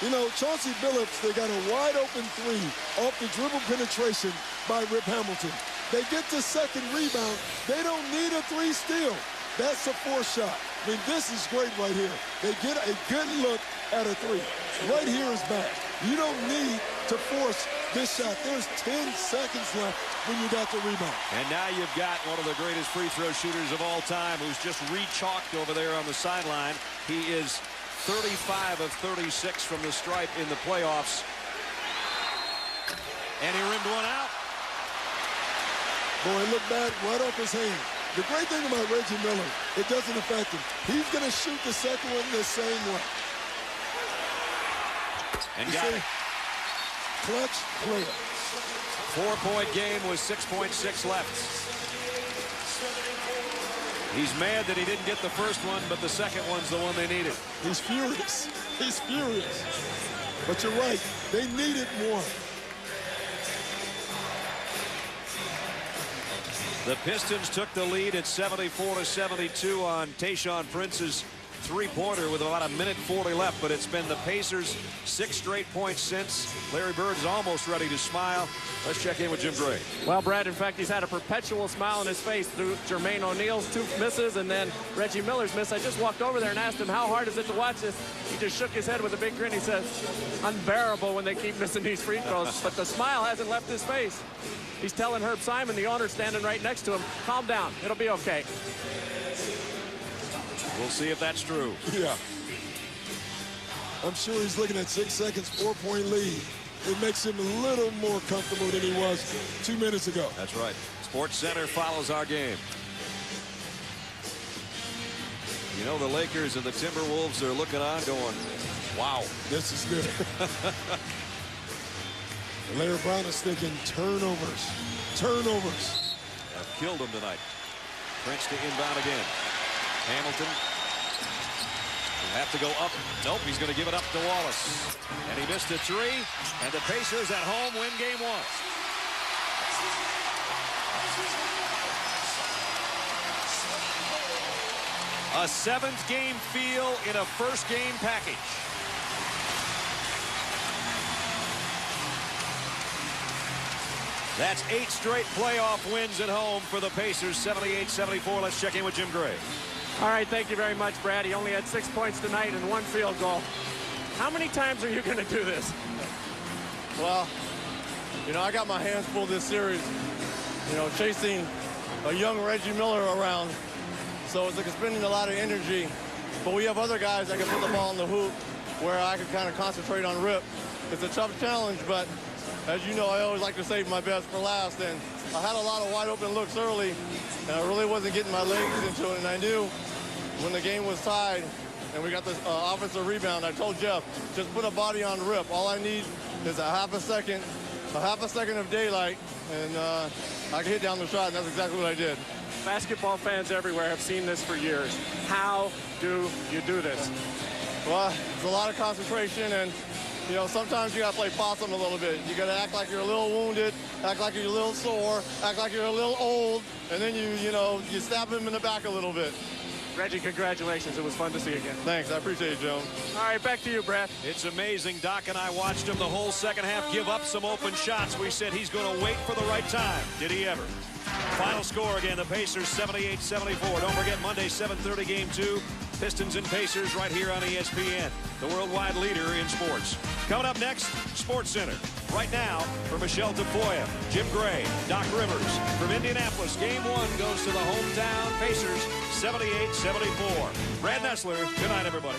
You know, Chauncey Billups, they got a wide open three off the dribble penetration by Rip Hamilton. They get the second rebound. They don't need a three steal. That's a fourth shot. I mean, this is great right here. They get a good look at a three. Right here is bad. You don't need to force this shot. There's 10 seconds left when you got the rebound. And now you've got one of the greatest free throw shooters of all time who's just re-chalked over there on the sideline. He is 35 of 36 from the stripe in the playoffs. And he rimmed one out. Boy, it looked bad right off his hand. The great thing about Reggie Miller, it doesn't affect him. He's going to shoot the second one the same way. And got it. clutch player. 4-point game with 6.6 left. He's mad that he didn't get the first one, but the second one's the one they needed. He's furious. He's furious. But you're right. They needed one. The Pistons took the lead at 74-72 on Tayshaun Prince's three-pointer with about 1:40 left, but it's been the Pacers' 6 straight points since. Larry Bird is almost ready to smile. Let's check in with Jim Gray. Well, Brad, in fact, he's had a perpetual smile on his face through Jermaine O'Neal's 2 misses and then Reggie Miller's miss. I just walked over there and asked him, how hard is it to watch this? He just shook his head with a big grin. He says, unbearable when they keep missing these free throws. But the smile hasn't left his face. He's telling Herb Simon, the owner, standing right next to him, calm down. It'll be okay. We'll see if that's true. Yeah. I'm sure he's looking at 6 seconds, 4-point lead. It makes him a little more comfortable than he was 2 minutes ago. That's right. Sports Center follows our game. You know, the Lakers and the Timberwolves are looking on going, wow. This is good. Larry Brown is thinking turnovers. Turnovers. Have killed him tonight. Prince to inbound again. Hamilton will have to go up. Nope, he's going to give it up to Wallace. And he missed a 3. And the Pacers at home win game 1. A 7th game feel in a first game package. That's 8 straight playoff wins at home for the Pacers, 78-74. Let's check in with Jim Gray. All right, thank you very much, Brad. He only had 6 points tonight and 1 field goal. How many times are you going to do this? Well, you know, I got my hands full this series, you know, chasing a young Reggie Miller around. So it's like spending a lot of energy. But we have other guys that can put the ball in the hoop where I can kind of concentrate on rip. It's a tough challenge, but as you know, I always like to save my best for last. And I had a lot of wide open looks early, and I really wasn't getting my legs into it. And I knew when the game was tied and we got this offensive rebound, I told Jeff, just put a body on rip. All I need is a half a second of daylight, and I can hit down the shot, and that's exactly what I did. Basketball fans everywhere have seen this for years. How do you do this? Well, it's a lot of concentration, and you know, sometimes you got to play possum a little bit. You got to act like you're a little wounded, act like you're a little sore, act like you're a little old, and then you stab him in the back a little bit. Reggie, congratulations. It was fun to see you again. Thanks. I appreciate it, Joe. All right, back to you, Brad. It's amazing. Doc and I watched him the whole second half give up some open shots. We said he's going to wait for the right time. Did he ever? Final score again, the Pacers 78-74. Don't forget Monday 7:30 game 2. Pistons and Pacers right here on ESPN, the worldwide leader in sports. Coming up next, Sports Center. Right now, for Michelle Tafoya, Jim Gray, Doc Rivers. From Indianapolis, game 1 goes to the hometown Pacers 78-74. Brad Nessler, good night, everybody.